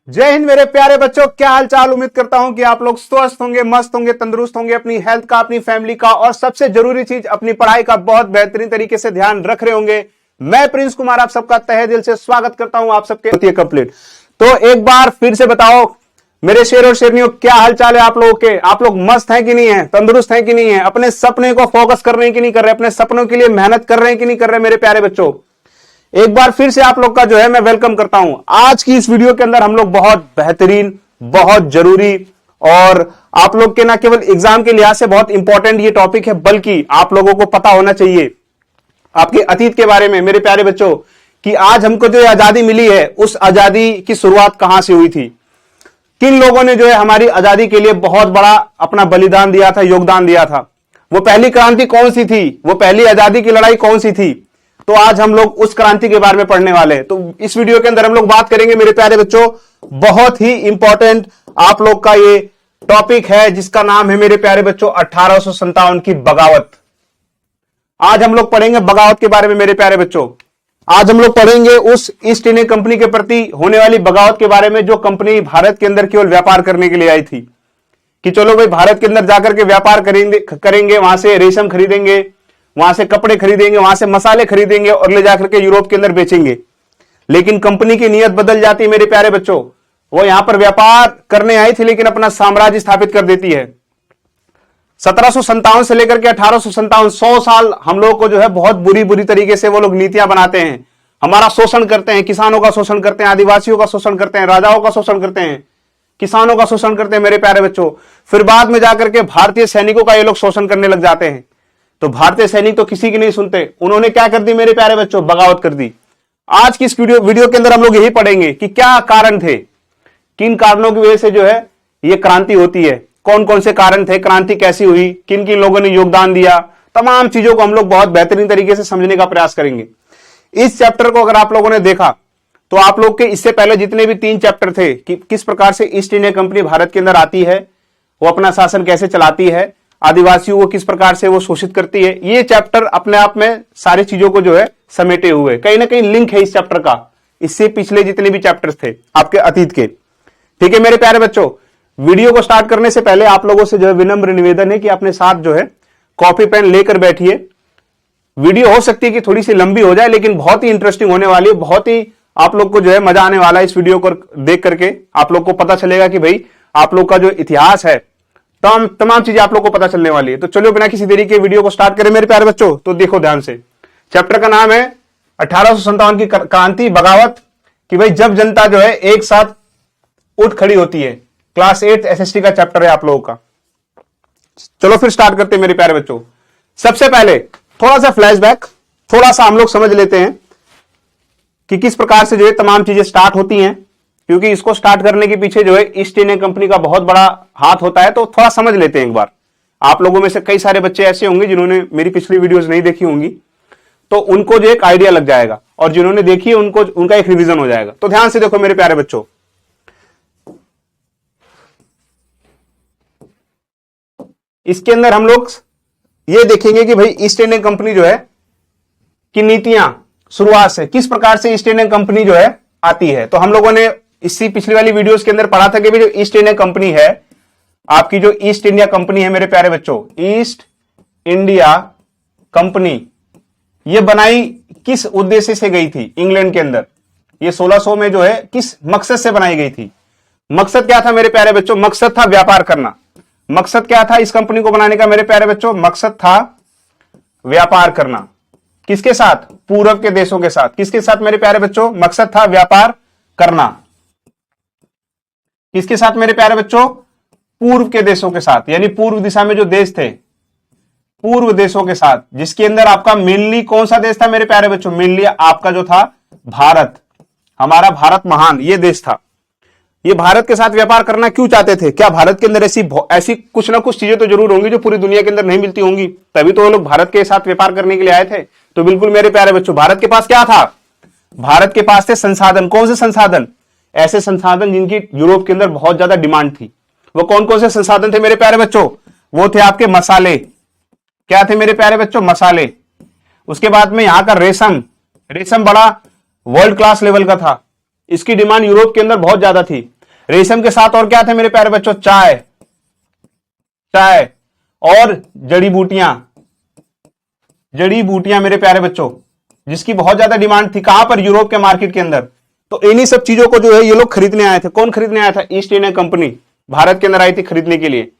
जय हिंद मेरे प्यारे बच्चों, क्या हाल चाल। उम्मीद करता हूं कि आप लोग स्वस्थ होंगे, मस्त होंगे, तंदुरुस्त होंगे, अपनी हेल्थ का, अपनी फैमिली का और सबसे जरूरी चीज अपनी पढ़ाई का बहुत बेहतरीन तरीके से ध्यान रख रहे होंगे। मैं प्रिंस कुमार आप सबका तहे दिल से स्वागत करता हूं। आप सबके होती है कंप्लीट। तो एक बार फिर से बताओ मेरे शेर और शेरनियों, क्या हाल चाल है आप लोगों के। आप लोग मस्त हैं कि नहीं है, तंदुरुस्त हैं कि नहीं है, अपने सपने को फोकस कर रहे हैं कि नहीं कर रहे, अपने सपनों के लिए मेहनत कर रहे हैं कि नहीं कर रहे। मेरे प्यारे बच्चों, एक बार फिर से आप लोग का जो है मैं वेलकम करता हूं। आज की इस वीडियो के अंदर हम लोग बहुत बेहतरीन, बहुत जरूरी और आप लोग के ना केवल एग्जाम के लिहाज से बहुत इंपॉर्टेंट ये टॉपिक है, बल्कि आप लोगों को पता होना चाहिए आपके अतीत के बारे में मेरे प्यारे बच्चों, कि आज हमको जो आजादी मिली है उस आजादी की शुरुआत कहां से हुई थी, किन लोगों ने जो है हमारी आजादी के लिए बहुत बड़ा अपना बलिदान दिया था, योगदान दिया था। वो पहली क्रांति कौन सी थी, वो पहली आजादी की लड़ाई कौन सी थी। तो आज हम लोग उस क्रांति के बारे में पढ़ने वाले हैं। तो इस वीडियो के अंदर हम लोग बात करेंगे मेरे प्यारे बच्चों, बहुत ही इंपॉर्टेंट आप लोग का ये टॉपिक है जिसका नाम है मेरे प्यारे बच्चों 1857 की बगावत। आज हम लोग पढ़ेंगे बगावत के बारे में मेरे प्यारे बच्चों। आज हम लोग पढ़ेंगे उस ईस्ट इंडिया कंपनी के प्रति होने वाली बगावत के बारे में, जो कंपनी भारत के अंदर केवल व्यापार करने के लिए आई थी कि चलो भाई भारत के अंदर जाकर के व्यापार करेंगे, वहां से रेशम खरीदेंगे, वहां से कपड़े खरीदेंगे, वहां से मसाले खरीदेंगे और ले जाकर के यूरोप के अंदर बेचेंगे। लेकिन कंपनी की नीयत बदल जाती है मेरे प्यारे बच्चों। वो यहां पर व्यापार करने आई थी लेकिन अपना साम्राज्य स्थापित कर देती है। 1757 से लेकर के 1857 100 साल हम लोगों को जो है बहुत बुरी तरीके से वो लोग नीतियां बनाते हैं, हमारा शोषण करते हैं, किसानों का शोषण करते हैं, आदिवासियों का शोषण करते हैं, राजाओं का शोषण करते हैं, किसानों का शोषण करते हैं मेरे प्यारे बच्चों। फिर बाद में जाकर के भारतीय सैनिकों का ये लोग शोषण करने लग जाते हैं। तो भारतीय सैनिक तो किसी की नहीं सुनते, उन्होंने क्या कर दी मेरे प्यारे बच्चों, बगावत कर दी। आज की इस वीडियो के अंदर हम लोग यही पढ़ेंगे कि क्या कारण थे, किन कारणों की वजह से जो है ये क्रांति होती है, कौन कौन से कारण थे, क्रांति कैसी हुई, किन किन लोगों ने योगदान दिया, तमाम चीजों को हम लोग बहुत बेहतरीन तरीके से समझने का प्रयास करेंगे। इस चैप्टर को अगर आप लोगों ने देखा तो आप लोग के इससे पहले जितने भी 3 चैप्टर थे कि किस प्रकार से ईस्ट इंडिया कंपनी भारत के अंदर आती है, वो अपना शासन कैसे चलाती है, आदिवासियों को किस प्रकार से वो शोषित करती है, ये चैप्टर अपने आप में सारी चीजों को जो है समेटे हुए, कहीं ना कहीं लिंक है इस चैप्टर का इससे पिछले जितने भी चैप्टर्स थे आपके अतीत के। ठीक है मेरे प्यारे बच्चों, वीडियो को स्टार्ट करने से पहले आप लोगों से जो है विनम्र निवेदन है कि अपने साथ जो है कॉपी पेन लेकर बैठिए। वीडियो हो सकती है कि थोड़ी सी लंबी हो जाए लेकिन बहुत ही इंटरेस्टिंग होने वाली है, बहुत ही आप लोग को जो है मजा आने वाला है। इस वीडियो को देख करके आप लोग को पता चलेगा कि भाई आप लोग का जो इतिहास है, तमाम चीजें आप लोग को पता चलने वाली है। तो चलो बिना किसी देरी के वीडियो को स्टार्ट करें मेरे प्यारे बच्चों। तो देखो ध्यान से, चैप्टर का नाम है 1857 की क्रांति, बगावत। कि भाई जब जनता जो है एक साथ उठ खड़ी होती है। क्लास 8 एसएसटी का चैप्टर है आप लोगों का। चलो फिर स्टार्ट करते हैं मेरे प्यारे बच्चों। सबसे पहले थोड़ा सा फ्लैशबैक, थोड़ा सा हम लोग समझ लेते हैं कि किस प्रकार से जो है तमाम चीजें स्टार्ट होती हैं, क्योंकि इसको स्टार्ट करने के पीछे जो है ईस्ट इंडिया कंपनी का बहुत बड़ा हाथ होता है। तो थोड़ा समझ लेते हैं एक बार। आप लोगों में से कई सारे बच्चे ऐसे होंगे जिन्होंने मेरी पिछली वीडियोस नहीं देखी होंगी, तो उनको जो एक आइडिया लग जाएगा, और जिन्होंने देखी है उनको उनका एक रिवीजन हो जाएगा। तो ध्यान से देखो मेरे प्यारे बच्चों, इसके अंदर हम लोग ये देखेंगे कि भाई ईस्ट इंडिया कंपनी जो है की नीतियां शुरुआत से किस प्रकार से ईस्ट इंडिया कंपनी जो है आती है। तो हम लोगों ने इसी पिछली वाली वीडियोस के अंदर पढ़ा था कि जो ईस्ट इंडिया कंपनी है, आपकी जो ईस्ट इंडिया कंपनी है मेरे प्यारे बच्चों, ईस्ट इंडिया कंपनी ये बनाई किस उद्देश्य से गई थी इंग्लैंड के अंदर। ये 1600 में जो है किस मकसद से बनाई गई थी। मकसद क्या था मेरे प्यारे बच्चों, मकसद था व्यापार करना। मकसद क्या था इस कंपनी को बनाने का मेरे प्यारे बच्चों, मकसद था व्यापार करना। किसके साथ, पूर्व के देशों के साथ। किसके साथ मेरे प्यारे बच्चों, मकसद था व्यापार करना। किसके साथ मेरे प्यारे बच्चों, पूर्व के देशों के साथ, यानी पूर्व दिशा में जो देश थे, पूर्व देशों के साथ, जिसके अंदर आपका मेनली कौन सा देश था मेरे प्यारे बच्चों, मेनली आपका जो था भारत, हमारा भारत महान ये देश था। ये भारत के साथ व्यापार करना क्यों चाहते थे, क्या भारत के अंदर ऐसी कुछ ना कुछ चीजें तो जरूर होंगी जो पूरी दुनिया के अंदर नहीं मिलती होंगी, तभी तो वो लोग भारत के साथ व्यापार करने के लिए आए थे। तो बिल्कुल मेरे प्यारे बच्चों, भारत के पास क्या था, भारत के पास थे संसाधन। कौन से संसाधन, ऐसे संसाधन जिनकी यूरोप के अंदर बहुत ज्यादा डिमांड थी। वो कौन कौन से संसाधन थे मेरे प्यारे बच्चों, वो थे आपके मसाले। क्या थे मेरे प्यारे बच्चों, मसाले। उसके बाद में यहां का रेशम, रेशम बड़ा वर्ल्ड क्लास लेवल का था, इसकी डिमांड यूरोप के अंदर बहुत ज्यादा थी। रेशम के साथ और क्या थे मेरे प्यारे बच्चों? चाय, चाय और जड़ी बूटियां, जड़ी बूटियां मेरे प्यारे बच्चों, जिसकी बहुत ज्यादा डिमांड थी। कहां पर? यूरोप के मार्केट के अंदर। तो इन्हीं सब चीजों को जो है ये लोग खरीदने आए थे। कौन खरीदने आया था? ईस्ट इंडिया कंपनी भारत के अंदर आई थी खरीदने के लिए।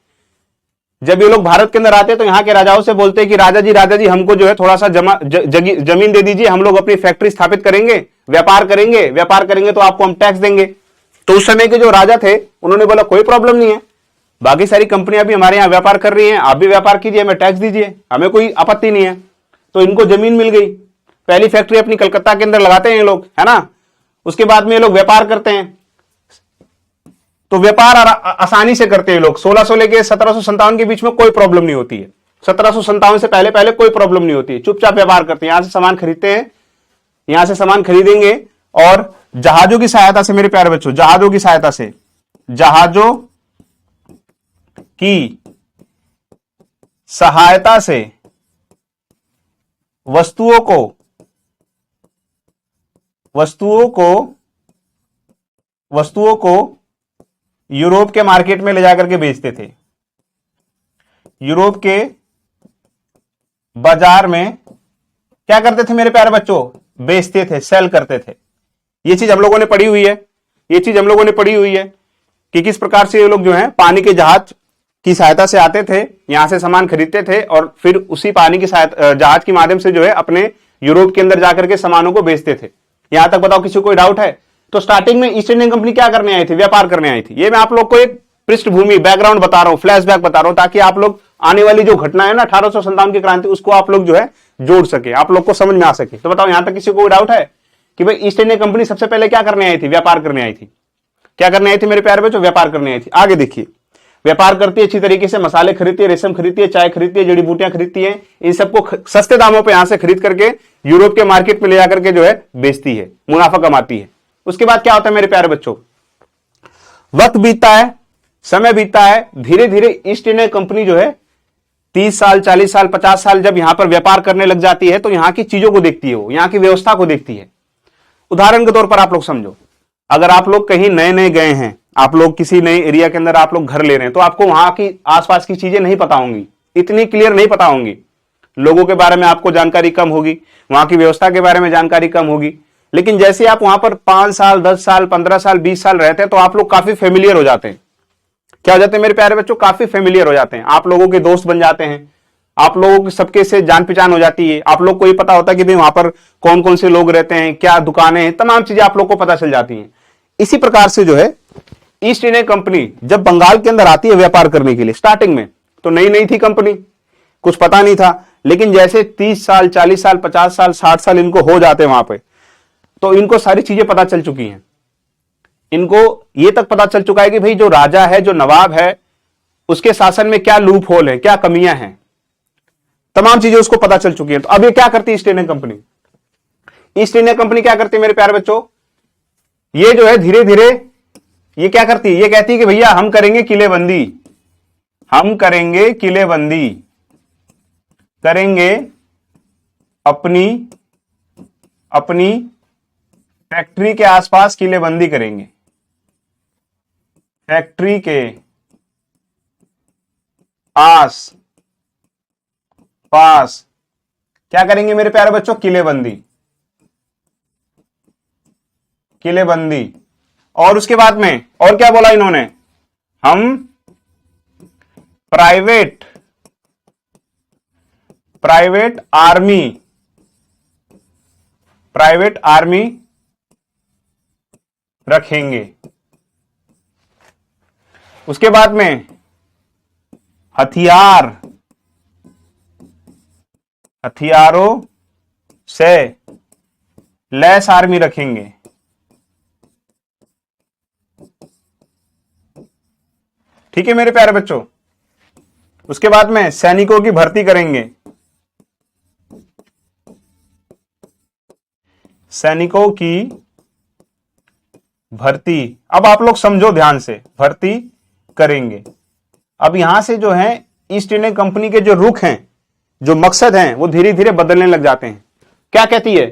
जब ये लोग भारत के अंदर आते तो यहाँ के राजाओं से बोलते कि राजा जी हमको जो है थोड़ा सा जमीन दे दीजिए, हम लोग अपनी फैक्ट्री स्थापित करेंगे, व्यापार करेंगे तो आपको हम टैक्स देंगे। तो उस समय के जो राजा थे उन्होंने बोला कोई प्रॉब्लम नहीं है, बाकी सारी कंपनियां भी हमारे यहां व्यापार कर रही हैं, आप भी व्यापार कीजिए, हमें टैक्स दीजिए, हमें कोई आपत्ति नहीं है। तो इनको जमीन मिल गई। पहली फैक्ट्री अपनी कलकत्ता के अंदर लगाते हैं ये लोग, है ना। उसके बाद में ये लोग व्यापार करते हैं, तो व्यापार आसानी से करते हैं लोग। 1600 लेके 1757 के बीच में कोई प्रॉब्लम नहीं होती है। 1757 से पहले पहले कोई प्रॉब्लम नहीं होती है। चुपचाप व्यापार करते हैं, यहां से सामान खरीदते हैं, यहां से सामान खरीदेंगे और जहाजों की सहायता से मेरे प्यारे बच्चों, जहाजों की सहायता से, जहाजों की सहायता से वस्तुओं को यूरोप के मार्केट में ले जाकर के बेचते थे। यूरोप के बाजार में क्या करते थे मेरे प्यारे बच्चों? बेचते थे, सेल करते थे। ये चीज हम लोगों ने पढ़ी हुई है, कि किस प्रकार से ये लोग जो है पानी के जहाज की सहायता से आते थे, यहां से सामान खरीदते थे और फिर उसी पानी की सहायता जहाज के माध्यम से जो है अपने यूरोप के अंदर जाकर के सामानों को बेचते थे। यहां तक बताओ किसी को कोई डाउट है? तो स्टार्टिंग में ईस्ट इंडियन कंपनी क्या करने आई थी? व्यापार करने आई थी। ये मैं आप लोग को एक पृष्ठभूमि, बैकग्राउंड बता रहा हूं, फ्लैशबैक बता रहा हूं, ताकि आप लोग आने वाली जो घटना है ना 1857 की क्रांति, उसको आप लोग जो है जोड़ सके, आप लोग को समझ में आ सके। तो बताओ यहां तक किसी को कोई डाउट है कि भाई ईस्ट इंडियन कंपनी सबसे पहले क्या करने आई थी? व्यापार करने आई थी। क्या करने आई थी मेरे प्यारे बच्चों? व्यापार करने आई थी। आगे देखिए, व्यापार करती है अच्छी तरीके से, मसाले खरीदती है, रेशम खरीदती है, चाय खरीदती है, जड़ी बूटियां खरीदती है, इन सबको सस्ते दामों पे यहां से खरीद करके यूरोप के मार्केट में ले जाकर के जो है बेचती है, मुनाफा कमाती है। उसके बाद क्या होता है मेरे प्यारे बच्चों? वक्त बीतता है, समय बीतता है, धीरे धीरे ईस्ट इंडिया कंपनी जो है 30 साल, 40 साल, 50 साल जब यहां पर व्यापार करने लग जाती है तो यहां की चीजों को देखती है, वो यहां की व्यवस्था को देखती है। उदाहरण के तौर पर आप लोग समझो, अगर आप लोग कहीं नए नए गए हैं, आप लोग किसी नए एरिया के अंदर आप लोग घर ले रहे हैं, तो आपको वहां की आसपास की चीजें नहीं पता होंगी, इतनी क्लियर नहीं पता होंगी। लोगों के बारे में आपको जानकारी कम होगी, वहां की व्यवस्था के बारे में जानकारी कम होगी। लेकिन जैसे आप वहां पर 5 साल, 10 साल, 15 साल, 20 साल रहते हैं तो आप लोग काफी फेमिलियर हो जाते हैं। क्या हो जाते हैं मेरे प्यारे बच्चों? काफी फेमिलियर हो जाते हैं, आप लोगों के दोस्त बन जाते हैं, आप लोगों की सबके से जान पहचान हो जाती है। आप लोग को ये पता होता है कि भाई वहां पर कौन कौन से लोग रहते हैं, क्या दुकानें हैं, तमाम चीजें आप लोग को पता चल जाती हैं। इसी प्रकार से जो है ईस्ट इंडिया कंपनी जब बंगाल के अंदर आती है व्यापार करने के लिए, स्टार्टिंग में तो नई नई थी कंपनी, कुछ पता नहीं था। लेकिन जैसे 30 साल, 40 साल, 50 साल, 60 साल इनको हो जाते हैं वहां पे, तो इनको सारी चीजें पता चल चुकी हैं। इनको ये तक पता चल चुका है कि भाई जो राजा है, जो नवाब है, उसके शासन में क्या लूप होल है, क्या कमियां हैं, तमाम चीजें उसको पता चल चुकी हैं। तो अब ये क्या करती है east India company? East India company क्या करती है मेरे प्यारे बच्चों? ये जो है धीरे धीरे ये क्या करती है? ये कहती है कि भैया हम करेंगे किलेबंदी, हम करेंगे किलेबंदी, करेंगे अपनी अपनी फैक्ट्री के आसपास किलेबंदी करेंगे, फैक्ट्री के आस पास क्या करेंगे मेरे प्यारे बच्चों? किलेबंदी, किलेबंदी। और उसके बाद में और क्या बोला इन्होंने? हम प्राइवेट आर्मी रखेंगे। उसके बाद में हथियारों से लैस आर्मी रखेंगे। ठीक है मेरे प्यारे बच्चों। उसके बाद में सैनिकों की भर्ती करेंगे, सैनिकों की भर्ती। अब आप लोग समझो ध्यान से, भर्ती करेंगे। अब यहां से जो है ईस्ट इंडिया कंपनी के जो रुख हैं, जो मकसद हैं, वो धीरे धीरे बदलने लग जाते हैं। क्या कहती है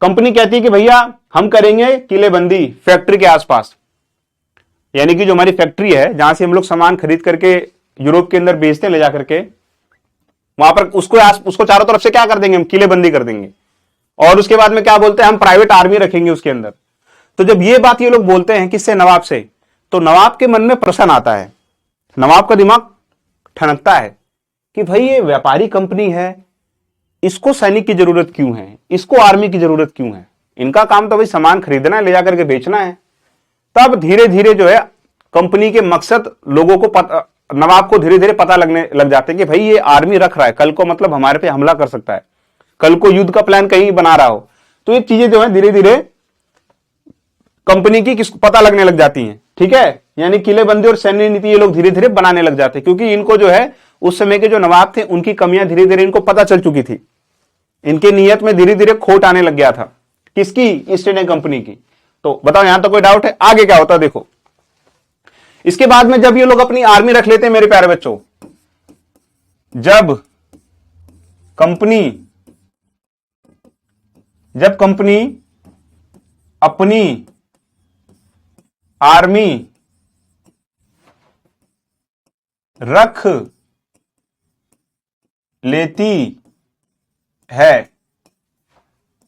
कंपनी? कहती है कि भैया हम करेंगे किलेबंदी फैक्ट्री के आसपास, यानी कि जो हमारी फैक्ट्री है जहां से हम लोग सामान खरीद करके यूरोप के अंदर बेचते हैं ले जाकर के, वहां पर उसको चारों तरफ से क्या कर देंगे, हम किलेबंदी कर देंगे। और उसके बाद में क्या बोलते हैं, हम प्राइवेट आर्मी रखेंगे उसके अंदर। तो जब ये बात ये लोग बोलते हैं किससे, नवाब से, तो नवाब के मन में प्रश्न आता है, नवाब का दिमाग ठनकता है कि भाई ये व्यापारी कंपनी है, इसको सैनिक की जरूरत क्यों है, इसको आर्मी की जरूरत क्यों है, इनका काम तो भाई सामान खरीदना है, ले जाकर के बेचना है। तब धीरे धीरे जो है कंपनी के मकसद लोगों को नवाब को धीरे धीरे पता लगने लग जाते हैं कि भाई ये आर्मी रख रहा है, कल को मतलब हमारे पे हमला कर सकता है, कल को युद्ध का प्लान कहीं बना रहा हो। तो ये चीजें जो है धीरे धीरे कंपनी की किसको पता लगने लग जाती हैं, ठीक है। यानी किलेबंदी और सैन्य नीति ये लोग धीरे धीरे बनाने लग जाते हैं, क्योंकि इनको जो है उस समय के जो नवाब थे उनकी कमियां धीरे धीरे इनको पता चल चुकी थी, इनके नियत में धीरे धीरे खोट आने लग गया था। किसकी, ईस्ट इंडिया कंपनी की। तो बताओ यहां तो कोई डाउट है, आगे क्या होता है देखो। इसके बाद में जब ये लोग अपनी आर्मी रख लेते हैं मेरे प्यारे बच्चों, जब कंपनी अपनी आर्मी रख लेती है,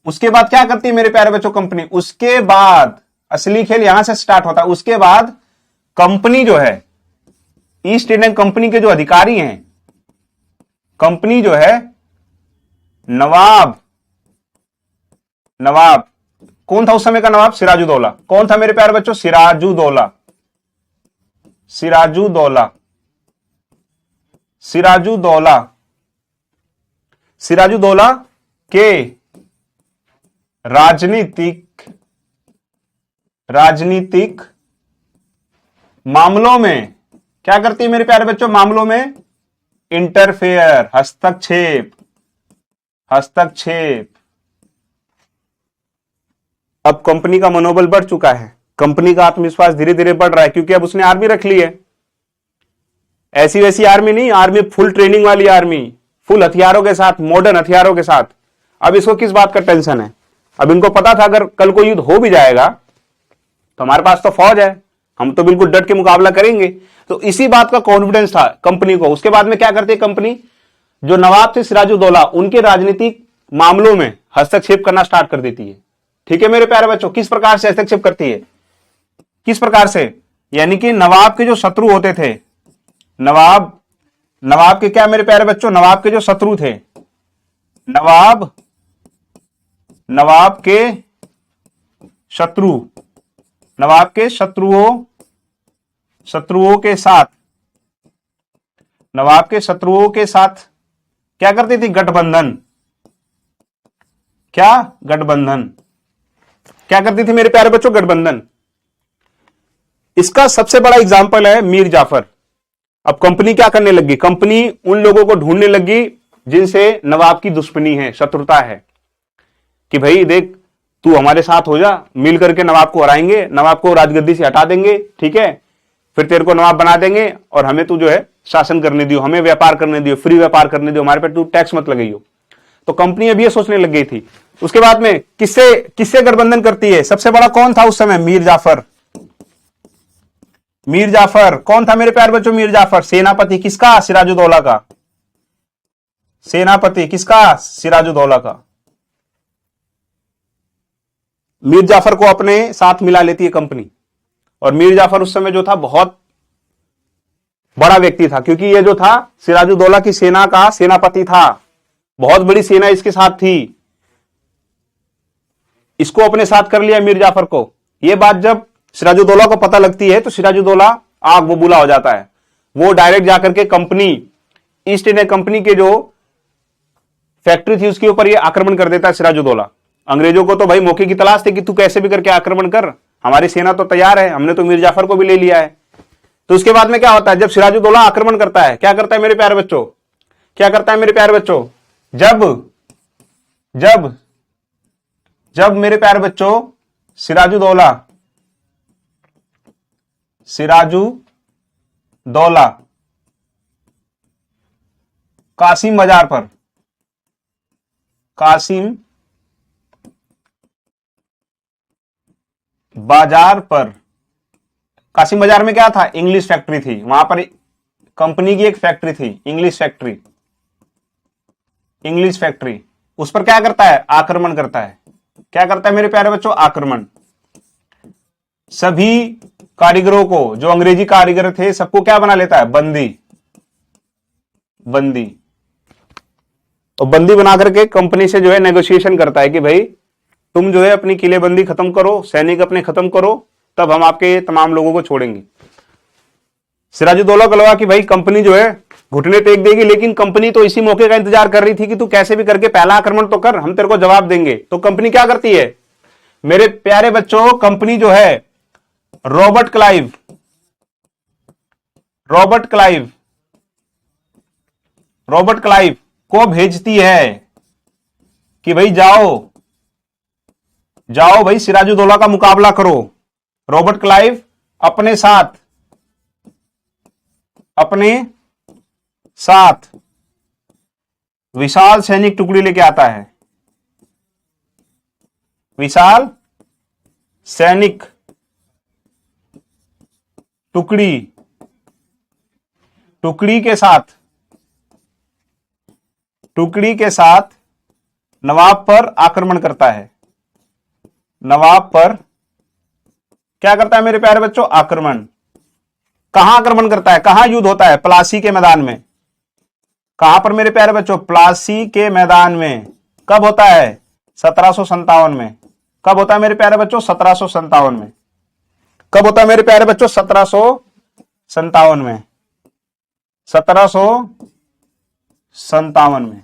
उसके बाद क्या करती है मेरे प्यारे बच्चों कंपनी, उसके बाद असली खेल यहां से स्टार्ट होता है। उसके बाद कंपनी जो है, ईस्ट इंडियन कंपनी के जो अधिकारी हैं, कंपनी जो है नवाब कौन था उस समय का नवाब, सिराजुद्दौला। कौन था मेरे प्यारे बच्चों, सिराजुद्दौला के राजनीतिक मामलों में क्या करती है मेरे प्यारे बच्चों, मामलों में इंटरफेयर, हस्तक्षेप। अब कंपनी का मनोबल बढ़ चुका है, कंपनी का आत्मविश्वास धीरे धीरे बढ़ रहा है, क्योंकि अब उसने आर्मी रख ली है। ऐसी वैसी आर्मी नहीं, आर्मी फुल ट्रेनिंग वाली आर्मी, फुल हथियारों के साथ, मॉडर्न हथियारों के साथ। अब इसको किस बात का टेंशन है, अब इनको पता था अगर कल को युद्ध हो भी जाएगा तो हमारे पास तो फौज है, हम तो बिल्कुल डट के मुकाबला करेंगे। तो इसी बात का कॉन्फिडेंस था कंपनी को। उसके बाद में क्या करती है कंपनी, जो नवाब थे सिराजुद्दौला, उनके राजनीतिक मामलों में हस्तक्षेप करना स्टार्ट कर देती है। ठीक है मेरे प्यारे बच्चों, किस प्रकार से हस्तक्षेप करती है, किस प्रकार से, यानी कि नवाब के जो शत्रु होते थे, नवाब के क्या मेरे प्यारे बच्चों, नवाब के जो शत्रु थे, नवाब के शत्रुओं के साथ क्या करती थी, गठबंधन क्या करती थी मेरे प्यारे बच्चों, गठबंधन। इसका सबसे बड़ा एग्जांपल है मीर जाफर। अब कंपनी क्या करने लगी, कंपनी उन लोगों को ढूंढने लगी जिनसे नवाब की दुश्मनी है, शत्रुता है, कि भाई देख तू हमारे साथ हो जा, मिल करके नवाब को हराएंगे, नवाब को राजगद्दी से हटा देंगे, ठीक है, फिर तेरे को नवाब बना देंगे और हमें तू जो है शासन करने दियो, हमें व्यापार करने दियो, फ्री व्यापार करने दियो, हमारे पे तू टैक्स मत लगाइयो। तो कंपनी अब ये सोचने लग गई थी। उसके बाद में किससे गठबंधन करती है, सबसे बड़ा कौन था उस समय, मीर जाफर। कौन था मेरे प्यारे बच्चों, मीर जाफर, सेनापति किसका, सिराजुद्दौला का, सेनापति किसका, सिराजुद्दौला का। मीर जाफर को अपने साथ मिला लेती है कंपनी। और मीर जाफर उस समय जो था बहुत बड़ा व्यक्ति था, क्योंकि ये जो था सिराजुद्दौला की सेना का सेनापति था, बहुत बड़ी सेना इसके साथ थी। इसको अपने साथ कर लिया मीर जाफर को। यह बात जब सिराजुद्दौला को पता लगती है तो सिराजुद्दौला आग बबूला हो जाता है। वो डायरेक्ट जाकर के कंपनी, ईस्ट इंडिया कंपनी के जो फैक्ट्री थी उसके ऊपर ये आक्रमण कर देता है सिराजुद्दौला। अंग्रेजों को तो भाई मौके की तलाश थी कि तू कैसे भी करके आक्रमण कर, हमारी सेना तो तैयार है, हमने तो मीर जाफर को भी ले लिया है। तो उसके बाद में क्या होता है, जब सिराजुद्दौला आक्रमण करता है, क्या करता है मेरे प्यारे बच्चों, क्या करता है मेरे प्यारे बच्चों, जब मेरे प्यारे बच्चों सिराजुद्दौला कासिम बाजार पर कासिम बाजार में क्या था, इंग्लिश फैक्ट्री थी, वहां पर कंपनी की एक फैक्ट्री थी, इंग्लिश फैक्ट्री, इंग्लिश फैक्ट्री। उस पर क्या करता है, आक्रमण करता है। क्या करता है मेरे प्यारे बच्चों, आक्रमण। सभी कारीगरों को, जो अंग्रेजी कारीगर थे, सबको क्या बना लेता है, बंदी, बंदी। और बंदी बना करके कंपनी से जो है नेगोशिएशन करता है कि भाई तुम जो है अपनी किलेबंदी खत्म करो, सैनिक अपने खत्म करो, तब हम आपके तमाम लोगों को छोड़ेंगे। सिराजुद्दौला को लगा कि भाई कंपनी जो है घुटने टेक देगी, लेकिन कंपनी तो इसी मौके का इंतजार कर रही थी कि तू कैसे भी करके पहला आक्रमण तो कर, हम तेरे को जवाब देंगे। तो कंपनी क्या करती है मेरे प्यारे बच्चों, कंपनी जो है Robert Clive, Robert Clive, Robert Clive को भेजती है कि भाई जाओ, जाओ भाई सिराजुद्दौला का मुकाबला करो। रॉबर्ट क्लाइव अपने साथ, अपने साथ विशाल सैनिक टुकड़ी लेके आता है, विशाल सैनिक टुकड़ी, टुकड़ी के साथ, टुकड़ी के साथ नवाब पर आक्रमण करता है। नवाब पर क्या करता है मेरे प्यारे बच्चों, आक्रमण। कहां आक्रमण करता है, कहां युद्ध होता है, प्लासी के मैदान में। कहां पर मेरे प्यारे बच्चों, प्लासी के मैदान में। कब होता है, 1757 में। कब होता है मेरे प्यारे बच्चों, 1757 में। कब होता है मेरे प्यारे बच्चों, 1757 में, 1757 में।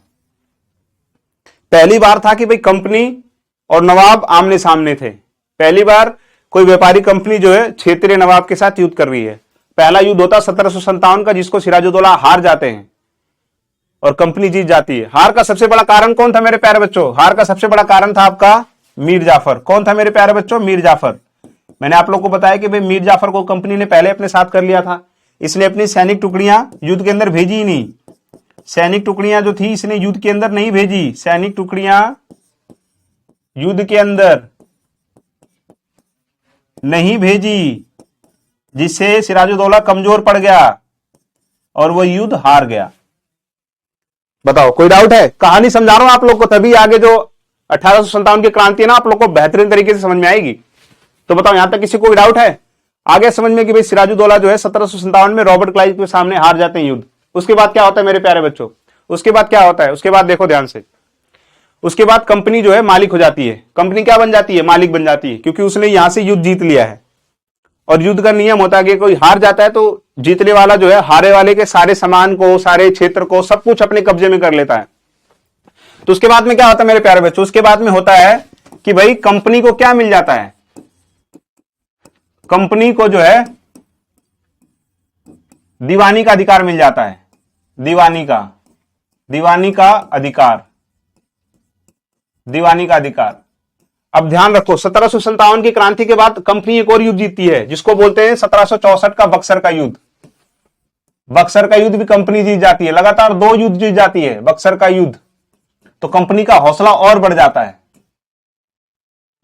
पहली बार था कि भाई कंपनी और नवाब आमने सामने थे। पहली बार कोई व्यापारी कंपनी जो है क्षेत्रीय नवाब के साथ युद्ध कर रही है। पहला युद्ध होता 1757 का, जिसको सिराजुद्दौला हार जाते हैं और कंपनी जीत जाती है। हार का सबसे बड़ा कारण कौन था मेरे प्यारे बच्चों, हार का सबसे बड़ा कारण था आपका मीर जाफर। कौन था मेरे प्यारे बच्चों, मीर जाफर। मैंने आप लोग को बताया कि भाई मीर जाफर को कंपनी ने पहले अपने साथ कर लिया था, इसलिए अपनी सैनिक टुकड़ियां युद्ध के अंदर भेजी ही नहीं। सैनिक टुकड़ियां जो थी इसने युद्ध के अंदर नहीं भेजी, सैनिक टुकड़ियां युद्ध के अंदर नहीं भेजी, जिससे सिराजुद्दौला कमजोर पड़ गया और वो युद्ध हार गया। बताओ कोई डाउट है, कहानी समझा रहा हूं आप लोग को, तभी आगे जो 1857 की क्रांति है ना आप लोग को बेहतरीन तरीके से समझ में आएगी। तो बताओ यहां तक किसी को कोई डाउट है आगे समझ में कि भाई सिराजुद्दौला जो है 1757 में रॉबर्ट क्लाइव के सामने हार जाते हैं युद्ध। उसके बाद क्या होता है मेरे प्यारे बच्चों, उसके बाद क्या होता है, उसके बाद देखो ध्यान से, उसके बाद कंपनी जो है मालिक हो जाती है। कंपनी क्या बन जाती है, मालिक बन जाती है, क्योंकि उसने यहां से युद्ध जीत लिया है। और युद्ध का नियम होता है कि कोई हार जाता है तो जीतने वाला जो है हारे वाले के सारे सामान को, सारे क्षेत्र को, सब कुछ अपने कब्जे में कर लेता है। तो उसके बाद में क्या होता है मेरे प्यारे बच्चों, उसके बाद में होता है कि भाई कंपनी को क्या मिल जाता है, कंपनी को जो है दीवानी का अधिकार मिल जाता है। दीवानी का अधिकार, दीवानी का अधिकार। अब ध्यान रखो 1757 की क्रांति के बाद कंपनी एक और युद्ध जीतती है, जिसको बोलते हैं 1764 का बक्सर का युद्ध। बक्सर का युद्ध भी कंपनी जीत जाती है, लगातार 2 युद्ध जीत जाती है बक्सर का युद्ध। तो कंपनी का हौसला और बढ़ जाता है।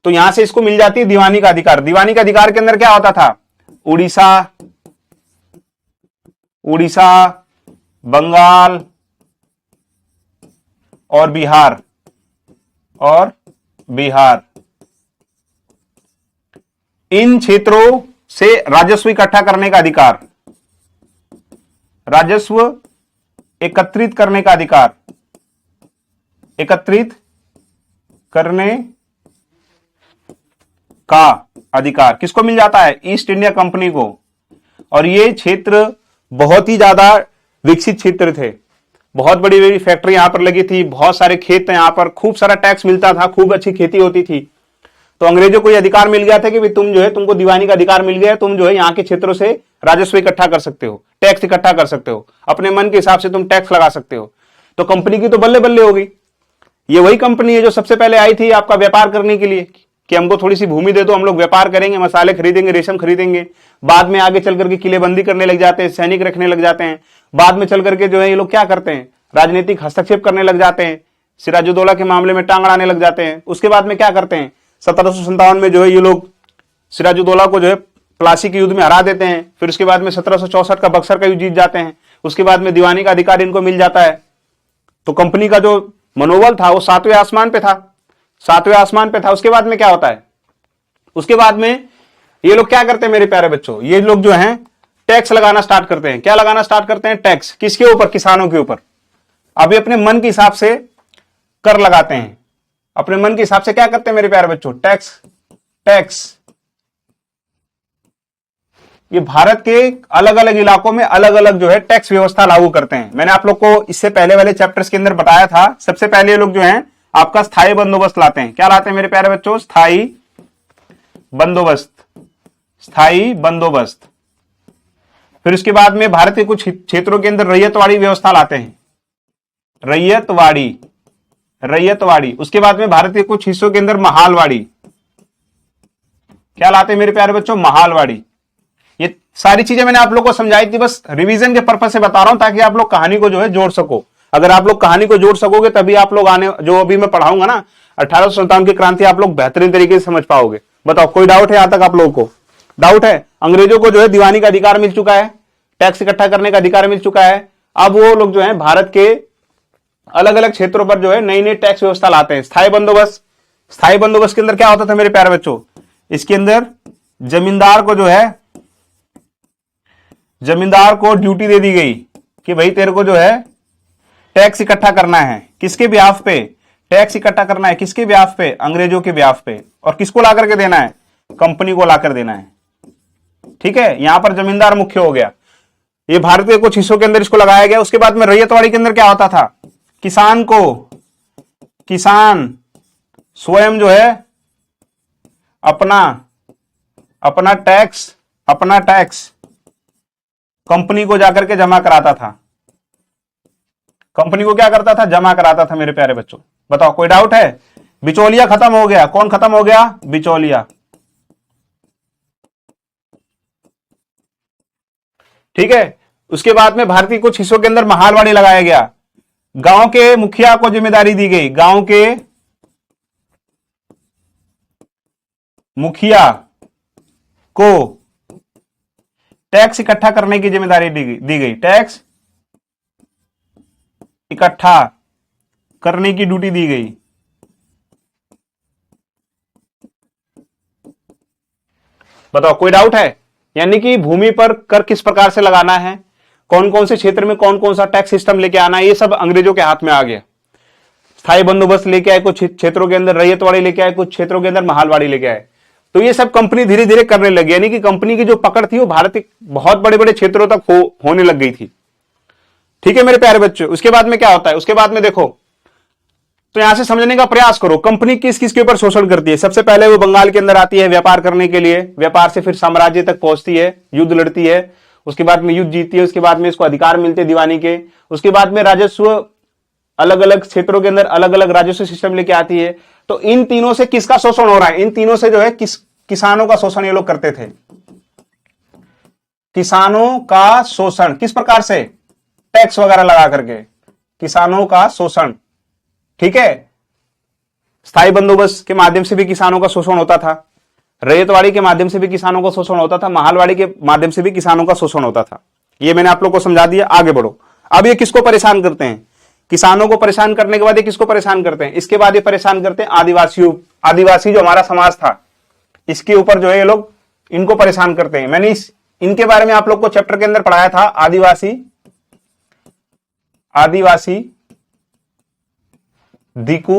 तो यहां से इसको मिल जाती है दीवानी का अधिकार। दीवानी का अधिकार के अंदर क्या होता था, उड़ीसा, बंगाल और बिहार, इन क्षेत्रों से राजस्व इकट्ठा करने का अधिकार, राजस्व एकत्रित करने का अधिकार, एकत्रित करने का अधिकार किसको मिल जाता है, ईस्ट इंडिया कंपनी को। और ये क्षेत्र बहुत ही ज्यादा विकसित क्षेत्र थे, बहुत बड़ी बड़ी फैक्ट्री यहां पर लगी थी, बहुत सारे खेत थे यहां पर, खूब सारा टैक्स मिलता था, खूब अच्छी खेती होती थी। तो अंग्रेजों को यह अधिकार मिल गया था कि भाई तुम जो है, तुमको दीवानी का अधिकार मिल गया है, तुम जो है यहाँ के क्षेत्रों से राजस्व इकट्ठा कर सकते हो, टैक्स इकट्ठा कर सकते हो, अपने मन के हिसाब से तुम टैक्स लगा सकते हो। तो कंपनी की तो बल्ले बल्ले हो गई। ये वही कंपनी है जो सबसे पहले आई थी आपका व्यापार करने के लिए कि हमको थोड़ी सी भूमि दे दो, हम लोग व्यापार करेंगे, मसाले खरीदेंगे, रेशम खरीदेंगे। बाद में आगे चल करके किलेबंदी करने लग जाते हैं, सैनिक रखने लग जाते हैं। बाद में चल करके जो है ये लोग क्या करते हैं, राजनीतिक हस्तक्षेप करने लग जाते हैं, सिराजुद्दौला के मामले में टांग अड़ाने लग जाते हैं। उसके बाद में क्या करते हैं, 1757 में जो है ये लोग सिराजुद्दौला को जो है प्लासी के युद्ध में हरा देते हैं, फिर उसके बाद में 1764 का बक्सर का युद्ध जीत जाते हैं, उसके बाद में दीवानी का अधिकार इनको मिल जाता है। तो कंपनी का जो मनोबल था वो 7वें आसमान पे था, 7वें आसमान पे था। उसके बाद में क्या होता है, उसके बाद में ये लोग क्या करते हैं मेरे प्यारे बच्चों, ये लोग जो हैं टैक्स लगाना स्टार्ट करते हैं। क्या लगाना स्टार्ट करते हैं? टैक्स। किसके ऊपर? किसानों के ऊपर। अभी अपने मन के हिसाब से कर लगाते हैं, अपने मन के हिसाब से क्या करते हैं मेरे प्यारे बच्चों? टैक्स। टैक्स ये भारत के अलग अलग इलाकों में अलग अलग जो है टैक्स व्यवस्था लागू करते हैं। मैंने आप लोग को इससे पहले वाले चैप्टर्स के अंदर बताया था। सबसे पहले ये लोग जो हैं आपका स्थायी बंदोबस्त लाते हैं। क्या लाते हैं मेरे प्यारे बच्चों? स्थायी बंदोबस्त। स्थायी बंदोबस्त। फिर उसके बाद में भारत के कुछ क्षेत्रों के अंदर रैयतवाड़ी व्यवस्था लाते हैं। रैयतवाड़ी, रैयतवाड़ी। उसके बाद में भारत के कुछ हिस्सों के अंदर महालवाड़ी। क्या लाते हैं मेरे प्यारे बच्चों? महालवाड़ी। ये सारी चीजें मैंने आप लोग को समझाई थी, बस रिवीजन के पर्पज से बता रहा हूं ताकि आप लोग कहानी को जो है जोड़ सको। अगर आप लोग कहानी को जोड़ सकोगे तभी आप लोग आने जो अभी मैं पढ़ाऊंगा ना 1857 की क्रांति आप लोग बेहतरीन तरीके से समझ पाओगे। बताओ कोई डाउट है यहां तक आप लोगों को? डाउट है? अंग्रेजों को जो है दीवानी का अधिकार मिल चुका है, टैक्स इकट्ठा करने का अधिकार मिल चुका है। अब वो लोग जो है भारत के अलग अलग क्षेत्रों पर जो है नई नई टैक्स व्यवस्था लाते हैं। स्थायी बंदोबस्त। स्थायी बंदोबस्त के अंदर क्या होता था मेरे प्यारे बच्चों? इसके अंदर जमींदार को जो है, जमींदार को ड्यूटी दे दी गई कि भाई तेरे को जो है टैक्स इकट्ठा करना है। किसके ब्याह पे? टैक्स इकट्ठा करना है। किसके ब्याह पे? अंग्रेजों के ब्याह पे। और किसको ला करके देना है? कंपनी को ला कर देना है। ठीक है, यहां पर जमींदार मुख्य हो गया। ये भारत के कुछ हिस्सों के अंदर इसको लगाया गया। उसके बाद में रैयतवाड़ी के अंदर क्या होता था? किसान को, किसान स्वयं जो है अपना टैक्स कंपनी को जाकर के जमा कराता था। कंपनी को क्या करता था? जमा कराता था मेरे प्यारे बच्चों। बताओ कोई डाउट है? बिचौलिया खत्म हो गया। कौन खत्म हो गया? बिचौलिया। ठीक है, उसके बाद में भारत के कुछ हिस्सों के अंदर महालवाड़ी लगाया गया। गांव के मुखिया को जिम्मेदारी दी गई। गांव के मुखिया को टैक्स इकट्ठा करने की जिम्मेदारी दी गई। टैक्स इकट्ठा करने की ड्यूटी दी गई। बताओ कोई डाउट है? यानी कि भूमि पर कर किस प्रकार से लगाना है, कौन कौन से क्षेत्र में कौन कौन सा टैक्स सिस्टम लेके आना है, ये सब अंग्रेजों के हाथ में आ गया। स्थायी बंदोबस्त लेके आए कुछ क्षेत्रों के अंदर, रैयतवाड़ी लेके आए कुछ क्षेत्रों के अंदर, महालवाड़ी लेके आए। तो ये सब कंपनी धीरे धीरे करने लगी। यानी कि कंपनी की जो पकड़ थी वो भारत के बहुत बड़े बड़े क्षेत्रों तक होने लग गई थी। ठीक है मेरे प्यारे बच्चों, उसके बाद में क्या होता है? उसके बाद में देखो, तो यहां से समझने का प्रयास करो कंपनी किस किस के ऊपर शोषण करती है। सबसे पहले वो बंगाल के अंदर आती है व्यापार करने के लिए, व्यापार से फिर साम्राज्य तक पहुंचती है, युद्ध लड़ती है, उसके बाद में युद्ध जीतती है, उसके बाद में इसको अधिकार मिलते हैं दीवानी के, उसके बाद में राजस्व अलग अलग क्षेत्रों के अंदर अलग अलग राजस्व सिस्टम लेके आती है। तो इन तीनों से किसका शोषण हो रहा है? इन तीनों से जो है किसानों का शोषण ये लोग करते थे। किसानों का शोषण किस प्रकार से? टैक्स वगैरह लगा करके किसानों का शोषण। ठीक है, स्थायी बंदोबस्त के माध्यम से भी किसानों का शोषण होता था, रैयतवाड़ी के माध्यम से भी किसानों का शोषण होता था, महालवाड़ी के माध्यम से भी किसानों का शोषण होता था। ये मैंने आप लोग को समझा दिया। आगे बढ़ो। अब ये किसको परेशान करते हैं? किसानों को परेशान करने के बाद ये किसको परेशान करते हैं? इसके बाद ये परेशान करते हैं आदिवासियों, आदिवासी जो हमारा समाज था इसके ऊपर जो है ये लोग इनको परेशान करते हैं। मैंने इनके बारे में आप लोग को चैप्टर के अंदर पढ़ाया था, आदिवासी दिकू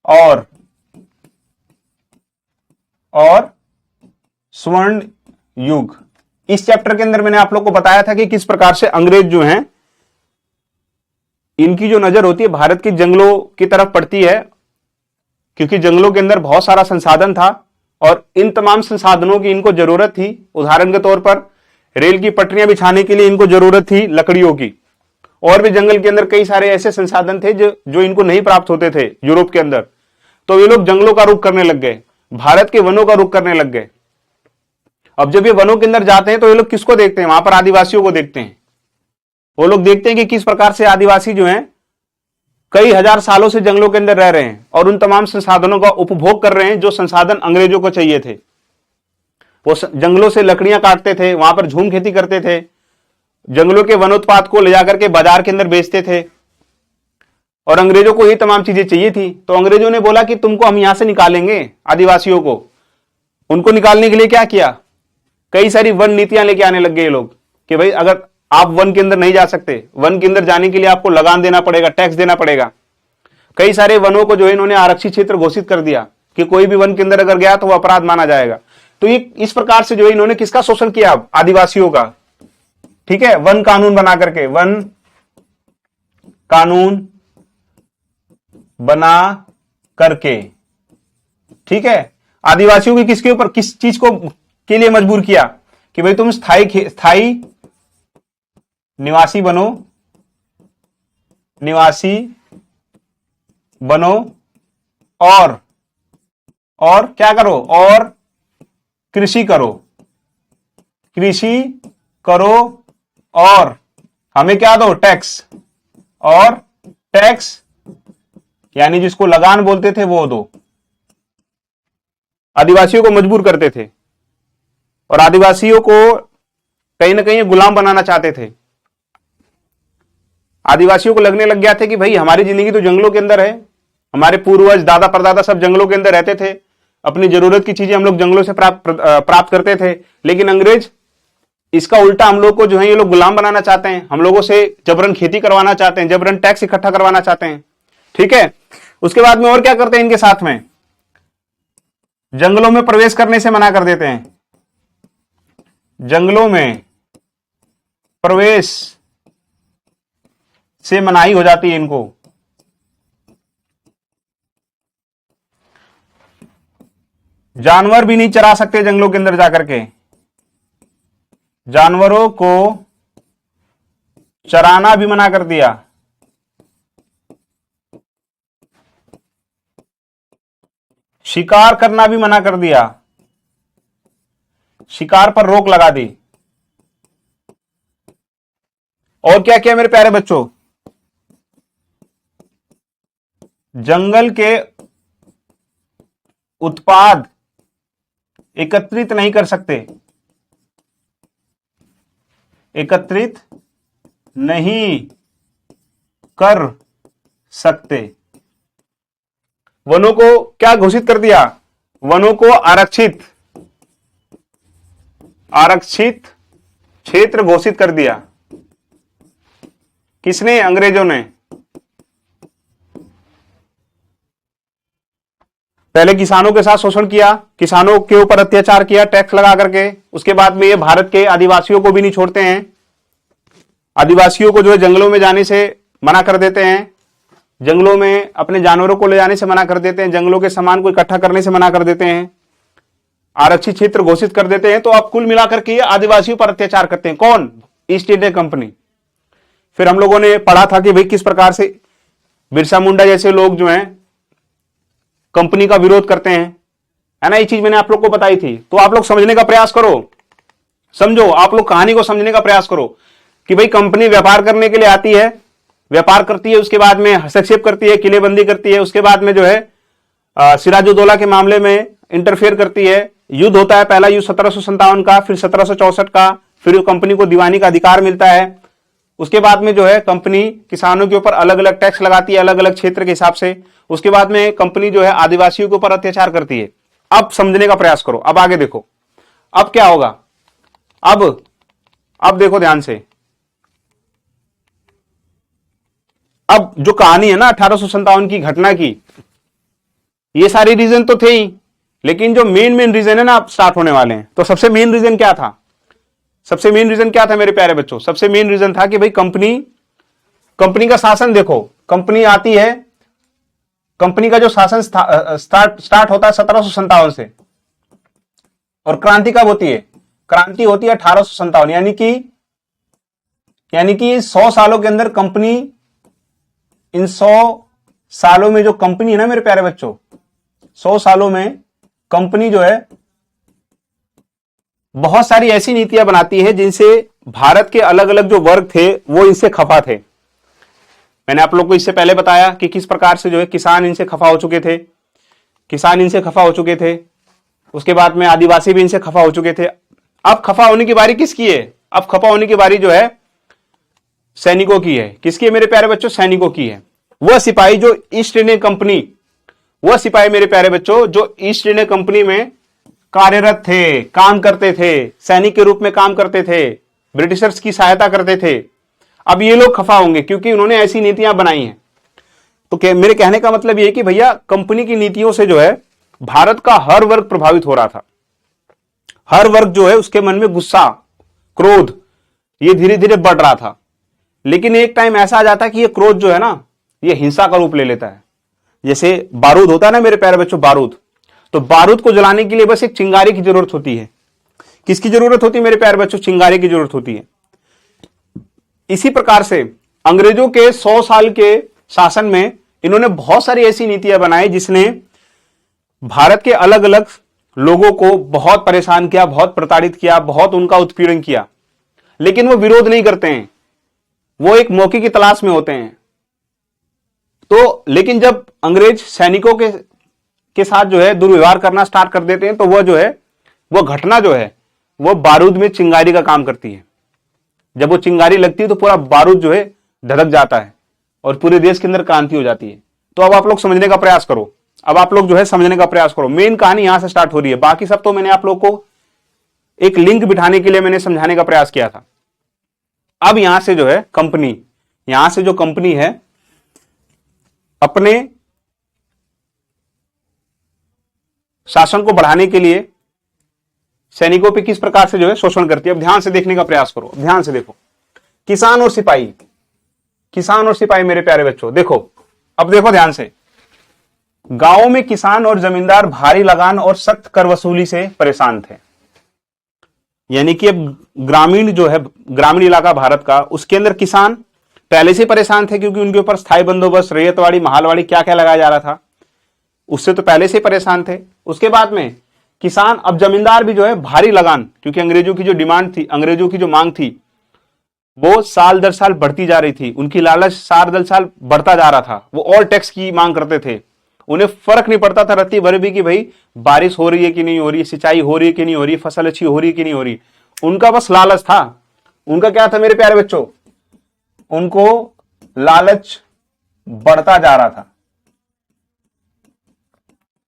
और स्वर्ण युग। इस चैप्टर के अंदर मैंने आप लोग को बताया था कि किस प्रकार से अंग्रेज जो हैं इनकी जो नजर होती है भारत के जंगलों की तरफ पड़ती है, क्योंकि जंगलों के अंदर बहुत सारा संसाधन था और इन तमाम संसाधनों की इनको जरूरत थी। उदाहरण के तौर पर रेल की पटरियां बिछाने के लिए इनको जरूरत थी लकड़ियों की, और भी जंगल के अंदर कई सारे ऐसे संसाधन थे जो इनको नहीं प्राप्त होते थे यूरोप के अंदर। तो ये लोग जंगलों का रुख करने लग गए, भारत के वनों का रुख करने लग गए। अब जब ये वनों के अंदर जाते हैं तो ये लोग किसको देखते हैं? वहां पर आदिवासियों को देखते हैं। वो लोग देखते हैं कि किस प्रकार से आदिवासी जो हैं कई हजार सालों से जंगलों के अंदर रह रहे हैं और उन तमाम संसाधनों का उपभोग कर रहे हैं जो संसाधन अंग्रेजों को चाहिए थे। वो जंगलों से लकड़ियां काटते थे, वहां पर झूम खेती करते थे, जंगलों के वनोत्पाद को ले जाकर के बाजार के अंदर बेचते थे, और अंग्रेजों को ये तमाम चीजें चाहिए थी। तो अंग्रेजों ने बोला कि तुमको हम यहां से निकालेंगे, आदिवासियों को। उनको निकालने के लिए क्या किया, कई सारी वन नीतियां लेके आने लग गए लोग कि भाई अगर आप वन के अंदर नहीं जा सकते, वन के अंदर जाने के लिए आपको लगान देना पड़ेगा, टैक्स देना पड़ेगा। कई सारे वनों को जो है इन्होंने आरक्षित क्षेत्र घोषित कर दिया कि कोई भी वन के अंदर अगर गया तो वो अपराध माना जाएगा। तो ये इस प्रकार से जो है इन्होंने किसका शोषण किया, आदिवासियों का। ठीक है, वन कानून बना करके, वन कानून बना करके, ठीक है, आदिवासियों की किसके ऊपर, किस चीज को के लिए मजबूर किया कि भाई तुम स्थायी निवासी बनो, निवासी बनो, और क्या करो, और कृषि करो, कृषि करो, और हमें क्या दो, टैक्स, और टैक्स यानी जिसको लगान बोलते थे वो दो। आदिवासियों को मजबूर करते थे और आदिवासियों को कहीं ना कहीं गुलाम बनाना चाहते थे। आदिवासियों को लगने लग गया था कि भाई हमारी जिंदगी तो जंगलों के अंदर है, हमारे पूर्वज दादा परदादा सब जंगलों के अंदर रहते थे, अपनी जरूरत की चीजें हम लोग जंगलों से प्राप्त करते थे। लेकिन अंग्रेज इसका उल्टा हम लोग को जो है ये लोग गुलाम बनाना चाहते हैं, हम लोगों से जबरन खेती करवाना चाहते हैं, जबरन टैक्स इकट्ठा करवाना चाहते हैं। ठीक है, उसके बाद में और क्या करते हैं, इनके साथ में जंगलों में प्रवेश करने से मना कर देते हैं, जंगलों में प्रवेश से मनाही हो जाती है इनको। जानवर भी नहीं चरा सकते जंगलों के अंदर जाकर के, जानवरों को चराना भी मना कर दिया। शिकार करना भी मना कर दिया, शिकार पर रोक लगा दी। और क्या किया मेरे प्यारे बच्चों, जंगल के उत्पाद एकत्रित नहीं कर सकते, एकत्रित नहीं कर सकते। वनों को क्या घोषित कर दिया, वनों को आरक्षित क्षेत्र घोषित कर दिया। किसने, अंग्रेजों ने। पहले किसानों के साथ शोषण किया, किसानों के ऊपर अत्याचार किया टैक्स लगा करके। उसके बाद में ये भारत के आदिवासियों को भी नहीं छोड़ते हैं, आदिवासियों को जो है जंगलों में जाने से मना कर देते हैं, जंगलों में अपने जानवरों को ले जाने से मना कर देते हैं, जंगलों के सामान को इकट्ठा करने से मना कर देते हैं, आरक्षित क्षेत्र घोषित कर देते हैं। तो अब कुल मिलाकर के आदिवासियों पर अत्याचार करते हैं कौन, ईस्ट इंडिया कंपनी। फिर हम लोगों ने पढ़ा था कि भाई किस प्रकार से बिरसा मुंडा जैसे लोग जो हैं कंपनी का विरोध करते हैं, है ना। ये चीज मैंने आप लोग को बताई थी। तो आप लोग समझने का प्रयास करो, समझो, आप लोग कहानी को समझने का प्रयास करो कि भाई कंपनी व्यापार करने के लिए आती है, व्यापार करती है, उसके बाद में हस्तक्षेप करती है, किलेबंदी करती है, उसके बाद में जो है सिराजुद्दौला के मामले में इंटरफेयर करती है। युद्ध होता है, पहला युद्ध 1757 का, फिर 1764 का, फिर कंपनी को दीवानी का अधिकार मिलता है। उसके बाद में जो है कंपनी किसानों के ऊपर अलग अलग टैक्स लगाती है, अलग अलग क्षेत्र के हिसाब से। उसके बाद में कंपनी जो है आदिवासियों के ऊपर अत्याचार करती है। अब समझने का प्रयास करो, अब आगे देखो, अब क्या होगा। अब देखो ध्यान से, अब जो कहानी है ना 1857 की घटना की, ये सारे रीजन तो थे ही, लेकिन जो मेन रीजन है ना अब स्टार्ट होने वाले हैं। तो सबसे मेन रीजन क्या था, सबसे मेन रीजन क्या था मेरे प्यारे बच्चों, सबसे मेन रीजन था कि भाई कंपनी का शासन देखो, कंपनी आती है, कंपनी का जो शासन स्टार्ट होता है 1757 से, और क्रांति कब होती है, क्रांति होती है 1857। यानी कि 100 सालों के अंदर कंपनी, इन 100 सालों में जो कंपनी है ना मेरे प्यारे बच्चों, 100 सालों में कंपनी जो है बहुत सारी ऐसी नीतियां बनाती है जिनसे भारत के अलग अलग जो वर्ग थे वो इनसे खफा थे। मैंने आप लोग को इससे पहले बताया कि किस प्रकार से जो है किसान इनसे खफा हो चुके थे, किसान इनसे खफा हो चुके थे। उसके बाद में आदिवासी भी इनसे खफा हो चुके थे। अब खफा होने की बारी किसकी है? अब खफा होने की बारी जो है सैनिकों की है। किसकी है मेरे प्यारे बच्चों? सैनिकों की है। वह सिपाही जो ईस्ट इंडिया कंपनी, वह सिपाही मेरे प्यारे बच्चों जो ईस्ट इंडिया कंपनी में कार्यरत थे, काम करते थे, सैनिक के रूप में काम करते थे, ब्रिटिशर्स की सहायता करते थे, अब ये लोग खफा होंगे क्योंकि उन्होंने ऐसी नीतियां बनाई हैं। तो मेरे कहने का मतलब ये है कि भैया कंपनी की नीतियों से जो है भारत का हर वर्ग प्रभावित हो रहा था। हर वर्ग जो है उसके मन में गुस्सा, क्रोध ये धीरे धीरे बढ़ रहा था। लेकिन एक टाइम ऐसा आ जाता है कि ये क्रोध जो है ना ये हिंसा का रूप ले लेता है। जैसे बारूद होता है ना मेरे प्यारे बच्चों, बारूद, तो बारूद को जलाने के लिए बस एक चिंगारी की जरूरत होती है। किसकी जरूरत होती है मेरे प्यारे बच्चों? चिंगारी की जरूरत होती है। इसी प्रकार से अंग्रेजों के 100 साल के शासन में इन्होंने बहुत सारी ऐसी नीतियां बनाई जिसने भारत के अलग अलग लोगों को बहुत परेशान किया, बहुत प्रताड़ित किया, बहुत उनका उत्पीड़न किया। लेकिन वो विरोध नहीं करते हैं, वो एक मौके की तलाश में होते हैं। तो लेकिन जब अंग्रेज सैनिकों के साथ जो है दुर्व्यवहार करना स्टार्ट कर देते हैं तो वह जो है वो घटना जो है वो बारूद में चिंगारी का काम करती है। जब वो चिंगारी लगती है तो पूरा बारूद जो है धधक जाता है और पूरे देश के अंदर क्रांति हो जाती है। तो अब आप लोग समझने का प्रयास करो, अब आप लोग जो है समझने का प्रयास करो। मेन कहानी यहां से स्टार्ट हो रही है, बाकी सब तो मैंने आप लोग को एक लिंक बिठाने के लिए मैंने समझाने का प्रयास किया था। अब यहां से जो है कंपनी, यहां से जो कंपनी है अपने शासन को बढ़ाने के लिए सैनिकों पे किस प्रकार से जो है शोषण करती है। अब ध्यान से देखने का प्रयास करो, ध्यान से देखो। किसान और सिपाही, किसान और सिपाही मेरे प्यारे बच्चों देखो, अब देखो ध्यान से। गांवों में किसान और जमींदार भारी लगान और सख्त कर वसूली से परेशान थे। यानी कि अब ग्रामीण जो है, ग्रामीण इलाका भारत का, उसके अंदर किसान पहले से परेशान थे क्योंकि उनके ऊपर स्थायी बंदोबस्त, रैयतवाड़ी, महालवाड़ी क्या क्या लगाया जा रहा था, उससे तो पहले से परेशान थे। उसके बाद में किसान, अब जमींदार भी जो है भारी लगान, क्योंकि अंग्रेजों की जो डिमांड थी, अंग्रेजों की जो मांग थी वो साल दर साल बढ़ती जा रही थी। उनकी लालच साल दर साल बढ़ता जा रहा था। वो और टैक्स की मांग करते थे। उन्हें फर्क नहीं पड़ता था रत्ती भर भी कि भाई बारिश हो रही है कि नहीं हो रही, सिंचाई हो रही है कि नहीं हो रही, फसल अच्छी हो रही है कि नहीं हो रही। उनका बस लालच था। उनका क्या था मेरे प्यारे बच्चों? उनको लालच बढ़ता जा रहा था,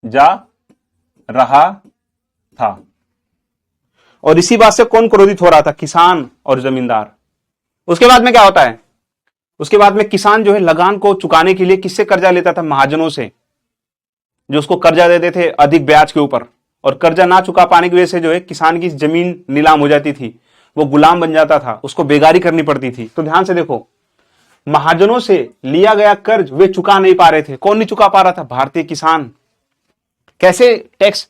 जा रहा था। और इसी बात से कौन क्रोधित हो रहा था? किसान और जमींदार। उसके बाद में क्या होता है? उसके बाद में किसान जो है लगान को चुकाने के लिए किससे कर्जा लेता था? महाजनों से, जो उसको कर्जा देते थे अधिक ब्याज के ऊपर। और कर्जा ना चुका पाने की वजह से जो है किसान की जमीन नीलाम हो जाती थी, वो गुलाम बन जाता था, उसको बेगारी करनी पड़ती थी। तो ध्यान से देखो, महाजनों से लिया गया कर्ज वे चुका नहीं पा रहे थे। कौन नहीं चुका पा रहा था? भारतीय किसान। कैसे? टैक्स।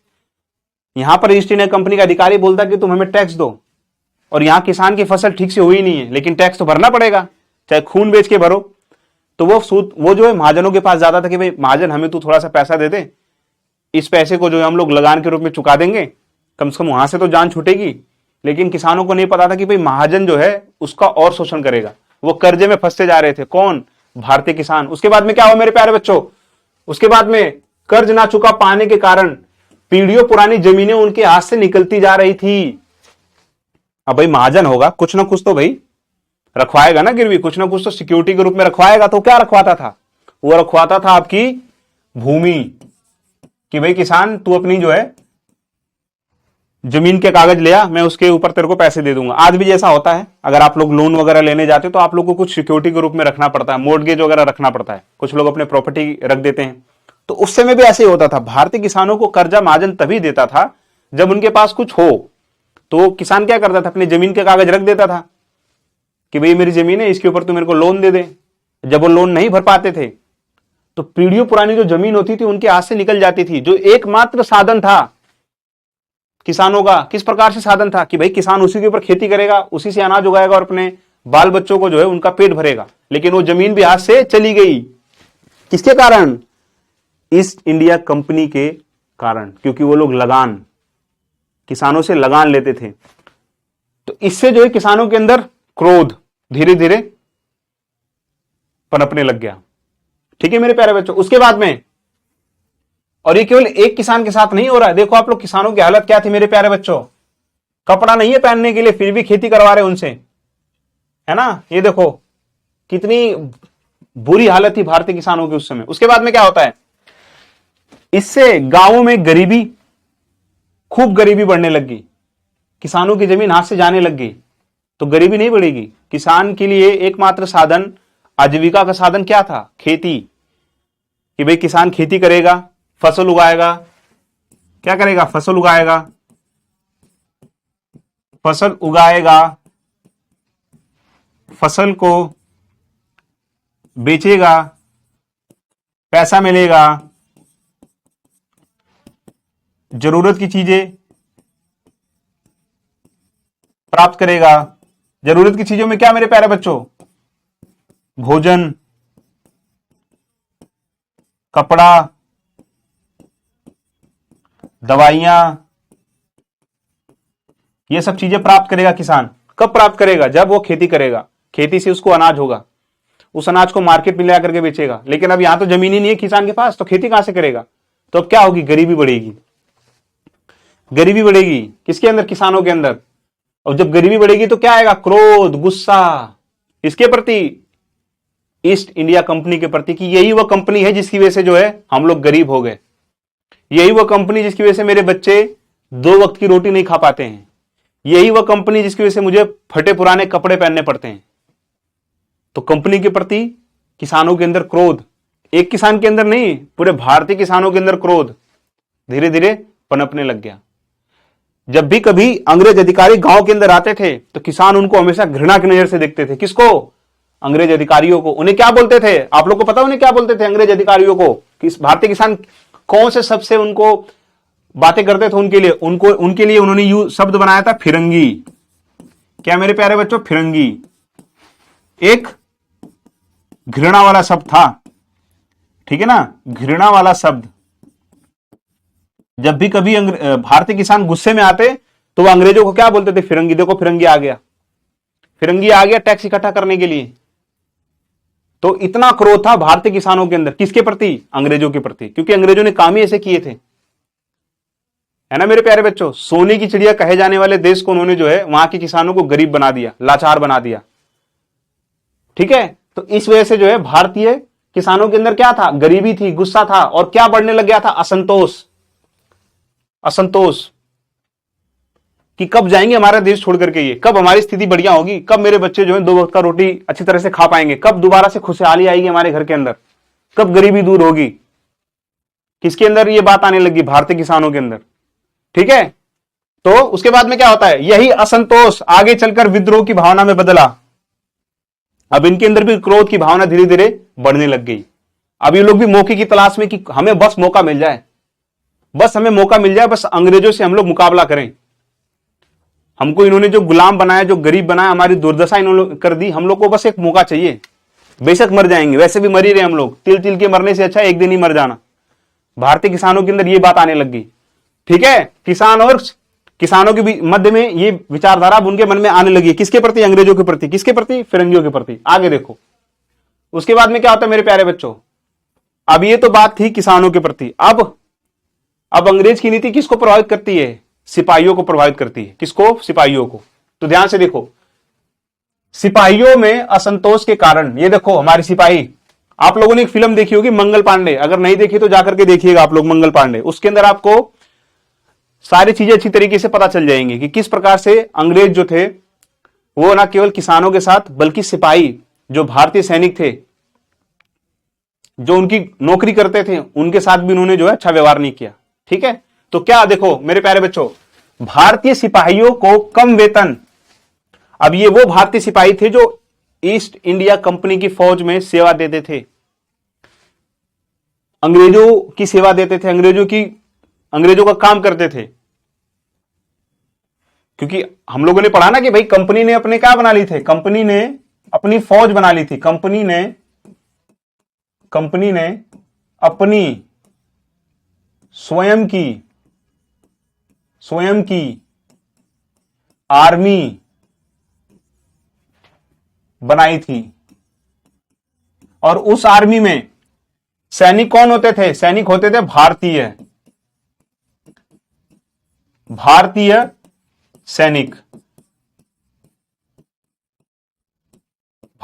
यहां पर ईस्ट इंडिया कंपनी का अधिकारी बोलता कि तुम हमें टैक्स दो, और यहां किसान की फसल ठीक से हुई नहीं है, लेकिन टैक्स तो भरना पड़ेगा, चाहे खून बेच के भरो। तो वो जो है महाजनों के पास जाता था कि भाई महाजन हमें तू थोड़ा सा पैसा दे दे, इस पैसे को जो है हम लोग लगान के रूप में चुका देंगे, कम से कम वहां से तो जान छूटेगी। लेकिन किसानों को नहीं पता था कि भाई महाजन जो है उसका और शोषण करेगा। वो कर्जे में फंसते जा रहे थे। कौन? भारतीय किसान। उसके बाद में क्या हुआ मेरे प्यारे बच्चों? उसके बाद में कर्ज ना चुका पाने के कारण पीढ़ियों पुरानी जमीनें उनके हाथ से निकलती जा रही थी। अब भाई महाजन होगा, कुछ ना कुछ तो भाई रखवाएगा ना गिरवी, कुछ ना कुछ तो सिक्योरिटी के रूप में रखवाएगा। तो क्या रखवाता था? वो रखवाता था आपकी भूमि, कि भाई किसान तू अपनी जो है जमीन के कागज ले आ, मैं उसके ऊपर तेरे को पैसे दे दूंगा। आज भी जैसा होता है, अगर आप लोग लोन वगैरह लेने जाते हो तो आप लोग को कुछ सिक्योरिटी के रूप में रखना पड़ता है, मोर्टगेज वगैरह रखना पड़ता है, कुछ लोग अपने प्रॉपर्टी रख देते हैं। तो उस समय भी ऐसे ही होता था। भारतीय किसानों को कर्जा महाजन तभी देता था जब उनके पास कुछ हो। तो किसान क्या करता था? अपनी जमीन के कागज रख देता था कि भाई मेरी जमीन है, इसके ऊपर तू मेरे को लोन दे दे। जब वो लोन नहीं भर पाते थे तो पीढ़ियों पुरानी जो जमीन होती थी उनके हाथ से निकल जाती थी। जो एकमात्र साधन था किसानों का, किस प्रकार से साधन था कि भाई किसान उसी के ऊपर खेती करेगा, उसी से अनाज उगाएगा और अपने बाल बच्चों को जो है उनका पेट भरेगा। लेकिन वो जमीन भी हाथ से चली गई। किसके कारण? ईस्ट इंडिया कंपनी के कारण, क्योंकि वो लोग लगान, किसानों से लगान लेते थे। तो इससे जो है किसानों के अंदर क्रोध धीरे धीरे पनपने लग गया। ठीक है मेरे प्यारे बच्चों। उसके बाद में और ये केवल एक किसान के साथ नहीं हो रहा है। देखो आप लोग किसानों की हालत क्या थी मेरे प्यारे बच्चों, कपड़ा नहीं है पहनने के लिए फिर भी खेती करवा रहे उनसे, है ना। ये देखो कितनी बुरी हालत थी भारतीय किसानों की उस समय। उसके बाद में क्या होता है, इससे गांवों में गरीबी, खूब गरीबी बढ़ने लग गई, किसानों की जमीन हाथ से जाने लग गई। तो गरीबी नहीं बढ़ेगी। किसान के लिए एकमात्र साधन, आजीविका का साधन क्या था, खेती। कि भाई किसान खेती करेगा, फसल उगाएगा, क्या करेगा, फसल उगाएगा, फसल उगाएगा, फसल को बेचेगा, पैसा मिलेगा, जरूरत की चीजें प्राप्त करेगा। जरूरत की चीजों में क्या मेरे प्यारे बच्चों, भोजन, कपड़ा, दवाइयां, ये सब चीजें प्राप्त करेगा किसान। कब प्राप्त करेगा, जब वो खेती करेगा, खेती से उसको अनाज होगा, उस अनाज को मार्केट में ले आकर के बेचेगा। लेकिन अब यहां तो जमीन ही नहीं है किसान के पास, तो खेती कहां से करेगा। तो अब क्या होगी, गरीबी बढ़ेगी। गरीबी बढ़ेगी किसके अंदर, किसानों के अंदर। और जब गरीबी बढ़ेगी तो क्या आएगा, क्रोध, गुस्सा, इसके प्रति, ईस्ट इंडिया कंपनी के प्रति, कि यही वह कंपनी है जिसकी वजह से जो है हम लोग गरीब हो गए, यही वह कंपनी जिसकी वजह से मेरे बच्चे 2 वक्त की रोटी नहीं खा पाते हैं, यही वह कंपनी जिसकी वजह से मुझे फटे पुराने कपड़े पहनने पड़ते हैं। तो कंपनी के प्रति किसानों के अंदर क्रोध, एक किसान के अंदर नहीं, पूरे भारतीय किसानों के अंदर क्रोध धीरे धीरे पनपने लग गया। जब भी कभी अंग्रेज अधिकारी गांव के अंदर आते थे तो किसान उनको हमेशा घृणा की नजर से देखते थे। किसको, अंग्रेज अधिकारियों को। उन्हें क्या बोलते थे, आप लोग को पता उन्हें क्या बोलते थे अंग्रेज अधिकारियों को, कि भारतीय किसान कौन से सबसे उनको बातें करते थे उनके लिए उन्होंने शब्द बनाया था, फिरंगी। क्या मेरे प्यारे बच्चों, फिरंगी एक घृणा वाला शब्द था, ठीक है ना, घृणा वाला शब्द। जब भी कभी भारतीय किसान गुस्से में आते तो वो अंग्रेजों को क्या बोलते थे, फिरंगी। देखो फिरंगी आ गया, फिरंगी आ गया टैक्स इकट्ठा करने के लिए। तो इतना क्रोध था भारतीय किसानों के अंदर, किसके प्रति, अंग्रेजों के प्रति, क्योंकि अंग्रेजों ने काम ही ऐसे किए थे, है ना मेरे प्यारे बच्चों। सोने की चिड़िया कहे जाने वाले देश को उन्होंने जो है वहां के किसानों को गरीब बना दिया, लाचार बना दिया, ठीक है। तो इस वजह से जो है भारतीय किसानों के अंदर क्या था, गरीबी थी, गुस्सा था, और क्या बढ़ने लग गया था, असंतोष। असंतोष कि कब जाएंगे हमारा देश छोड़ करके, ये कब हमारी स्थिति बढ़िया होगी, कब मेरे बच्चे जो है 2 वक्त का रोटी अच्छी तरह से खा पाएंगे, कब दोबारा से खुशहाली आएगी हमारे घर के अंदर, कब गरीबी दूर होगी। किसके अंदर ये बात आने लगी, भारतीय किसानों के अंदर, ठीक है। तो उसके बाद में क्या होता है, यही असंतोष आगे चलकर विद्रोह की भावना में बदला। अब इनके अंदर भी क्रोध की भावना धीरे धीरे बढ़ने लग गई। अब ये लोग भी मौके की तलाश में कि हमें बस मौका मिल जाए, बस हमें मौका मिल जाए, बस अंग्रेजों से हम लोग मुकाबला करें। हमको इन्होंने जो गुलाम बनाया, जो गरीब बनाया, हमारी दुर्दशा इन्होंने कर दी, हम लोग को बस एक मौका चाहिए। बेशक मर जाएंगे, वैसे भी मर ही रहे हम लोग, तिल तिल के मरने से अच्छा एक दिन ही मर जाना। भारतीय किसानों के अंदर ये बात आने लग गई, ठीक है। किसान और किसानों के मध्य में ये विचारधारा उनके मन में आने लगी, किसके प्रति, अंग्रेजों के प्रति, किसके प्रति, फिरंगियों के प्रति। आगे देखो उसके बाद में क्या होता है मेरे प्यारे बच्चों। अब ये तो बात थी किसानों के प्रति। अब अंग्रेज की नीति किसको प्रभावित करती है, सिपाहियों को प्रभावित करती है। किसको, सिपाहियों को। तो ध्यान से देखो, सिपाहियों में असंतोष के कारण, ये देखो हमारे सिपाही, आप लोगों ने एक फिल्म देखी होगी मंगल पांडे, अगर नहीं देखी तो जाकर के देखिएगा आप लोग मंगल पांडे। उसके अंदर आपको सारी चीजें अच्छी तरीके से पता चल जाएंगी कि किस प्रकार से अंग्रेज जो थे वो ना केवल किसानों के साथ, बल्कि सिपाही जो भारतीय सैनिक थे, जो उनकी नौकरी करते थे, उनके साथ भी उन्होंने जो है अच्छा व्यवहार नहीं किया, ठीक है। तो क्या देखो मेरे प्यारे बच्चों, भारतीय सिपाहियों को कम वेतन। अब ये वो भारतीय सिपाही थे जो ईस्ट इंडिया कंपनी की फौज में सेवा देते थे, अंग्रेजों की सेवा देते थे, अंग्रेजों का काम करते थे। क्योंकि हम लोगों ने पढ़ा ना कि भाई कंपनी ने अपने क्या बना ली थे, कंपनी ने अपनी फौज बना ली थी, कंपनी ने अपनी स्वयं की आर्मी बनाई थी, और उस आर्मी में सैनिक कौन होते थे? सैनिक होते थे भारतीय, भारतीय सैनिक,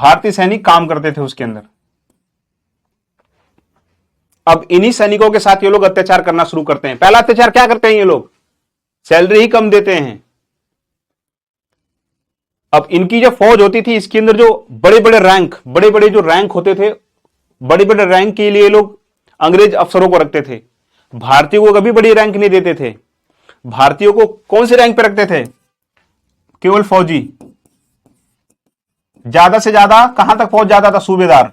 भारतीय सैनिक काम करते थे उसके अंदर। अब इन्हीं सैनिकों के साथ ये लोग अत्याचार करना शुरू करते हैं। पहला अत्याचार क्या करते हैं ये लोग? सैलरी ही कम देते हैं। अब इनकी जो फौज होती थी इसके अंदर जो बड़े बड़े रैंक, बड़े बड़े जो रैंक होते थे, बड़े बड़े रैंक के लिए लोग अंग्रेज अफसरों को रखते थे। भारतीयों को कभी बड़ी रैंक नहीं देते थे। भारतीयों को कौन से रैंक पे रखते थे? केवल फौजी। ज्यादा से ज्यादा कहां तक पहुंच जाता था? सूबेदार।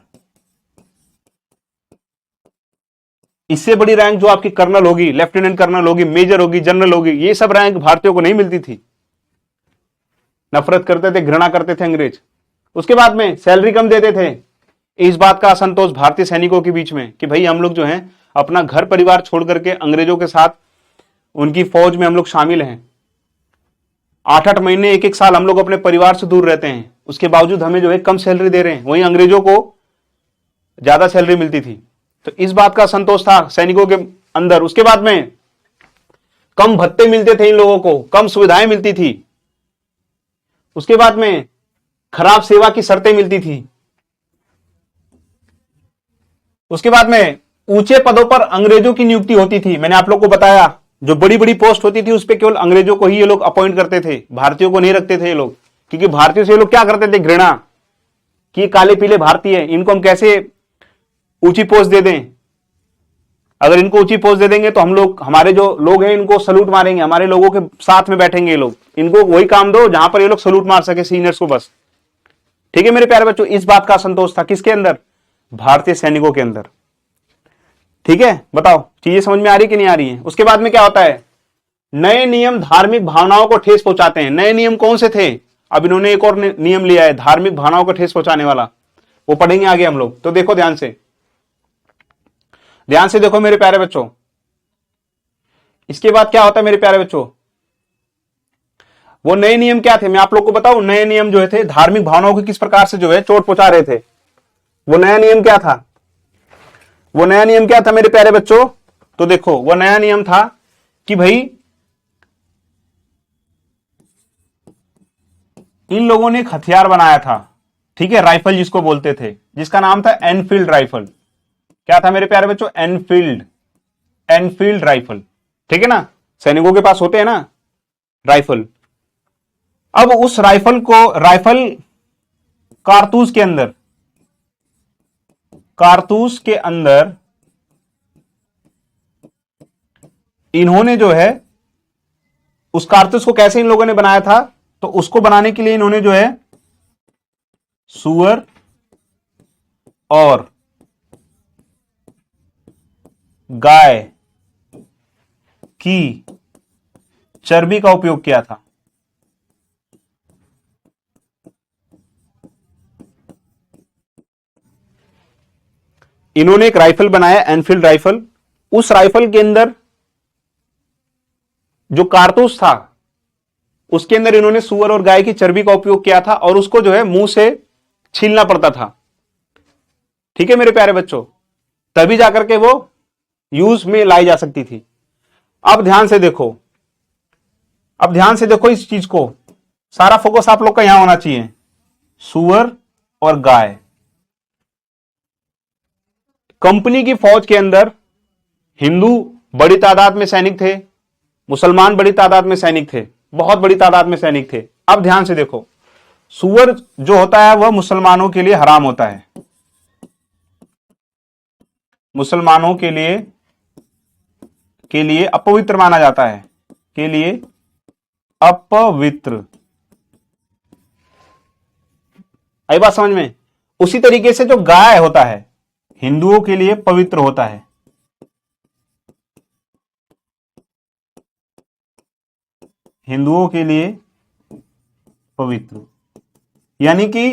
इससे बड़ी रैंक जो आपकी कर्नल होगी, लेफ्टिनेंट कर्नल होगी, मेजर होगी, जनरल होगी, ये सब रैंक भारतीयों को नहीं मिलती थी। नफरत करते थे, घृणा करते थे अंग्रेज। उसके बाद में सैलरी कम देते थे। इस बात का असंतोष भारतीय सैनिकों के बीच में कि भाई हम लोग जो हैं अपना घर परिवार छोड़ करके अंग्रेजों के साथ उनकी फौज में हम लोग शामिल हैं। 8-8 महीने, 1-1 साल हम लोग अपने परिवार से दूर रहते हैं, उसके बावजूद हमें जो है कम सैलरी दे रहे हैं, वहीं अंग्रेजों को ज्यादा सैलरी मिलती थी। तो इस बात का असंतोष था सैनिकों के अंदर। उसके बाद में कम भत्ते मिलते थे इन लोगों को, कम सुविधाएं मिलती थी। उसके बाद में खराब सेवा की शर्तें मिलती थी। उसके बाद में ऊंचे पदों पर अंग्रेजों की नियुक्ति होती थी। मैंने आप लोग को बताया जो बड़ी बड़ी पोस्ट होती थी उस पर केवल अंग्रेजों को ही ये लोग अपॉइंट करते थे, भारतीयों को नहीं रखते थे ये लोग, क्योंकि भारतीयों से ये लोग क्या करते थे? घृणा कि काले पीले भारतीय, इनको हम कैसे ऊंची पोस्ट दे दें। अगर इनको ऊंची पोस्ट दे देंगे तो हम लोग, हमारे जो लोग हैं इनको सलूट मारेंगे, हमारे लोगों के साथ में बैठेंगे ये लोग। इनको वही काम दो जहां पर ये लोग सलूट मार सके सीनियर्स को, बस। ठीक है मेरे प्यारे बच्चों, इस बात का असंतोष था किसके अंदर? भारतीय सैनिकों के अंदर। ठीक है, बताओ चीजें समझ में आ रही कि नहीं आ रही है? उसके बाद में क्या होता है? नए नियम धार्मिक भावनाओं को ठेस पहुंचाते हैं। नए नियम कौन से थे? अब इन्होंने एक और नियम लिया है धार्मिक भावनाओं को ठेस पहुंचाने वाला, वो पढ़ेंगे आगे हम लोग। तो देखो ध्यान से, ध्यान से देखो मेरे प्यारे बच्चों। इसके बाद क्या होता है मेरे प्यारे बच्चों? वो नए नियम क्या थे मैं आप लोग को बताऊं। नए नियम जो थे धार्मिक भावनाओं को किस प्रकार से जो है चोट पहुंचा रहे थे। वो नया नियम क्या था? वो नया नियम क्या था मेरे प्यारे बच्चों? तो देखो वो नया नियम था कि भाई इन लोगों ने एक हथियार बनाया था, ठीक है, राइफल जिसको बोलते थे, जिसका नाम था एनफील्ड राइफल। क्या था मेरे प्यारे बच्चों? Enfield, Enfield rifle. ठीक है ना, सैनिकों के पास होते हैं ना राइफल। अब उस राइफल को, राइफल कारतूस के अंदर, कारतूस के अंदर इन्होंने जो है उस कारतूस को कैसे इन लोगों ने बनाया था? तो उसको बनाने के लिए इन्होंने जो है सूअर और गाय की चर्बी का उपयोग किया था। इन्होंने एक राइफल बनाया, एनफील्ड राइफल। उस राइफल के अंदर जो कारतूस था उसके अंदर इन्होंने सूअर और गाय की चर्बी का उपयोग किया था और उसको जो है मुंह से छीलना पड़ता था। ठीक है मेरे प्यारे बच्चों, तभी जाकर के वो यूज में लाई जा सकती थी। अब ध्यान से देखो, अब ध्यान से देखो इस चीज को, सारा फोकस आप लोग का यहां होना चाहिए। सूअर और गाय, कंपनी की फौज के अंदर हिंदू बड़ी तादाद में सैनिक थे, मुसलमान बड़ी तादाद में सैनिक थे, बहुत बड़ी तादाद में सैनिक थे। अब ध्यान से देखो, सूअर जो होता है वह मुसलमानों के लिए हराम होता है, मुसलमानों के लिए अपवित्र माना जाता है, के लिए अपवित्र। आई बात समझ में? उसी तरीके से जो गाय होता है हिंदुओं के लिए पवित्र होता है। हिंदुओं के लिए पवित्र, यानी कि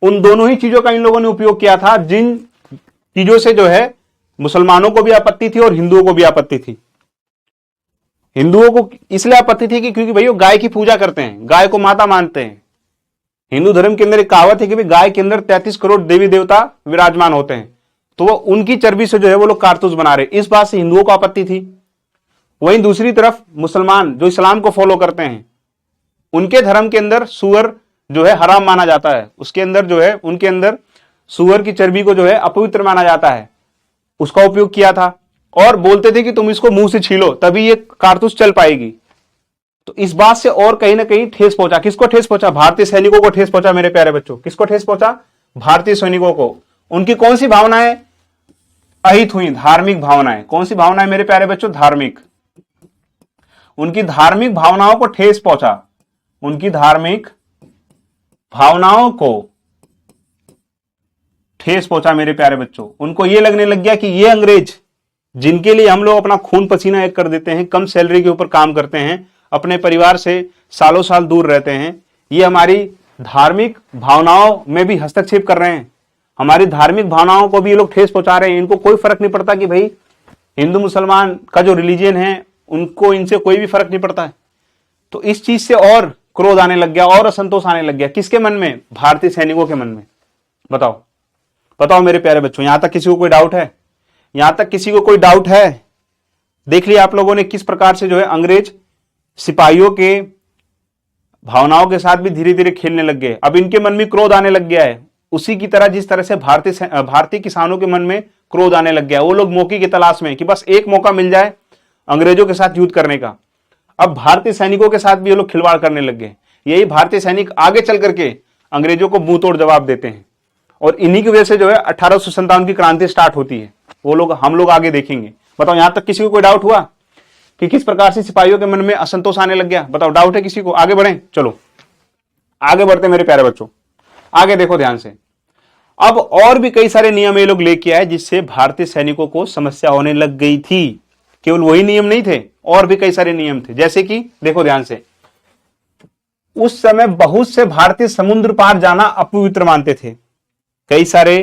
उन दोनों ही चीजों का इन लोगों ने उपयोग किया था जिन चीजों से जो है मुसलमानों को भी आपत्ति थी और हिंदुओं को भी आपत्ति थी। हिंदुओं को इसलिए आपत्ति थी कि क्योंकि भाई वो गाय की पूजा करते हैं, गाय को माता मानते हैं। हिंदू धर्म के अंदर एक कहावत है कि भाई गाय के अंदर 33 करोड़ देवी देवता विराजमान होते हैं। तो वो उनकी चर्बी से जो है वो लोग कारतूस बना रहे, इस बात से हिंदुओं को आपत्ति थी। वहीं दूसरी तरफ मुसलमान जो इस्लाम को फॉलो करते हैं, उनके धर्म के अंदर सुअर जो है हराम माना जाता है, उसके अंदर जो है उनके अंदर सुअर की चर्बी को जो है अपवित्र माना जाता है, उसका उपयोग किया था और बोलते थे कि तुम इसको मुंह से छीलो तभी ये कारतूस चल पाएगी। तो इस बात से और कहीं ना कहीं ठेस पहुंचा, किसको ठेस पहुंचा? भारतीय सैनिकों को ठेस पहुंचा मेरे प्यारे बच्चों। किसको ठेस पहुंचा? भारतीय सैनिकों को। उनकी कौन सी भावनाएं अहित हुई? धार्मिक भावनाएं। कौन सी भावनाएं मेरे प्यारे बच्चों? धार्मिक। उनकी धार्मिक भावनाओं को ठेस पहुंचा, उनकी धार्मिक भावनाओं को ठेस पहुंचा मेरे प्यारे बच्चों। उनको यह लगने लग गया कि ये अंग्रेज जिनके लिए हम लोग अपना खून पसीना एक कर देते हैं, कम सैलरी के ऊपर काम करते हैं, अपने परिवार से सालों साल दूर रहते हैं, ये हमारी धार्मिक भावनाओं में भी हस्तक्षेप कर रहे हैं, हमारी धार्मिक भावनाओं को भी ये लोग ठेस पहुंचा रहे हैं। इनको कोई फर्क नहीं पड़ता कि भाई हिंदू मुसलमान का जो रिलीजन है उनको इनसे कोई भी फर्क नहीं पड़ता है। तो इस चीज से और क्रोध आने लग गया और असंतोष आने लग गया। किसके मन में? भारतीय सैनिकों के मन में। बताओ बताओ मेरे प्यारे बच्चों, यहां तक किसी को कोई डाउट है? यहां तक किसी को कोई डाउट है? देख लिया आप लोगों ने किस प्रकार से जो है अंग्रेज सिपाहियों के भावनाओं के साथ भी धीरे धीरे खेलने लग गए। अब इनके मन में क्रोध आने लग गया है, उसी की तरह जिस तरह से भारतीय किसानों के मन में क्रोध आने लग गया। वो लोग मौके की तलाश में कि बस एक मौका मिल जाए अंग्रेजों के साथ युद्ध करने का। अब भारतीय सैनिकों के साथ भी ये लोग खिलवाड़ करने लग गए। यही भारतीय सैनिक आगे चल करके अंग्रेजों को मुंह तोड़ जवाब देते हैं और इन्हीं की वजह से जो है 1857 की क्रांति स्टार्ट होती है। वो लोग हम लोग आगे देखेंगे। बताओ यहां तक किसी को कोई डाउट हुआ कि किस प्रकार से सिपाहियों के मन में असंतोष आने लग गया? बताओ डाउट है किसी को? आगे बढ़े, चलो आगे बढ़ते मेरे प्यारे बच्चों। आगे देखो ध्यान से। अब और भी कई सारे नियम ये लोग लेके आए जिससे भारतीय सैनिकों को समस्या होने लग गई थी। केवल वही नियम नहीं थे, और भी कई सारे नियम थे। जैसे कि देखो ध्यान से, उस समय बहुत से भारतीय समुद्र पार जाना अपवित्र मानते थे। कई सारे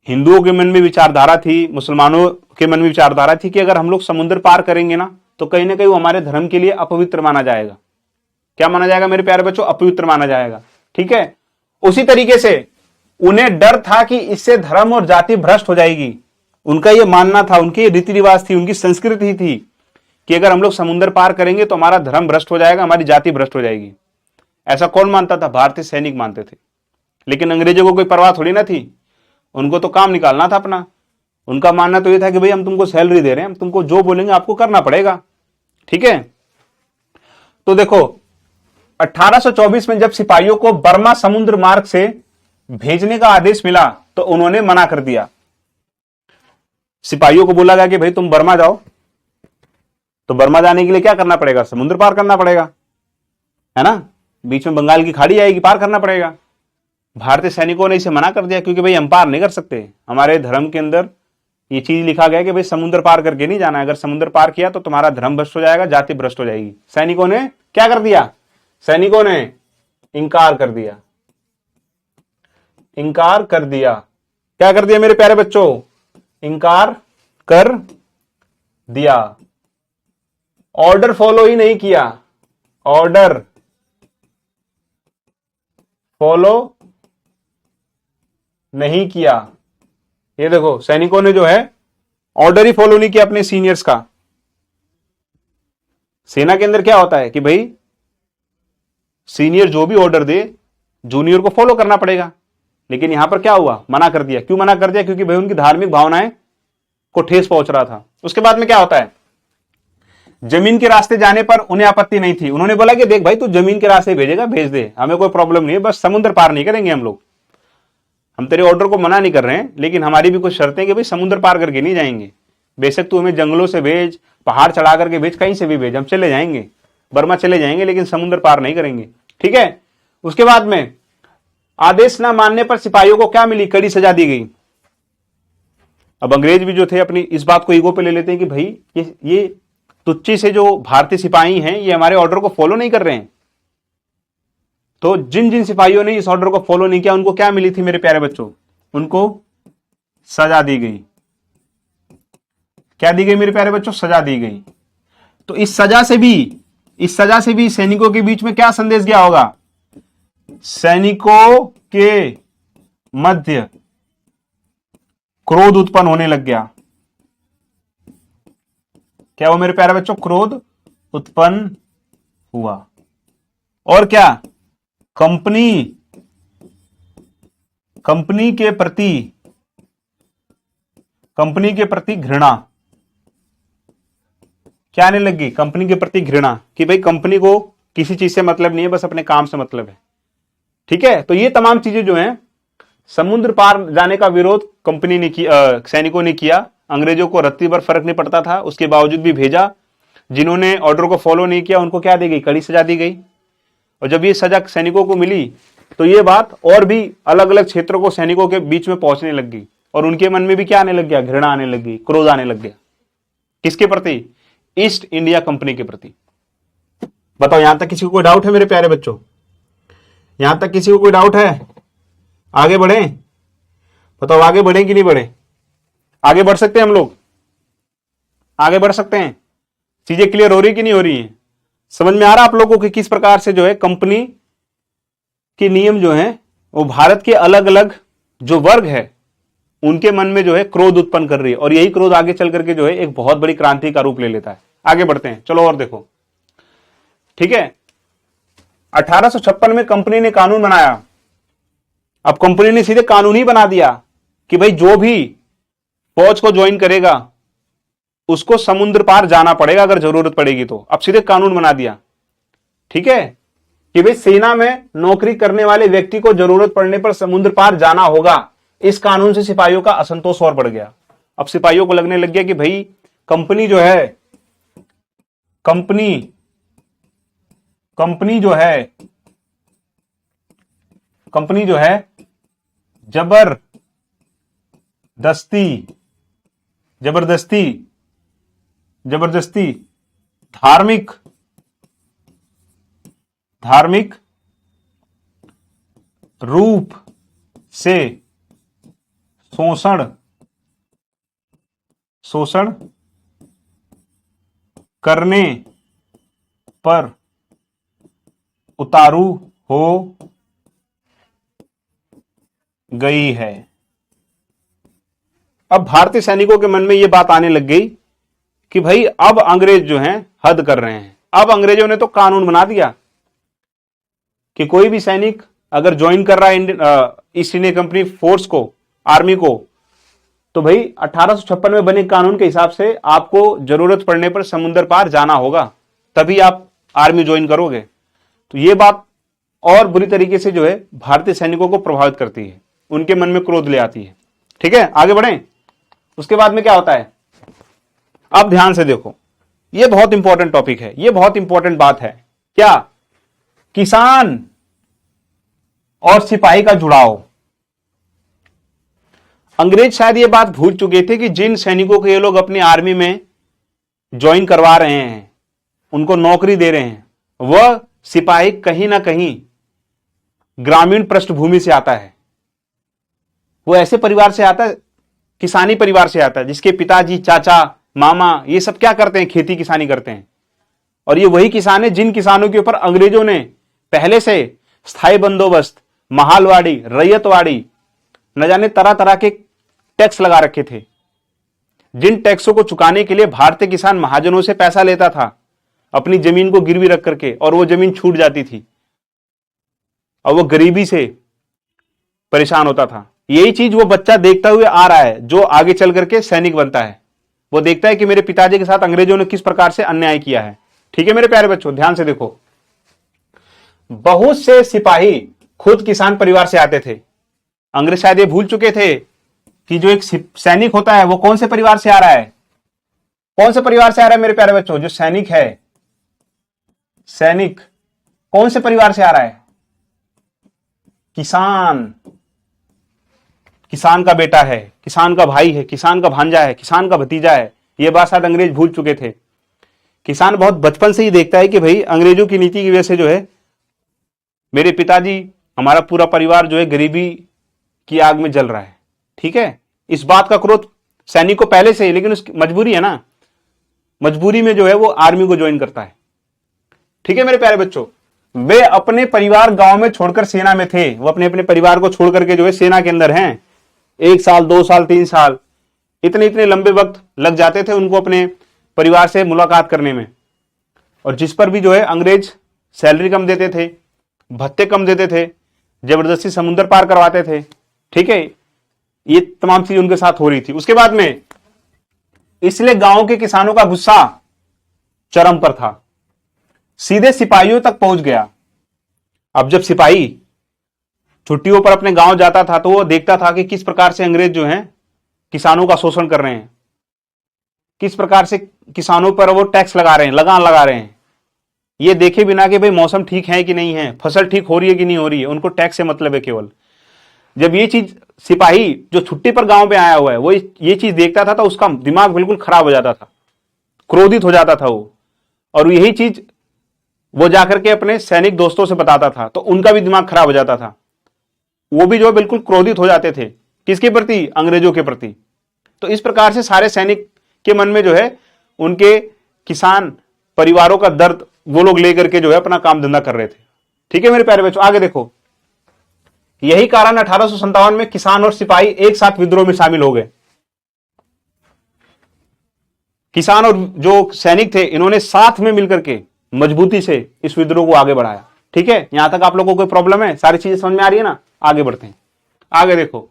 हिंदुओं के मन में विचारधारा थी, मुसलमानों के मन में विचारधारा थी कि अगर हम लोग समुद्र पार करेंगे ना तो कहीं ना कहीं वो हमारे धर्म के लिए अपवित्र माना जाएगा। क्या माना जाएगा मेरे प्यारे बच्चों? अपवित्र माना जाएगा। ठीक है। उसी तरीके से उन्हें डर था कि इससे धर्म और जाति भ्रष्ट हो जाएगी। उनका यह मानना था, उनकी रीति रिवाज थी, उनकी संस्कृति थी कि अगर हम लोग समुद्र पार करेंगे तो हमारा धर्म भ्रष्ट हो जाएगा, हमारी जाति भ्रष्ट हो जाएगी। ऐसा कौन मानता था? भारतीय सैनिक मानते थे। लेकिन अंग्रेजों को कोई परवाह थोड़ी ना थी, उनको तो काम निकालना था अपना। उनका मानना तो यह था कि भाई हम तुमको सैलरी दे रहे हैं, हम तुमको जो बोलेंगे आपको करना पड़ेगा। ठीक है। तो देखो 1824 में जब सिपाहियों को बर्मा समुद्र मार्ग से भेजने का आदेश मिला तो उन्होंने मना कर दिया। सिपाहियों को बोला गया कि भाई तुम बर्मा जाओ, तो बर्मा जाने के लिए क्या करना पड़ेगा? समुद्र पार करना पड़ेगा, है ना। बीच में बंगाल की खाड़ी आएगी, पार करना पड़ेगा। भारतीय सैनिकों ने इसे मना कर दिया क्योंकि भाई हम पार नहीं कर सकते, हमारे धर्म के अंदर ये चीज लिखा गया कि भाई समुद्र पार करके नहीं जाना है। अगर समुद्र पार किया तो तुम्हारा धर्म भ्रष्ट हो जाएगा, जाति भ्रष्ट हो जाएगी। सैनिकों ने क्या कर दिया? सैनिकों ने इंकार कर दिया। इंकार कर दिया। क्या कर दिया मेरे प्यारे बच्चों? इंकार कर दिया। ऑर्डर फॉलो ही नहीं किया। ऑर्डर फॉलो नहीं किया। ये देखो सैनिकों ने जो है ऑर्डर ही फॉलो नहीं किया अपने सीनियर्स का। सेना के अंदर क्या होता है कि भाई सीनियर जो भी ऑर्डर दे जूनियर को फॉलो करना पड़ेगा। लेकिन यहां पर क्या हुआ? मना कर दिया। क्यों मना कर दिया? क्योंकि भाई उनकी धार्मिक भावनाएं को ठेस पहुंच रहा था। उसके बाद में क्या होता है? जमीन के रास्ते जाने पर उन्हें आपत्ति नहीं थी। उन्होंने बोला कि देख भाई तू जमीन के रास्ते भेजेगा भेज दे, हमें कोई प्रॉब्लम नहीं है, बस समुद्र पार नहीं करेंगे हम लोग। हम तेरे ऑर्डर को मना नहीं कर रहे हैं, लेकिन हमारी भी कुछ शर्तें कि भाई समुद्र पार करके नहीं जाएंगे। बेशक तू हमें जंगलों से भेज, पहाड़ चढ़ा करके भेज, कहीं से भी भेज, हम चले जाएंगे, बर्मा चले जाएंगे, लेकिन समुद्र पार नहीं करेंगे। ठीक है। उसके बाद में आदेश ना मानने पर सिपाहियों को क्या मिली? कड़ी सजा दी गई। अब अंग्रेज भी जो थे अपनी इस बात को ईगो पे ले लेते हैं कि भाई ये तुच्ची से जो भारतीय सिपाही हैं ये हमारे ऑर्डर को फॉलो नहीं कर रहे हैं। तो जिन जिन सिपाहियों ने इस ऑर्डर को फॉलो नहीं किया उनको क्या मिली थी मेरे प्यारे बच्चों? उनको सजा दी गई। क्या दी गई मेरे प्यारे बच्चों? सजा दी गई। तो इस सजा से भी सैनिकों के बीच में क्या संदेश गया होगा? सैनिकों के मध्य क्रोध उत्पन्न होने लग गया। क्या हुआ मेरे प्यारे बच्चों? क्रोध उत्पन्न हुआ। और क्या? कंपनी के प्रति घृणा। क्या आने लगी? कंपनी के प्रति घृणा, कि भाई कंपनी को किसी चीज से मतलब नहीं है, बस अपने काम से मतलब है। ठीक है, तो ये तमाम चीजें जो हैं, समुद्र पार जाने का विरोध कंपनी ने किया, सैनिकों ने किया। अंग्रेजों को रत्ती भर फर्क नहीं पड़ता था, उसके बावजूद भी भेजा। जिन्होंने ऑर्डर को फॉलो नहीं किया उनको क्या दी गई? कड़ी सजा दी गई। और जब ये सजा सैनिकों को मिली तो ये बात और भी अलग अलग क्षेत्रों को सैनिकों के बीच में पहुंचने लग गई, और उनके मन में भी क्या आने लग गया? घृणा आने लग गई, क्रोध आने लग गया। किसके प्रति? ईस्ट इंडिया कंपनी के प्रति। बताओ, यहां तक किसी को कोई डाउट है मेरे प्यारे बच्चों? यहां तक किसी को कोई डाउट है? आगे बढ़े? बताओ, आगे बढ़े कि नहीं बढ़े? आगे बढ़ सकते हैं हम लोग? आगे बढ़ सकते हैं? चीजें क्लियर हो रही कि नहीं हो रही है? समझ में आ रहा आप लोगों को कि किस प्रकार से जो है कंपनी के नियम जो है वो भारत के अलग अलग जो वर्ग है उनके मन में जो है क्रोध उत्पन्न कर रही है, और यही क्रोध आगे चल करके जो है एक बहुत बड़ी क्रांति का रूप ले लेता है। आगे बढ़ते हैं, चलो और देखो। ठीक है, 1856 में कंपनी ने कानून बनाया। अब कंपनी ने सीधे कानून ही बना दिया कि भाई जो भी फौज को ज्वाइन करेगा उसको समुद्र पार जाना पड़ेगा अगर जरूरत पड़ेगी तो। अब सीधे कानून बना दिया, ठीक है, कि भाई सेना में नौकरी करने वाले व्यक्ति को जरूरत पड़ने पर समुद्र पार जाना होगा। इस कानून से सिपाहियों का असंतोष और बढ़ गया। अब सिपाहियों को लगने लग गया कि भाई कंपनी जो है जबरदस्ती धार्मिक रूप से शोषण करने पर उतारू हो गई है। अब भारतीय सैनिकों के मन में यह बात आने लग गई कि भाई अब अंग्रेज जो हैं हद कर रहे हैं। अब अंग्रेजों ने तो कानून बना दिया कि कोई भी सैनिक अगर ज्वाइन कर रहा है ईस्ट इंडिया कंपनी फोर्स को, आर्मी को, तो भाई 1856 में बने कानून के हिसाब से आपको जरूरत पड़ने पर समुद्र पार जाना होगा, तभी आप आर्मी ज्वाइन करोगे। तो यह बात और बुरी तरीके से जो है भारतीय सैनिकों को प्रभावित करती है, उनके मन में क्रोध ले आती है। ठीक है, आगे बढ़ें। उसके बाद में क्या होता है, अब ध्यान से देखो, यह बहुत इंपॉर्टेंट टॉपिक है, यह बहुत इंपॉर्टेंट बात है। क्या? किसान और सिपाही का जुड़ाव। अंग्रेज शायद यह बात भूल चुके थे कि जिन सैनिकों को ये लोग अपनी आर्मी में ज्वाइन करवा रहे हैं, उनको नौकरी दे रहे हैं, वह सिपाही कहीं ना कहीं ग्रामीण पृष्ठभूमि से आता है। वो ऐसे परिवार से आता है, किसानी परिवार से आता है, जिसके पिताजी, चाचा, मामा ये सब क्या करते हैं? खेती किसानी करते हैं। और ये वही किसान है जिन किसानों के ऊपर अंग्रेजों ने पहले से स्थायी बंदोबस्त, महालवाड़ी, रैयतवाड़ी, न जाने तरह तरह के टैक्स लगा रखे थे, जिन टैक्सों को चुकाने के लिए भारतीय किसान महाजनों से पैसा लेता था अपनी जमीन को गिरवी रख करके, और वो जमीन छूट जाती थी और वो गरीबी से परेशान होता था। यही चीज वो बच्चा देखता हुए आ रहा है जो आगे चल करके सैनिक बनता है। वो देखता है कि मेरे पिताजी के साथ अंग्रेजों ने किस प्रकार से अन्याय किया है। ठीक है मेरे प्यारे बच्चों, ध्यान से देखो। बहुत से सिपाही खुद किसान परिवार से आते थे। अंग्रेज शायद ये भूल चुके थे कि जो एक सैनिक होता है वो कौन से परिवार से आ रहा है? कौन से परिवार से आ रहा है मेरे प्यारे बच्चों? जो सैनिक है, सैनिक कौन से परिवार से आ रहा है? किसान का बेटा है, किसान का भाई है, किसान का भांजा है, किसान का भतीजा है। यह बात शायद अंग्रेज भूल चुके थे। किसान बहुत बचपन से ही देखता है कि भाई अंग्रेजों की नीति की वजह से जो है मेरे पिताजी, हमारा पूरा परिवार जो है गरीबी की आग में जल रहा है। ठीक है, इस बात का क्रोध सैनिक को पहले से ही, लेकिन उसकी मजबूरी है ना, मजबूरी में जो है वो आर्मी को ज्वाइन करता है। ठीक है मेरे प्यारे बच्चों, वे अपने परिवार गांव में छोड़कर सेना में थे। वो अपने अपने परिवार को छोड़ करके जो है सेना के अंदर हैं। 1 साल, 2 साल, 3 साल, इतने इतने लंबे वक्त लग जाते थे उनको अपने परिवार से मुलाकात करने में। और जिस पर भी जो है अंग्रेज सैलरी कम देते थे, भत्ते कम देते थे, जबरदस्ती समुद्र पार करवाते थे। ठीक है, ये तमाम चीज उनके साथ हो रही थी। उसके बाद में इसलिए गांव के किसानों का गुस्सा चरम पर था, सीधे सिपाहियों तक पहुंच गया। अब जब सिपाही छुट्टियों पर अपने गांव जाता था तो वो देखता था कि किस प्रकार से अंग्रेज जो हैं किसानों का शोषण कर रहे हैं, किस प्रकार से किसानों पर वो टैक्स लगा रहे हैं, लगान लगा रहे हैं, ये देखे बिना कि भाई मौसम ठीक है कि नहीं है, फसल ठीक हो रही है कि नहीं हो रही है, उनको टैक्स से मतलब है केवल। जब ये चीज सिपाही जो छुट्टी पर गांव में आया हुआ है वो ये चीज देखता था तो उसका दिमाग बिल्कुल खराब हो जाता था, क्रोधित हो जाता था वो। और यही चीज वो जाकर के अपने सैनिक दोस्तों से बताता था तो उनका भी दिमाग खराब हो जाता था, वो भी जो बिल्कुल क्रोधित हो जाते थे। किसके प्रति? अंग्रेजों के प्रति। तो इस प्रकार से सारे सैनिक के मन में जो है उनके किसान परिवारों का दर्द वो लोग लेकर के जो है अपना काम धंधा कर रहे थे। ठीक है मेरे प्यारे बच्चों, आगे देखो। यही कारण 1857 में किसान और सिपाही एक साथ विद्रोह में शामिल हो गए। किसान और जो सैनिक थे इन्होंने साथ में मिलकर के मजबूती से इस विद्रोह को आगे बढ़ाया। ठीक है, यहां तक आप लोगों को कोई प्रॉब्लम है? सारी चीजें समझ में आ रही है ना? आगे बढ़ते हैं। आगे देखो,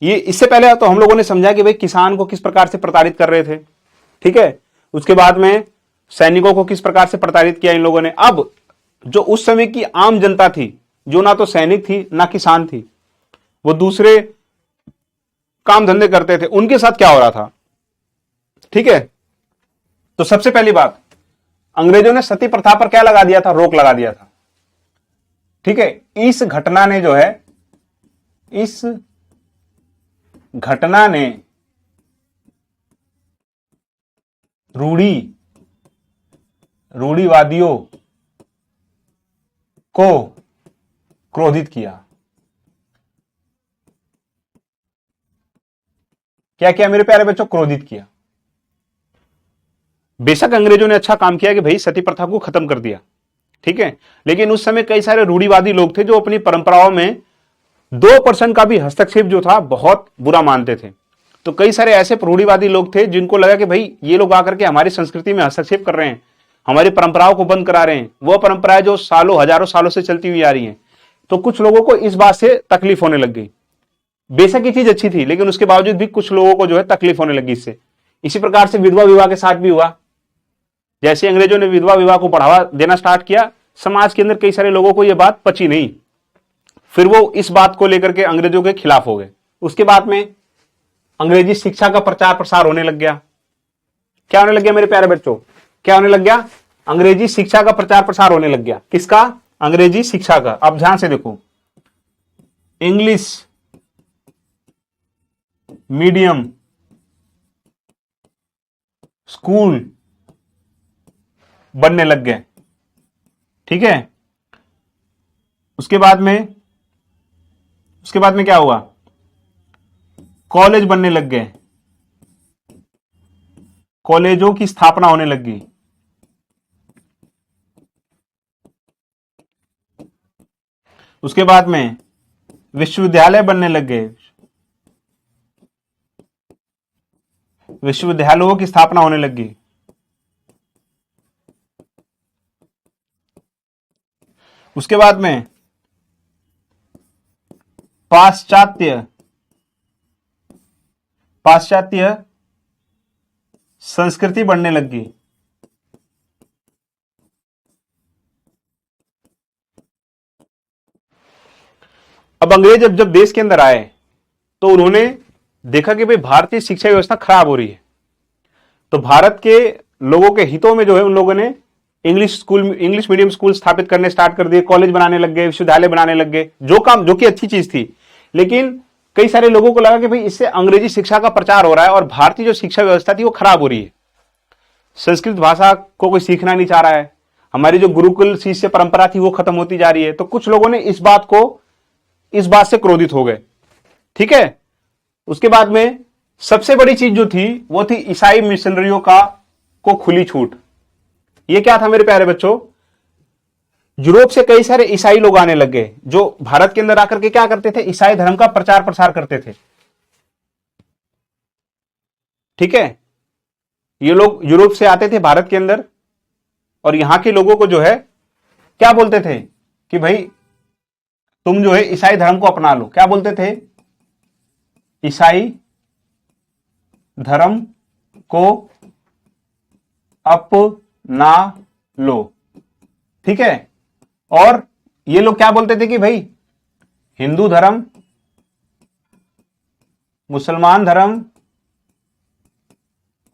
ये इससे पहले तो हम लोगों ने समझा कि भाई किसान को किस प्रकार से प्रताड़ित कर रहे थे। ठीक है, उसके बाद में सैनिकों को किस प्रकार से प्रताड़ित किया इन लोगों ने। अब जो उस समय की आम जनता थी, जो ना तो सैनिक थी ना किसान थी, वो दूसरे काम धंधे करते थे, उनके साथ क्या हो रहा था? ठीक है, तो सबसे पहली बात, अंग्रेजों ने सती प्रथा पर क्या लगा दिया था? रोक लगा दिया था। ठीक है, इस घटना ने जो है, इस घटना ने रूढ़िवादियों को क्रोधित किया। क्या किया मेरे प्यारे बच्चों? क्रोधित किया। बेशक अंग्रेजों ने अच्छा काम किया कि भाई सती प्रथा को खत्म कर दिया। ठीक है, लेकिन उस समय कई सारे रूढ़िवादी लोग थे जो अपनी परंपराओं में 2% का भी हस्तक्षेप जो था बहुत बुरा मानते थे। तो कई सारे ऐसे रूढ़िवादी लोग थे जिनको लगा कि भाई ये लोग आकर के हमारी संस्कृति में हस्तक्षेप कर रहे हैं, हमारी परंपराओं को बंद करा रहे हैं, वो परंपराएं जो सालों हजारों सालों से चलती हुई आ रही हैं। तो कुछ लोगों को इस बात से तकलीफ होने लग गई। बेशक ये चीज अच्छी थी लेकिन उसके बावजूद भी कुछ लोगों को जो है तकलीफ होने लगी इससे। इसी प्रकार से विधवा विवाह के साथ भी हुआ। जैसे अंग्रेजों ने विधवा विवाह को बढ़ावा देना स्टार्ट किया, समाज के अंदर कई सारे लोगों को यह बात पची नहीं, फिर वो इस बात को लेकर के अंग्रेजों के खिलाफ हो गए। उसके बाद में अंग्रेजी शिक्षा का प्रचार प्रसार होने लग गया। क्या होने लग गया मेरे प्यारे बच्चों? क्या होने लग गया? अंग्रेजी शिक्षा का प्रचार प्रसार होने लग गया। किसका? अंग्रेजी शिक्षा का। अब ध्यान से देखो, इंग्लिश मीडियम स्कूल बनने लग गए। ठीक है, उसके बाद में क्या हुआ? कॉलेज बनने लग गए, कॉलेजों की स्थापना होने लगी। उसके बाद में विश्वविद्यालय बनने लग गए, विश्वविद्यालयों की स्थापना होने लगी। उसके बाद में पाश्चात्य संस्कृति बढ़ने लगी। अब अंग्रेज जब देश के अंदर आए तो उन्होंने देखा कि भाई भारतीय शिक्षा व्यवस्था खराब हो रही है, तो भारत के लोगों के हितों में जो है उन लोगों ने इंग्लिश मीडियम स्कूल स्थापित करने स्टार्ट कर दिए, कॉलेज बनाने लग गए, विश्वविद्यालय बनाने लग गए, जो कि अच्छी चीज थी। लेकिन कई सारे लोगों को लगा कि भाई इससे अंग्रेजी शिक्षा का प्रचार हो रहा है और भारतीय जो शिक्षा व्यवस्था थी वो खराब हो रही है, संस्कृत भाषा को कोई सीखना नहीं चाह रहा है, हमारी जो गुरुकुल शिष्य परंपरा थी वो खत्म होती जा रही है। तो कुछ लोगों ने इस बात से क्रोधित हो गए। ठीक है, उसके बाद में सबसे बड़ी चीज जो थी वो थी ईसाई मिशनरियों को खुली छूट। ये क्या था मेरे प्यारे बच्चों? यूरोप से कई सारे ईसाई लोग आने लग गए जो भारत के अंदर आकर के क्या करते थे? ईसाई धर्म का प्रचार प्रसार करते थे। ठीक है, ये लोग यूरोप से आते थे भारत के अंदर और यहां के लोगों को जो है क्या बोलते थे कि भाई तुम जो है ईसाई धर्म को अपना लो। क्या बोलते थे? ईसाई धर्म को अपना लो। ठीक है, और ये लोग क्या बोलते थे कि भाई हिंदू धर्म, मुसलमान धर्म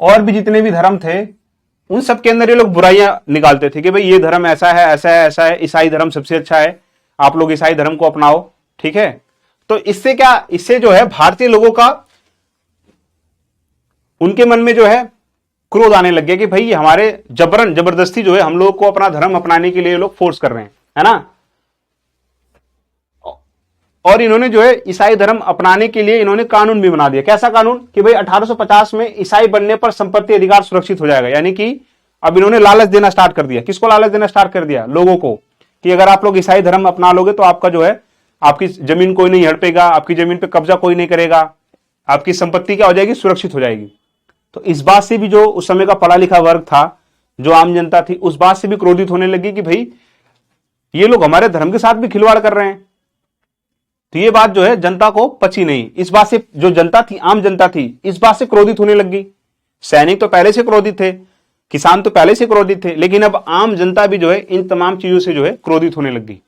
और भी जितने भी धर्म थे उन सब के अंदर ये लोग बुराइयां निकालते थे कि भाई ये धर्म ऐसा है, ऐसा है, ऐसा है, ईसाई धर्म सबसे अच्छा है, आप लोग ईसाई धर्म को अपनाओ। ठीक है, तो इससे क्या, इससे जो है भारतीय लोगों का, उनके मन में जो है क्रोध आने लग गया कि भाई हमारे जबरन जबरदस्ती जो है हम लोग को अपना धर्म अपनाने के लिए लोग फोर्स कर रहे हैं, है ना। और इन्होंने जो है ईसाई धर्म अपनाने के लिए इन्होंने कानून भी बना दिया। कैसा कानून? कि भाई 1850 में ईसाई बनने पर संपत्ति अधिकार सुरक्षित हो जाएगा। यानी कि अब इन्होंने लालच देना स्टार्ट कर दिया। किसको लालच देना स्टार्ट कर दिया? लोगों को, कि अगर आप लोग ईसाई धर्म अपना लोगे तो आपका जो है, आपकी जमीन कोई नहीं हड़पेगा, आपकी जमीन पर कब्जा कोई नहीं करेगा, आपकी संपत्ति क्या हो जाएगी? सुरक्षित हो जाएगी। तो इस बात से भी जो उस समय का पढ़ा लिखा वर्ग था, जो आम जनता थी, उस बात से भी क्रोधित होने लगी कि भाई ये लोग हमारे धर्म के साथ भी खिलवाड़ कर रहे हैं। तो ये बात जो है जनता को पची नहीं। इस बात से जो जनता थी, आम जनता थी, इस बात से क्रोधित होने लगी। सैनिक तो पहले से क्रोधित थे, किसान तो पहले से क्रोधित थे, लेकिन अब आम जनता भी जो है इन तमाम चीजों से जो है क्रोधित होने लगी।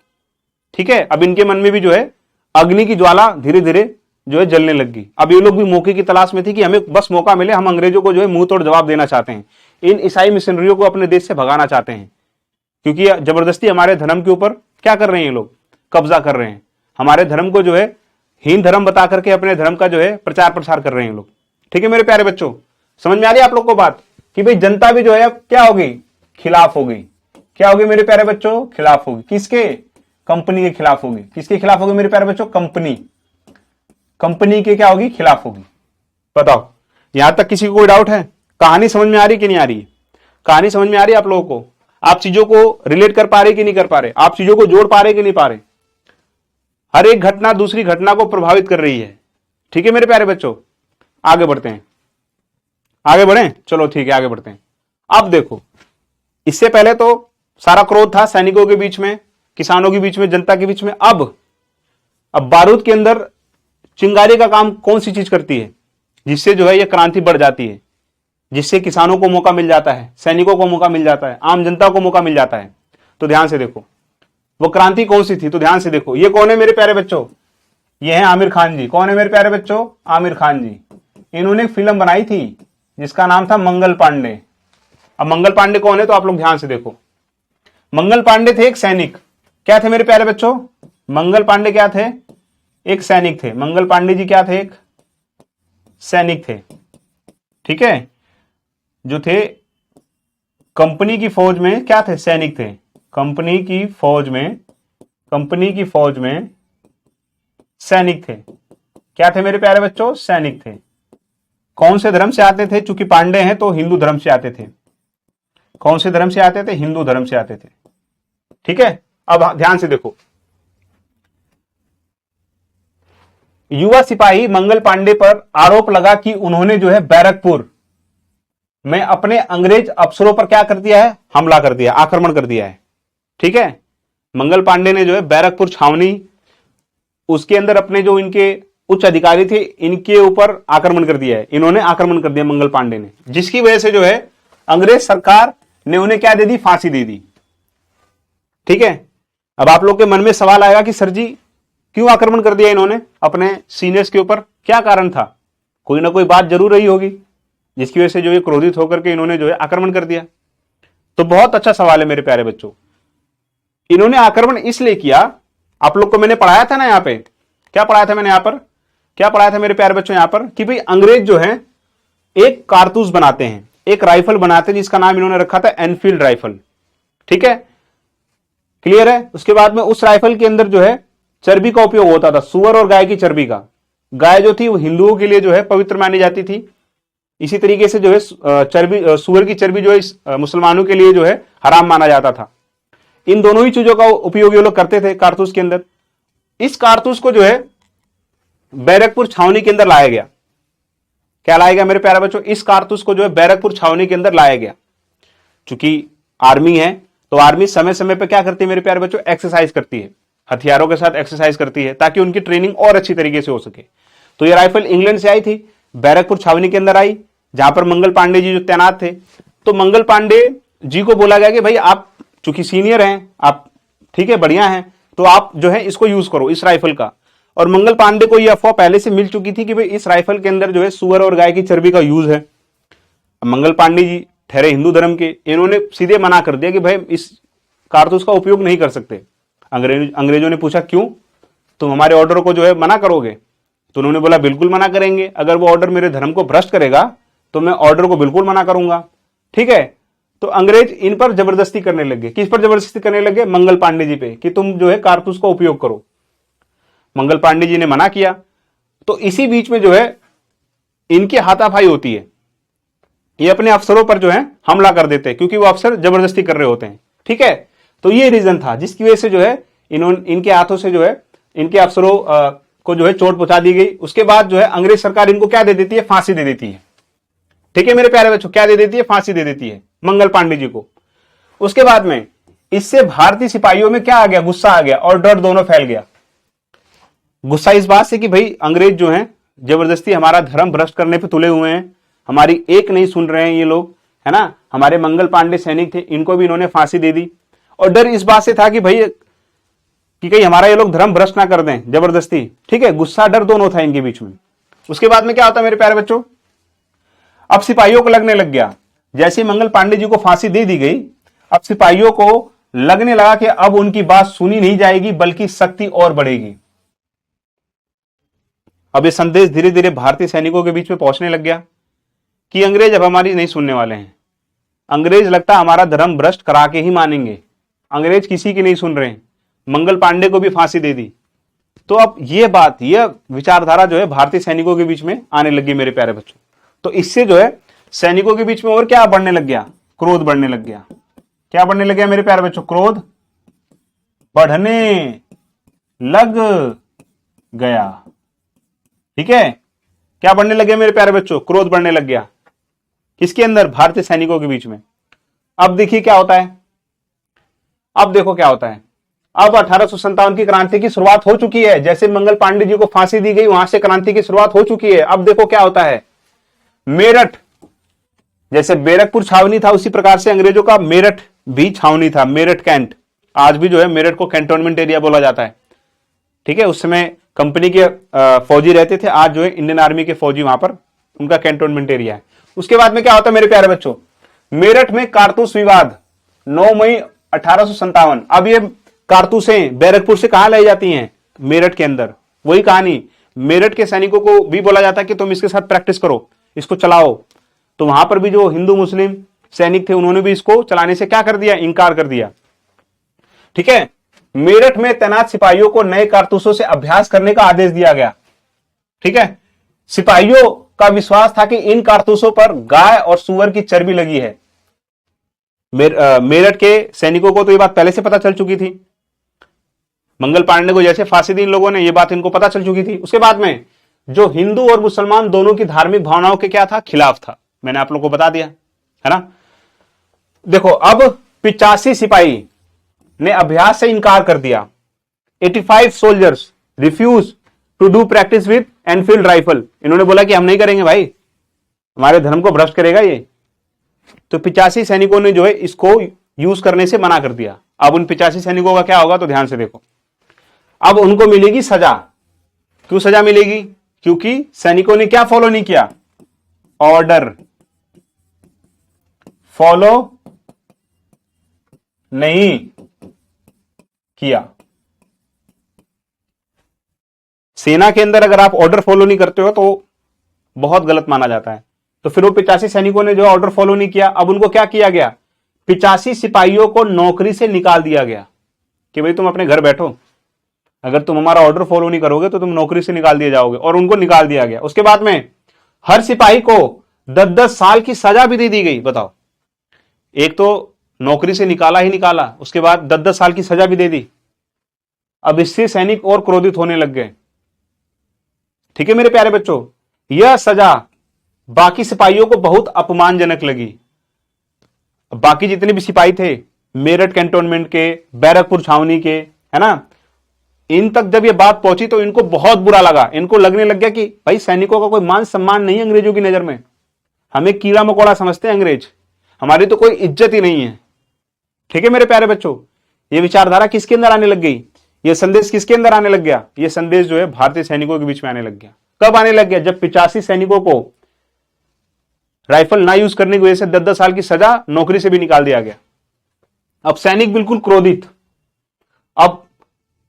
ठीक है, अब इनके मन में भी जो है अग्नि की ज्वाला धीरे धीरे जो है जलने लगी। अब ये लोग भी मौके की तलाश में थी कि हमें बस मौका मिले, हम अंग्रेजों को जो है मुंह तोड़ जवाब देना चाहते हैं, इन ईसाई मिशनरियों को अपने देश से भगाना चाहते हैं, क्योंकि जबरदस्ती हमारे धर्म के ऊपर क्या कर रहे हैं? ये लोग कब्जा कर रहे हैं, हमारे धर्म को जो है हीन धर्म बता करके अपने धर्म का जो है प्रचार प्रसार कर रहे हैं लोग। ठीक है मेरे प्यारे बच्चों, समझ में आ रही है आप लोग को बात कि भाई जनता भी जो है अब क्या हो गई? खिलाफ हो गई। क्या होगी मेरे प्यारे बच्चों? खिलाफ होगी। किसके? कंपनी के खिलाफ होगी। किसके खिलाफ होगी मेरे प्यारे बच्चों? कंपनी के क्या होगी? खिलाफ होगी। बताओ, यहां तक किसी को कोई डाउट है? कहानी समझ में आ रही कि नहीं आ रही? कहानी समझ में आ रही है आप लोगों को? आप चीजों को रिलेट कर पा रहे कि नहीं कर पा रहे? आप चीजों को जोड़ पा रहे कि नहीं पा रहे? हर एक घटना दूसरी घटना को प्रभावित कर रही है। ठीक है मेरे प्यारे बच्चों, आगे बढ़ते हैं। आगे बढ़े, चलो ठीक है आगे बढ़ते हैं। अब देखो, इससे पहले तो सारा क्रोध था सैनिकों के बीच में, किसानों के बीच में, जनता के बीच में। अब बारूद के अंदर चिंगारी का काम कौन सी चीज करती है जिससे जो है यह क्रांति बढ़ जाती है, जिससे किसानों को मौका मिल जाता है, सैनिकों को मौका मिल जाता है, आम जनता को मौका मिल जाता है? तो ध्यान से देखो वो क्रांति कौन सी थी। तो ध्यान से देखो, ये कौन है मेरे प्यारे बच्चों? ये है आमिर खान जी। कौन है मेरे प्यारे बच्चों? आमिर खान जी। इन्होंने एक फिल्म बनाई थी जिसका नाम था मंगल पांडे। अब मंगल पांडे कौन है? तो आप लोग ध्यान से देखो, मंगल पांडे थे एक सैनिक। क्या थे मेरे प्यारे बच्चों? मंगल पांडे क्या थे? एक सैनिक थे। मंगल पांडे जी क्या थे? एक सैनिक थे। ठीक है, जो थे कंपनी की फौज में क्या थे? सैनिक थे। कंपनी की फौज में सैनिक थे। क्या थे मेरे प्यारे बच्चों? सैनिक थे। कौन से धर्म से आते थे? चूंकि पांडे हैं तो हिंदू धर्म से आते थे। कौन से धर्म से आते थे? हिंदू धर्म से आते थे। ठीक है, अब ध्यान से देखो, युवा सिपाही मंगल पांडे पर आरोप लगा कि उन्होंने जो है बैरकपुर में अपने अंग्रेज अफसरों पर क्या कर दिया है? हमला कर दिया, आक्रमण कर दिया है। ठीक है, मंगल पांडे ने जो है बैरकपुर छावनी, उसके अंदर अपने जो इनके उच्च अधिकारी थे इनके ऊपर आक्रमण कर दिया है। इन्होंने आक्रमण कर दिया मंगल पांडे ने, जिसकी वजह से जो है अंग्रेज सरकार ने उन्हें क्या दे दी? फांसी दे दी। ठीक है, अब आप लोग के मन में सवाल आएगा कि सर जी क्यों आक्रमण कर दिया इन्होंने अपने सीनियर्स के ऊपर? क्या कारण था? कोई ना कोई बात जरूर रही होगी जिसकी वजह से जो है क्रोधित होकर के इन्होंने जो है आक्रमण कर दिया। तो बहुत अच्छा सवाल है मेरे प्यारे बच्चों। इन्होंने आक्रमण इसलिए किया, आप लोग को मैंने पढ़ाया था ना यहां पे, क्या पढ़ाया था मैंने यहां पर? क्या पढ़ाया था मेरे प्यारे बच्चों यहां पर? कि भाई अंग्रेज जो है एक कारतूस बनाते हैं, एक राइफल बनाते हैं जिसका नाम इन्होंने रखा था एनफील्ड राइफल। ठीक है, क्लियर है? उसके बाद में उस राइफल के अंदर जो है चर्बी का उपयोग होता था, सुअर और गाय की चर्बी का। गाय जो थी वो हिंदुओं के लिए जो है पवित्र मानी जाती थी। इसी तरीके से जो है सुअर की चर्बी जो है मुसलमानों के लिए जो है हराम माना जाता था। इन दोनों ही चीजों का उपयोग ये लोग करते थे कारतूस के अंदर। इस कारतूस को जो है बैरकपुर छावनी के अंदर लाया गया। क्या लाया गया मेरे प्यारे बच्चों, इस कारतूस को जो है बैरकपुर छावनी के अंदर लाया गया। चूंकि आर्मी है तो आर्मी समय समय पर क्या करती है मेरे प्यारे बच्चों, एक्सरसाइज करती है, हथियारों के साथ एक्सरसाइज करती है ताकि उनकी ट्रेनिंग और अच्छी तरीके से हो सके। तो ये राइफल इंग्लैंड से आई थी, बैरकपुर छावनी के अंदर आई, जहां पर मंगल पांडे जी जो तैनात थे। तो मंगल पांडे जी को बोला गया कि भाई आप चूंकि सीनियर हैं, आप ठीक है बढ़िया हैं, तो आप जो है इसको यूज करो, इस राइफल का। और मंगल पांडे को यह अफवाह पहले से मिल चुकी थी कि भाई इस राइफल के अंदर जो है सुअर और गाय की चर्बी का यूज है। मंगल पांडे जी ठहरे हिंदू धर्म के, इन्होंने सीधे मना कर दिया कि भाई इस कारतूस का उपयोग नहीं कर सकते। अंग्रेजों ने पूछा क्यों, तुम हमारे ऑर्डर को जो है मना करोगे? तो उन्होंने बोला बिल्कुल मना करेंगे, अगर वो ऑर्डर मेरे धर्म को भ्रष्ट करेगा तो मैं ऑर्डर को बिल्कुल मना करूंगा। ठीक है, तो अंग्रेज इन पर जबरदस्ती करने लगे। किस पर जबरदस्ती करने लगे? मंगल पांडे जी पे, कि तुम जो है कारतूस का उपयोग करो। मंगल पांडे जी ने मना किया। तो इसी बीच में जो है इनकी हाथापाई होती है, ये अपने अफसरों पर जो है हमला कर देते हैं क्योंकि वो अफसर जबरदस्ती कर रहे होते हैं। ठीक है, तो ये रीजन था जिसकी वजह से जो है इनके हाथों से जो है इनके अफसरों को जो है चोट पहुंचा दी गई। उसके बाद जो है अंग्रेज सरकार इनको क्या दे देती है? फांसी दे देती है। ठीक है मेरे प्यारे बच्चों, क्या दे देती है? फांसी दे देती है मंगल पांडे जी को। उसके बाद में इससे भारतीय सिपाहियों में क्या आ गया? गुस्सा आ गया और डर दोनों फैल गया। गुस्सा इस बात से कि भाई अंग्रेज जो हैं जबरदस्ती हमारा धर्म भ्रष्ट करने पे तुले हुए हैं, हमारी एक नहीं सुन रहे हैं ये लोग, है ना। हमारे मंगल पांडे सैनिक थे, इनको भी इन्होंने फांसी दे दी। और डर इस बात से था कि भाई कि कहीं हमारा ये लोग धर्म भ्रष्ट ना कर दें जबरदस्ती। ठीक है, गुस्सा डर दोनों था इनके बीच में। उसके बाद में क्या होता है मेरे प्यारे बच्चों, अब सिपाहियों को लगने लग गया, जैसे मंगल पांडे जी को फांसी दे दी गई, अब सिपाहियों को लगने लगा कि अब उनकी बात सुनी नहीं जाएगी बल्कि सख्ती और बढ़ेगी। अब ये संदेश धीरे धीरे भारतीय सैनिकों के बीच में पहुंचने लग गया कि अंग्रेज अब हमारी नहीं सुनने वाले हैं। अंग्रेज लगता हमारा धर्म भ्रष्ट करा के ही मानेंगे। अंग्रेज किसी की नहीं सुन रहे हैं, मंगल पांडे को भी फांसी दे दी। तो अब ये बात, यह विचारधारा जो है भारतीय सैनिकों के बीच में आने लगी मेरे प्यारे बच्चों। तो इससे जो है सैनिकों के बीच में और क्या बढ़ने लग गया? क्रोध बढ़ने लग गया। क्या बढ़ने लग गया मेरे प्यारे बच्चों? क्रोध बढ़ने लग गया। ठीक है, क्या बढ़ने लग गया मेरे प्यारे बच्चों? क्रोध बढ़ने लग गया। किसके अंदर? भारतीय सैनिकों के बीच में। अब देखिए क्या होता है, अब देखो क्या होता है। अब 1857 की क्रांति की शुरुआत हो चुकी है। जैसे मंगल पांडे जी को फांसी दी गई, वहां से क्रांति की शुरुआत हो चुकी है। अब देखो क्या होता है, मेरठ, जैसे बैरकपुर छावनी था उसी प्रकार से अंग्रेजों का मेरठ भी छावनी था, मेरठ कैंट। आज भी जो है मेरठ को कैंटोनमेंट एरिया बोला जाता है। ठीक है, उस समय कंपनी के फौजी रहते थे, आज जो है इंडियन आर्मी के फौजी वहां पर, उनका कैंटोनमेंट एरिया है। उसके बाद में क्या होता है मेरे प्यारे बच्चों, मेरठ में कारतूस विवाद 9 मई 1857। अब ये कारतूसें बैरकपुर से कहां लाई जाती हैं? मेरठ के अंदर। वही कहानी, मेरठ के सैनिकों को भी बोला जाता है कि तुम इसके साथ प्रैक्टिस करो, इसको चलाओ। तो वहां पर भी जो हिंदू मुस्लिम सैनिक थे उन्होंने भी इसको चलाने से क्या कर दिया? इंकार कर दिया। ठीक है, मेरठ में तैनात सिपाहियों को नए कारतूसों से अभ्यास करने का आदेश दिया गया। ठीक है, सिपाहियों का विश्वास था कि इन कारतूसों पर गाय और सुअर की चर्बी लगी है। मेरठ के सैनिकों को तो ये बात पहले से पता चल चुकी थी। मंगल पांडे को जैसे फांसी दी इन लोगों ने, ये बात इनको पता चल चुकी थी। उसके बाद में जो हिंदू और मुसलमान दोनों की धार्मिक भावनाओं के क्या था? खिलाफ था। मैंने आप लोगों को बता दिया है ना। देखो, अब 85 सिपाही ने अभ्यास से इनकार कर दिया। 85 soldiers refuse to do practice with Enfield rifle. इन्होंने बोला कि हम नहीं करेंगे भाई, हमारे धर्म को भ्रष्ट करेगा ये। तो 85 सैनिकों ने जो है इसको यूज करने से मना कर दिया। अब उन 85 सैनिकों का क्या होगा? तो ध्यान से देखो, अब उनको मिलेगी सजा। क्यों सजा मिलेगी? क्योंकि सैनिकों ने क्या फॉलो नहीं किया? ऑर्डर फॉलो नहीं किया। सेना के अंदर अगर आप ऑर्डर फॉलो नहीं करते हो तो बहुत गलत माना जाता है। तो फिर वो 85 सैनिकों ने जो ऑर्डर फॉलो नहीं किया, अब उनको क्या किया गया? 85 सिपाहियों को नौकरी से निकाल दिया गया कि भाई तुम अपने घर बैठो, अगर तुम हमारा ऑर्डर फॉलो नहीं करोगे तो तुम नौकरी से निकाल दिए जाओगे। और उनको निकाल दिया गया। उसके बाद में हर सिपाही को 10-10 साल की सजा भी दे दी गई। बताओ, एक तो नौकरी से निकाला ही निकाला, उसके बाद 10-10 साल की सजा भी दे दी। अब इससे सैनिक और क्रोधित होने लग गए। ठीक है मेरे प्यारे बच्चों, यह सजा बाकी सिपाहियों को बहुत अपमानजनक लगी। बाकी जितने भी सिपाही थे मेरठ कैंटोनमेंट के, बैरकपुर छावनी के, है ना, इन तक जब ये बात पहुंची तो इनको बहुत बुरा लगा। इनको लगने लग गया कि भाई सैनिकों का कोई मान सम्मान नहीं है अंग्रेजों की नजर में, हमें कीड़ा मकोड़ा समझते हैं अंग्रेज, हमारी तो कोई इज्जत ही नहीं है। ठीक है मेरे प्यारे बच्चों, ये विचारधारा किसके अंदर आने लग गई, ये संदेश किसके अंदर आने लग गया, ये संदेश जो है भारतीय सैनिकों के बीच में आने लग गया। कब आने लग गया, जब 85 सैनिकों को राइफल ना यूज करने की वजह से 10-10 साल की सजा, नौकरी से भी निकाल दिया गया। अब सैनिक बिल्कुल क्रोधित। अब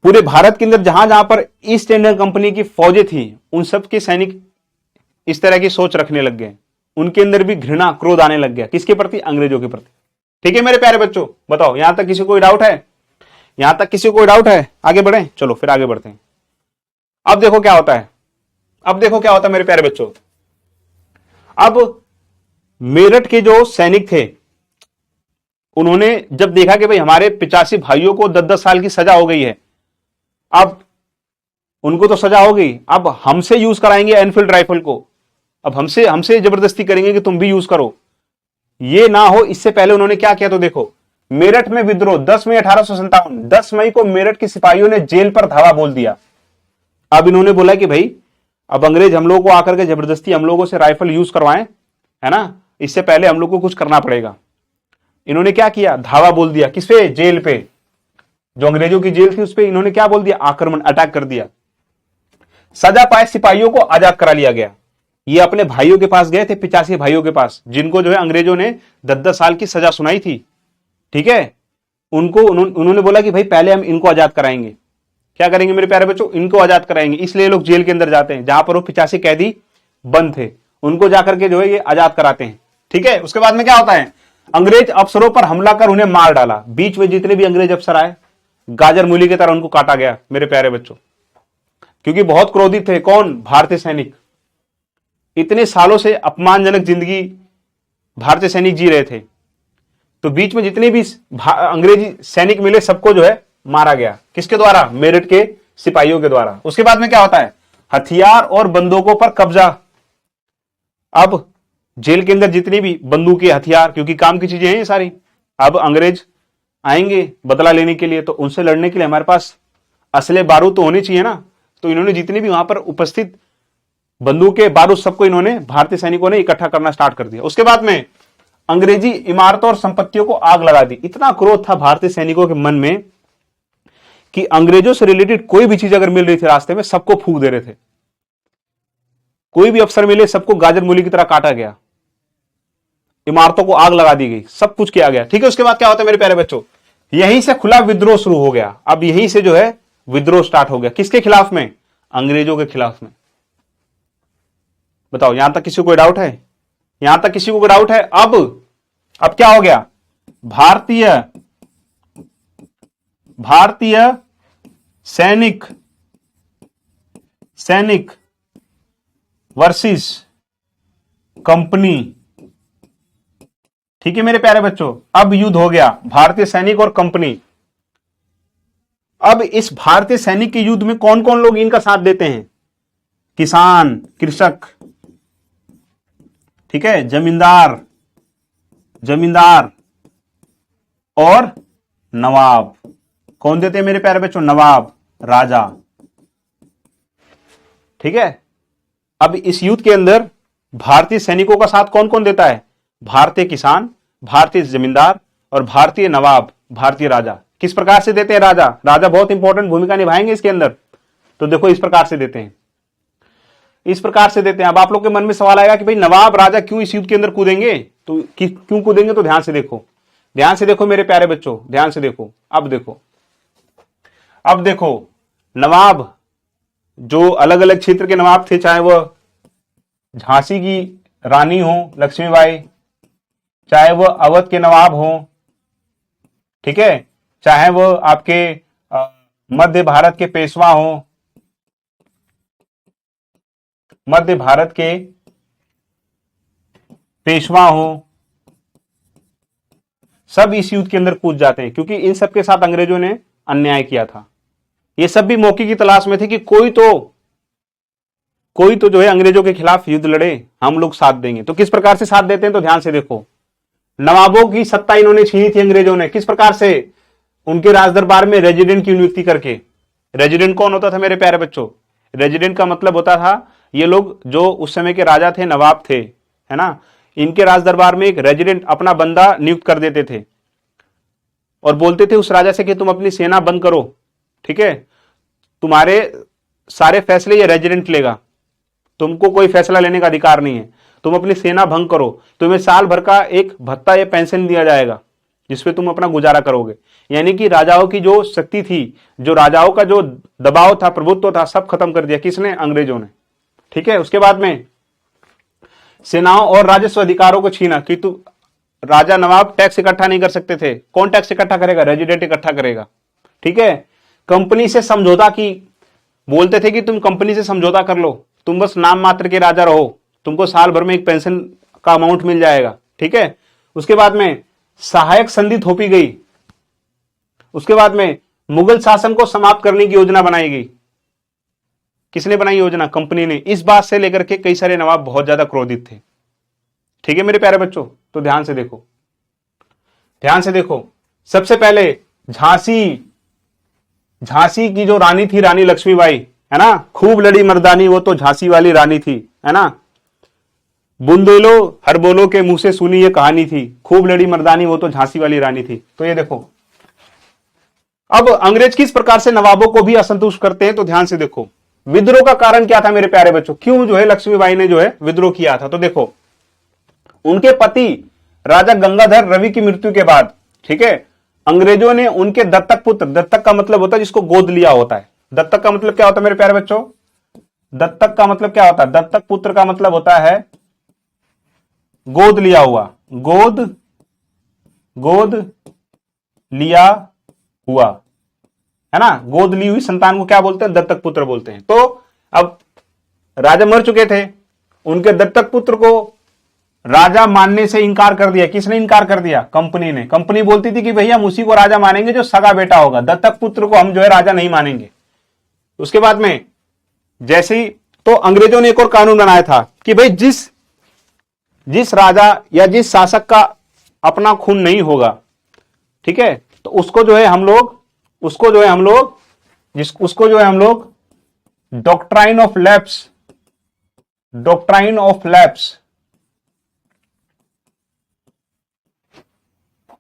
पूरे भारत के अंदर जहां जहां पर ईस्ट इंडिया कंपनी की फौजें थी उन सब के सैनिक इस तरह की सोच रखने लग गए, उनके अंदर भी घृणा क्रोध आने लग गया। किसके प्रति, अंग्रेजों के प्रति। ठीक है मेरे प्यारे बच्चों, बताओ यहां तक किसी को कोई डाउट है, यहां तक किसी को कोई डाउट है, आगे बढ़े, चलो फिर आगे बढ़ते हैं। अब देखो क्या होता है, अब देखो क्या होता है मेरे प्यारे बच्चों। अब मेरठ के जो सैनिक थे उन्होंने जब देखा कि भाई हमारे 85 भाइयों को 10-10 साल की सजा हो गई है, अब उनको तो सजा हो गई, अब हमसे यूज कराएंगे एनफील्ड राइफल को, अब हमसे जबरदस्ती करेंगे कि तुम भी यूज करो, ये ना हो इससे पहले उन्होंने क्या किया। तो देखो मेरठ में विद्रोह 10 मई 1857, 10 मई को मेरठ के सिपाहियों ने जेल पर धावा बोल दिया। अब इन्होंने बोला कि भाई अब अंग्रेज हम लोगों को आकर के जबरदस्ती हम लोगों से राइफल यूज करवाएं, है ना, इससे पहले हम लोग को कुछ करना पड़ेगा। इन्होंने क्या किया, धावा बोल दिया। किस पे, जेल पे, जो अंग्रेजों की जेल थी उस पे इन्होंने क्या बोल दिया, आक्रमण, अटैक कर दिया। सजा पाए सिपाहियों को आजाद करा लिया गया। ये अपने भाइयों के पास गए थे, 85 भाइयों के पास, जिनको जो है अंग्रेजों ने 10-10 साल की सजा सुनाई थी। ठीक है, उन्होंने बोला कि भाई पहले हम इनको आजाद कराएंगे। क्या करेंगे मेरे प्यारे बच्चों, इनको आजाद कराएंगे। इसलिए लोग जेल के अंदर जाते हैं जहां पर वो 85 कैदी बंद थे, उनको जाकर के जो है ये आजाद कराते हैं। ठीक है, उसके बाद में क्या होता है, अंग्रेज अफसरों पर हमला कर उन्हें मार डाला। बीच में जितने भी अंग्रेज अफसर आए गाजर मूली की तरह उनको काटा गया मेरे प्यारे बच्चों, क्योंकि बहुत क्रोधित थे। कौन, भारतीय सैनिक। इतने सालों से अपमानजनक जिंदगी भारतीय सैनिक जी रहे थे, तो बीच में जितने भी अंग्रेजी सैनिक मिले सबको जो है मारा गया। किसके द्वारा, मेरठ के सिपाहियों के द्वारा। उसके बाद में क्या होता है, हथियार और बंदूकों पर कब्जा। अब जेल के अंदर जितनी भी बंदूकें, हथियार, क्योंकि काम की चीजें हैं ये सारी, अब अंग्रेज आएंगे बदला लेने के लिए, तो उनसे लड़ने के लिए हमारे पास असले बारूद तो होने चाहिए ना। तो इन्होंने जितनी भी वहां पर उपस्थित बंदूकें, बारूद, सबको इन्होंने भारतीय सैनिकों ने इकट्ठा करना स्टार्ट कर दिया। उसके बाद में अंग्रेजी इमारतों और संपत्तियों को आग लगा दी। इतना क्रोध था भारतीय सैनिकों के मन में कि अंग्रेजों से रिलेटेड कोई भी चीज अगर मिल रही थी रास्ते में सबको फूंक दे रहे थे। कोई भी अफसर मिले सबको गाजर मूली की तरह काटा गया, इमारतों को आग लगा दी गई, सब कुछ किया गया। ठीक है, उसके बाद क्या होता है मेरे प्यारे बच्चों, यहीं से खुला विद्रोह शुरू हो गया। अब यहीं से जो है विद्रोह स्टार्ट हो गया। किसके खिलाफ में, अंग्रेजों के खिलाफ में। बताओ यहां तक किसी को कोई डाउट है, यहां तक किसी को कोई डाउट है। अब क्या हो गया, भारतीय सैनिक वर्सेस कंपनी। ठीक है मेरे प्यारे बच्चों, अब युद्ध हो गया भारतीय सैनिक और कंपनी। अब इस भारतीय सैनिक के युद्ध में कौन कौन लोग इनका साथ देते हैं, किसान, कृषक, ठीक है, जमींदार और नवाब। कौन देते हैं मेरे प्यारे बच्चों, नवाब, राजा। ठीक है, अब इस युद्ध के अंदर भारतीय सैनिकों का साथ कौन कौन देता है, भारतीय किसान, भारतीय जमींदार और भारतीय नवाब, भारतीय राजा। किस प्रकार से देते हैं, राजा बहुत इंपॉर्टेंट भूमिका निभाएंगे इसके अंदर। तो देखो इस प्रकार से देते हैं, इस प्रकार से देते हैं। अब आप लोग के मन में सवाल आएगा कि भाई नवाब राजा क्यों इस युद्ध के अंदर कूदेंगे, तो क्यों कूदेंगे, तो ध्यान से देखो मेरे प्यारे बच्चों, ध्यान से देखो। अब देखो नवाब, जो अलग अलग क्षेत्र के नवाब थे, चाहे वह झांसी की रानी हो लक्ष्मीबाई, चाहे वह अवध के नवाब हो, ठीक है, चाहे वह आपके मध्य भारत के पेशवा हो, मध्य भारत के पेशवा हो, सब इस युद्ध के अंदर कूद जाते हैं, क्योंकि इन सब के साथ अंग्रेजों ने अन्याय किया था। ये सब भी मौके की तलाश में थे कि कोई तो जो है अंग्रेजों के खिलाफ युद्ध लड़े, हम लोग साथ देंगे। तो किस प्रकार से साथ देते हैं, तो ध्यान से देखो। नवाबों की सत्ता इन्होंने छीनी थी अंग्रेजों ने, किस प्रकार से, उनके राजदरबार में रेजिडेंट की नियुक्ति करके। रेजिडेंट कौन होता था मेरे प्यारे बच्चों? रेजिडेंट का मतलब होता था ये लोग जो उस समय के राजा थे, नवाब थे, है ना, इनके राजदरबार में एक रेजिडेंट अपना बंदा नियुक्त कर देते थे और बोलते थे उस राजा से कि तुम अपनी सेना बंद करो, ठीक है, तुम्हारे सारे फैसले ये रेजिडेंट लेगा, तुमको कोई फैसला लेने का अधिकार नहीं है, तुम अपनी सेना भंग करो, तुम्हें साल भर का एक भत्ता या पेंशन दिया जाएगा जिसपे तुम अपना गुजारा करोगे। यानी कि राजाओं की जो शक्ति थी, जो राजाओं का जो दबाव था, प्रभुत्व था, सब खत्म कर दिया किसने? अंग्रेजों ने, ठीक है। उसके बाद में सेनाओं और राजस्व अधिकारों को छीना कि तू राजा नवाब टैक्स इकट्ठा नहीं कर सकते थे, कौन टैक्स इकट्ठा करेगा? रेजिडेंट इकट्ठा करेगा, ठीक है। कंपनी से समझौता की, बोलते थे कि तुम कंपनी से समझौता कर लो, तुम बस नाम मात्र के राजा रहो, तुमको साल भर में एक पेंशन का अमाउंट मिल जाएगा, ठीक है। उसके बाद में सहायक संधि थोपी गई। उसके बाद में मुगल शासन को समाप्त करने की योजना बनाई गई। किसने बनाई योजना? कंपनी ने। इस बात से लेकर के कई सारे नवाब बहुत ज्यादा क्रोधित थे, ठीक है मेरे प्यारे बच्चों। तो ध्यान से देखो, ध्यान से देखो। सबसे पहले झांसी की जो रानी थी, रानी लक्ष्मीबाई, है ना, खूब लड़ी मर्दानी वो तो झांसी वाली रानी थी, है ना। बुंदेलो हर बोलो के मुंह से सुनी ये कहानी थी, खूब लड़ी मर्दानी वो तो झांसी वाली रानी थी। तो ये देखो, अब अंग्रेज किस प्रकार से नवाबों को भी असंतुष्ट करते हैं, तो ध्यान से देखो। विद्रोह का कारण क्या था मेरे प्यारे बच्चों? क्यों जो है लक्ष्मीबाई ने जो है विद्रोह किया था? तो देखो, उनके पति राजा गंगाधर रवि की मृत्यु के बाद, ठीक है, अंग्रेजों ने उनके दत्तक पुत्र, दत्तक का मतलब होता है जिसको गोद लिया होता है। दत्तक का मतलब क्या होता है मेरे प्यारे बच्चों? दत्तक का मतलब क्या होता है? दत्तक पुत्र का मतलब होता है गोद लिया हुआ, गोद लिया हुआ, है ना। गोद ली हुई संतान को क्या बोलते हैं? दत्तक पुत्र बोलते हैं। तो अब राजा मर चुके थे, उनके दत्तक पुत्र को राजा मानने से इंकार कर दिया। किसने इंकार कर दिया? कंपनी ने। कंपनी बोलती थी कि भैया हम उसी को राजा मानेंगे जो सगा बेटा होगा, दत्तक पुत्र को हम जो है राजा नहीं मानेंगे। उसके बाद में जैसे ही, तो अंग्रेजों ने एक और कानून बनाया था कि भाई जिस राजा या जिस शासक का अपना खून नहीं होगा, ठीक है, तो उसको जो है हम लोग डॉक्ट्राइन ऑफ लैप्स,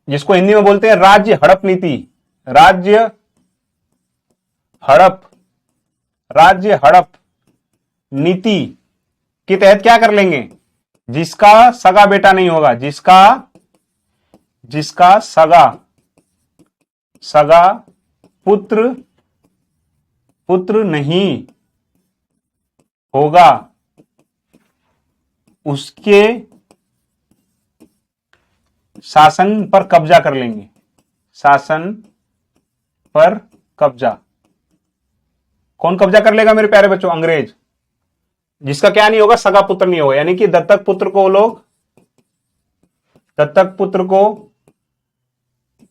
जिसको हिंदी में बोलते हैं राज्य हड़प नीति, राज्य हड़प नीति के तहत क्या कर लेंगे? जिसका सगा बेटा नहीं होगा, जिसका सगा पुत्र नहीं होगा, उसके शासन पर कब्जा कर लेंगे। शासन पर कब्जा कौन कब्जा कर लेगा मेरे प्यारे बच्चों? अंग्रेज। जिसका क्या नहीं होगा? सगा पुत्र नहीं होगा। यानी कि दत्तक पुत्र को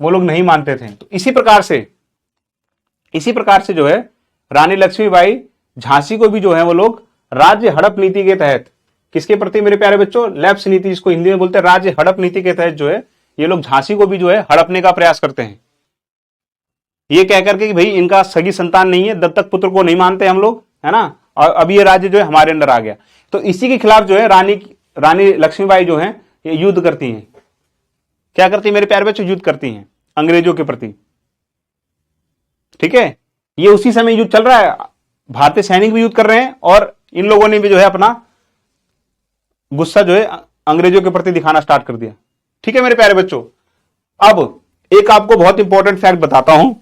वो लोग नहीं मानते थे। तो इसी प्रकार से जो है रानी लक्ष्मीबाई झांसी को भी जो है वो लोग राज्य हड़प नीति के तहत, किसके प्रति मेरे प्यारे बच्चों? लैप्स नीति, जिसको हिंदी में बोलते हैं राज्य हड़प नीति के तहत जो है ये लोग झांसी को भी जो है हड़पने का प्रयास करते हैं, ये कहकर के कि भाई इनका सगी संतान नहीं है, दत्तक पुत्र को नहीं मानते हम लोग, है ना, और अब ये राज्य जो है हमारे अंडर आ गया। तो इसी के खिलाफ जो है रानी लक्ष्मीबाई जो है ये युद्ध करती हैं। क्या करती है मेरे प्यारे बच्चों? युद्ध करती हैं अंग्रेजों के प्रति, ठीक है। ये उसी समय युद्ध चल रहा है, भारतीय सैनिक भी युद्ध कर रहे हैं और इन लोगों ने भी जो है अपना गुस्सा जो है अंग्रेजों के प्रति दिखाना स्टार्ट कर दिया, ठीक है मेरे प्यारे बच्चों। अब एक आपको बहुत इंपॉर्टेंट फैक्ट बताता हूं।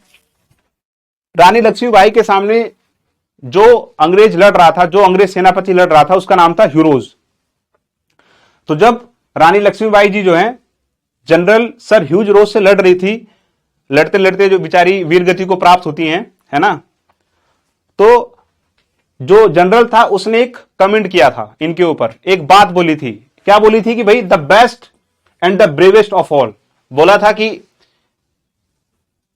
रानी लक्ष्मीबाई के सामने जो अंग्रेज लड़ रहा था, जो अंग्रेज सेनापति लड़ रहा था, उसका नाम था ह्यूरोज। तो जब रानी लक्ष्मीबाई जी जो है जनरल सर ह्यूज रोज से लड़ रही थी, लड़ते लड़ते जो बेचारी वीर गति को प्राप्त होती हैं, है ना, तो जो जनरल था उसने एक कमेंट किया था इनके ऊपर, एक बात बोली थी। क्या बोली थी? कि भाई the best and the bravest of all, बोला था कि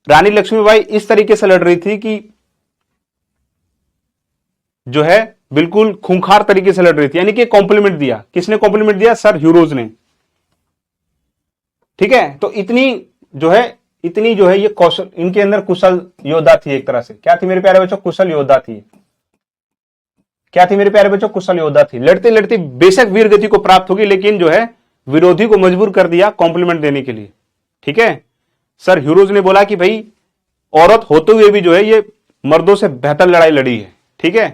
रानी लक्ष्मीबाई इस तरीके से लड़ रही थी कि जो है बिल्कुल खूंखार तरीके से लड़ रही थी, यानी कि कॉम्प्लीमेंट दिया। किसने कॉम्प्लीमेंट दिया? सर ह्यूरोज ने। ठीक है, तो इतनी जो है ये कौशल, इनके अंदर कुशल योद्धा थी एक तरह से। क्या थी मेरे प्यारे बच्चों? कुशल योद्धा थी। क्या थी मेरे प्यारे बच्चों? कुशल योद्धा थी। लड़ते लड़ते बेशक वीर गति को प्राप्त होगी, लेकिन जो है विरोधी को मजबूर कर दिया कॉम्प्लीमेंट देने के लिए। ठीक है, सर ह्यूरोज ने बोला कि भाई औरत होते हुए भी जो है ये मर्दों से बेहतर लड़ाई लड़ी है। ठीक है,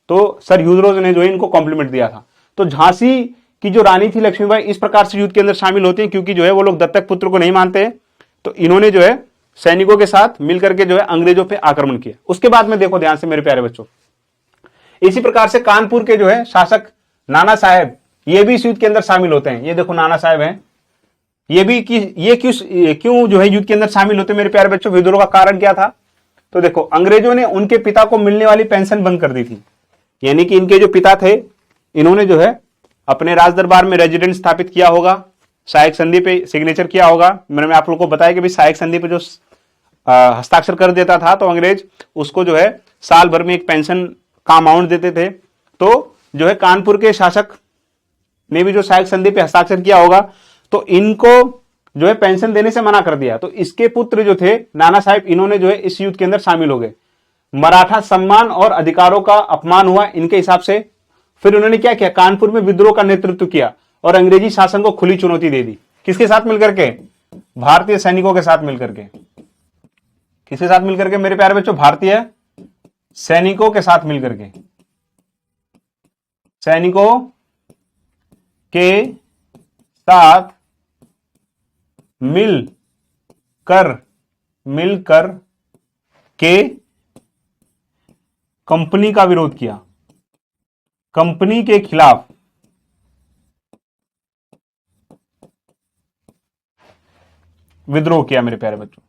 तो सर ह्यूरोज ने जो है इनको कॉम्प्लीमेंट दिया था। तो झांसी की जो रानी थी लक्ष्मीबाई इस प्रकार से युद्ध के अंदर शामिल होती है, क्योंकि जो है वो लोग दत्तक पुत्र को नहीं मानते। तो इन्होंने जो है सैनिकों के साथ मिलकर के जो है अंग्रेजों पे आक्रमण किया। उसके बाद में देखो ध्यान से मेरे प्यारे बच्चों, इसी प्रकार से कानपुर के जो है शासक नाना साहेब, ये भी इस युद्ध के अंदर शामिल होते हैं। ये देखो नाना साहेब हैं, ये भी ये क्यों जो है युद्ध के अंदर शामिल होते हैं मेरे प्यारे बच्चों? विद्रोह का कारण क्या था? तो देखो, अंग्रेजों ने उनके पिता को मिलने वाली पेंशन बंद कर दी थी। यानी कि इनके जो पिता थे, इन्होंने जो है अपने राज दरबार में रेजिडेंट स्थापित किया होगा, सहायक संधि पे सिग्नेचर किया होगा। मैंने आप लोगों को बताया कि भाई सहायक संधि पे जो हस्ताक्षर कर देता था तो अंग्रेज उसको जो है साल भर में एक पेंशन का अमाउंट देते थे। तो जो है कानपुर के शासक ने भी जो सहायक संधि पे हस्ताक्षर किया होगा, तो इनको जो है पेंशन देने से मना कर दिया। तो इसके पुत्र जो थे नाना साहेब, इन्होंने जो है इस युद्ध के अंदर शामिल हो गए। मराठा सम्मान और अधिकारों का अपमान हुआ इनके हिसाब से। फिर उन्होंने क्या किया? कानपुर में विद्रोह का नेतृत्व किया और अंग्रेजी शासन को खुली चुनौती दे दी। किसके साथ मिलकर के? भारतीय सैनिकों के साथ मिलकर के। किसके साथ मिलकर के मेरे प्यारे बच्चों? भारतीय सैनिकों के साथ मिलकर के। सैनिकों के साथ मिलकर के कंपनी का विरोध किया। कंपनी के खिलाफ विद्रोह किया मेरे प्यारे बच्चों।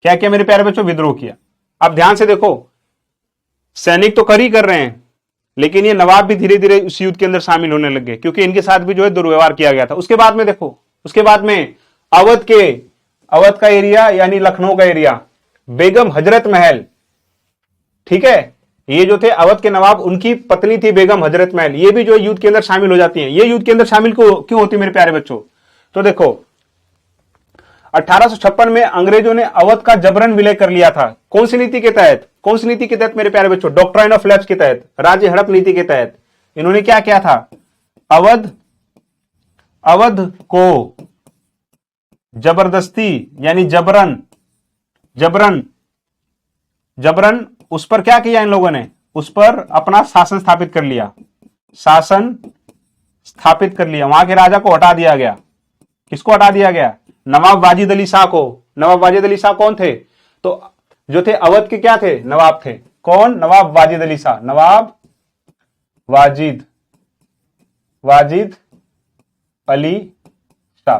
क्या किया मेरे प्यारे बच्चों? विद्रोह किया। अब ध्यान से देखो, सैनिक तो कर ही कर रहे हैं, लेकिन ये नवाब भी धीरे धीरे उस युद्ध के अंदर शामिल होने लग गए, क्योंकि इनके साथ भी जो है दुर्व्यवहार किया गया था। उसके बाद में देखो, उसके बाद में अवध का एरिया यानी लखनऊ का एरिया, बेगम हजरत महल। ठीक है, ये जो थे अवध के नवाब, उनकी पत्नी थी बेगम हजरत महल, ये भी जो युद्ध के अंदर शामिल हो जाती हैं। ये युद्ध के अंदर शामिल क्यों होती है मेरे प्यारे बच्चों? तो देखो, 1856 में अंग्रेजों ने अवध का जबरन विलय कर लिया था। कौन सी नीति के तहत? कौन सी नीति के तहत मेरे प्यारे बच्चों? डॉक्ट्राइन ऑफ लैप्स के तहत, राज्य हड़प नीति के तहत इन्होंने क्या किया था? अवध को जबरदस्ती यानी जबरन उस पर क्या किया इन लोगों ने? उस पर अपना शासन स्थापित कर लिया। वहां के राजा को हटा दिया गया। किसको हटा दिया गया? नवाब वाजिद अली शाह को। नवाब वाजिद अली शाह कौन थे? तो जो थे अवध के क्या थे? नवाब थे। कौन? नवाब वाजिद अली शाह। नवाब वाजिद अली शाह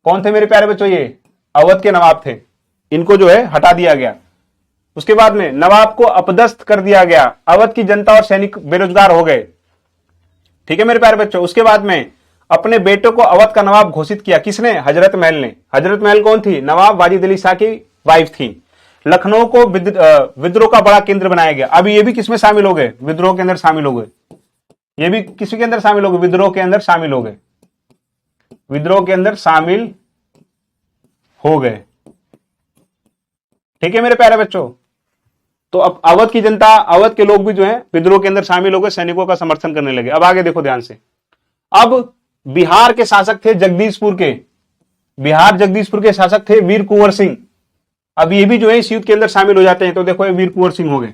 कौन थे मेरे प्यारे बच्चों? ये अवध के नवाब थे। इनको जो है हटा दिया गया। उसके बाद में नवाब को अपदस्थ कर दिया गया। अवध की जनता और सैनिक बेरोजगार हो गए। ठीक है मेरे प्यारे बच्चों। उसके बाद में अपने बेटे को अवध का नवाब घोषित किया। किसने? हजरत महल ने। हजरत महल कौन थी? नवाब वाजिद अली शाह की वाइफ थी। लखनऊ को विद्रोह का बड़ा केंद्र बनाया गया। अब ये भी किसमें शामिल हो गए? विद्रोह के अंदर शामिल हो गए। ये भी किसी के अंदर शामिल हो गए? विद्रोह के अंदर शामिल हो गए। विद्रोह के अंदर शामिल हो गए। ठीक है मेरे प्यारे बच्चों। तो अब अवध की जनता, अवध के लोग भी जो है विद्रोह के अंदर शामिल हो गए, सैनिकों का समर्थन करने लगे। अब आगे देखो ध्यान से। अब बिहार के शासक थे जगदीशपुर के शासक थे वीर कुंवर सिंह। अब ये भी जो है इस युद्ध के अंदर शामिल हो जाते हैं। तो देखो ये वीर कुंवर सिंह हो गए।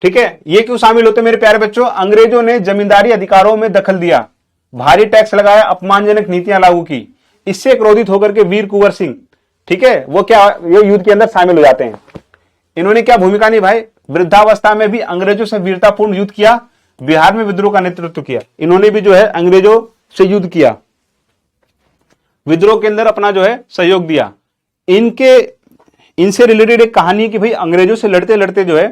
ठीक है, ये क्यों शामिल होते मेरे प्यारे बच्चों? अंग्रेजों ने जमींदारी अधिकारों में दखल दिया, भारी टैक्स लगाया, अपमानजनक नीतियां लागू की। इससे क्रोधित होकर के वीर कुंवर सिंह, ठीक है, वो क्या ये युद्ध के अंदर शामिल हो जाते हैं। इन्होंने क्या भूमिका निभाई? वृद्धावस्था में भी अंग्रेजों से वीरतापूर्ण युद्ध किया, बिहार में विद्रोह का नेतृत्व किया। इन्होंने भी जो है अंग्रेजों से युद्ध किया, विद्रोह के अंदर अपना जो है सहयोग दिया। इनसे रिलेटेड एक कहानी है कि भाई अंग्रेजों से लड़ते लड़ते जो है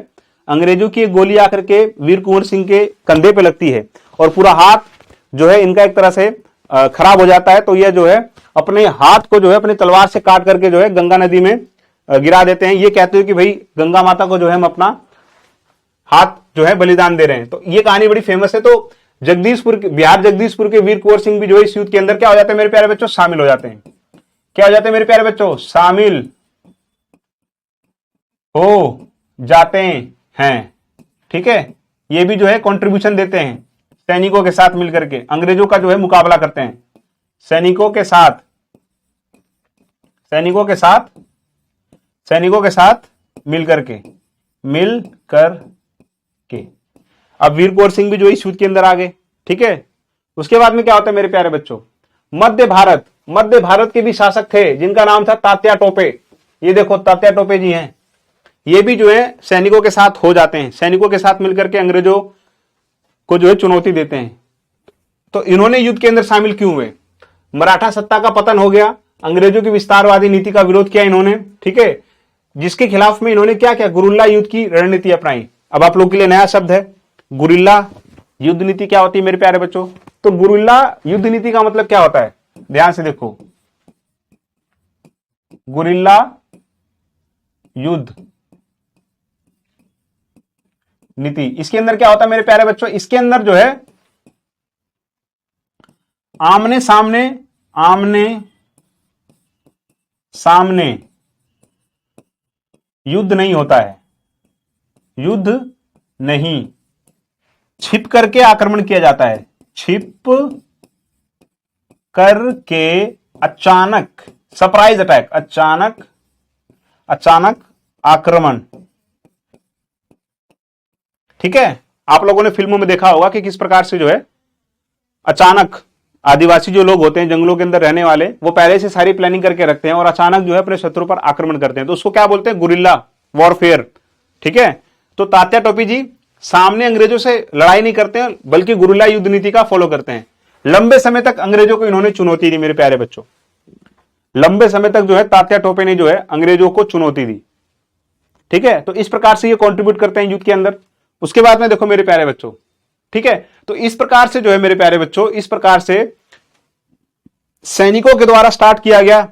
अंग्रेजों की एक गोली आकर के वीर कुंवर सिंह के कंधे पे लगती है और पूरा हाथ जो है इनका एक तरह से खराब हो जाता है। तो यह जो है अपने हाथ को जो है अपनी तलवार से काट करके जो है गंगा नदी में गिरा देते हैं, ये कहते हुए कि भाई गंगा माता को जो है हम अपना हाथ जो है बलिदान दे रहे हैं। तो ये कहानी बड़ी फेमस है। तो जगदीशपुर, बिहार जगदीशपुर के वीर कुंवर सिंह भी जो है इस युद्ध के अंदर क्या हो जाते हैं मेरे प्यारे बच्चों, शामिल हो जाते हैं। क्या हो जाते हैं मेरे प्यारे बच्चों, शामिल हो जाते हैं। ठीक है, ये भी जो है कंट्रीब्यूशन देते हैं, सैनिकों के साथ मिलकर के अंग्रेजों का जो है मुकाबला करते हैं, सैनिकों के साथ मिलकर के। अब वीर कुंवर सिंह भी जो इस युद्ध के अंदर आ गए। ठीक है, उसके बाद में क्या होता है मेरे प्यारे बच्चों, मध्य भारत के भी शासक थे जिनका नाम था तात्या टोपे। ये देखो तात्या टोपे जी हैं, ये भी जो है सैनिकों के साथ हो जाते हैं, सैनिकों के साथ मिलकर के अंग्रेजों को जो है चुनौती देते हैं। तो इन्होंने युद्ध के अंदर शामिल क्यों हुए, मराठा सत्ता का पतन हो गया, अंग्रेजों की विस्तारवादी नीति का विरोध किया इन्होंने। ठीक है, जिसके खिलाफ में इन्होंने क्या किया, गुरिल्ला युद्ध की रणनीति अपनाई। अब आप लोग के लिए नया शब्द है गुरिल्ला युद्ध नीति। क्या होती है मेरे प्यारे बच्चों, तो गुरिल्ला युद्ध नीति का मतलब क्या होता है, ध्यान से देखो, गुरिल्ला युद्ध नीति, इसके अंदर क्या होता है मेरे प्यारे बच्चों, इसके अंदर जो है आमने सामने युद्ध नहीं होता है, युद्ध नहीं, छिप करके आक्रमण किया जाता है, छिप करके अचानक, सरप्राइज अटैक, अचानक आक्रमण। ठीक है, आप लोगों ने फिल्मों में देखा होगा कि किस प्रकार से जो है अचानक आदिवासी जो लोग होते हैं जंगलों के अंदर रहने वाले, वो पहले से सारी प्लानिंग करके रखते हैं और अचानक जो है अपने शत्रु पर आक्रमण करते हैं, तो उसको क्या बोलते हैं, गुरिल्ला वॉरफेयर। ठीक है, तो तात्या टोपी जी सामने अंग्रेजों से लड़ाई नहीं करते हैं बल्कि गुरिल्ला युद्ध नीति का फॉलो करते हैं। लंबे समय तक अंग्रेजों को इन्होंने चुनौती दी मेरे प्यारे बच्चों, लंबे समय तक जो है तात्या टोपे ने जो है अंग्रेजों को चुनौती दी। ठीक है, तो इस प्रकार से ये कंट्रीब्यूट करते हैं युद्ध के अंदर। उसके बाद में देखो मेरे प्यारे बच्चों, ठीक है, तो इस प्रकार से जो है मेरे प्यारे बच्चों, इस प्रकार से सैनिकों के द्वारा स्टार्ट किया गया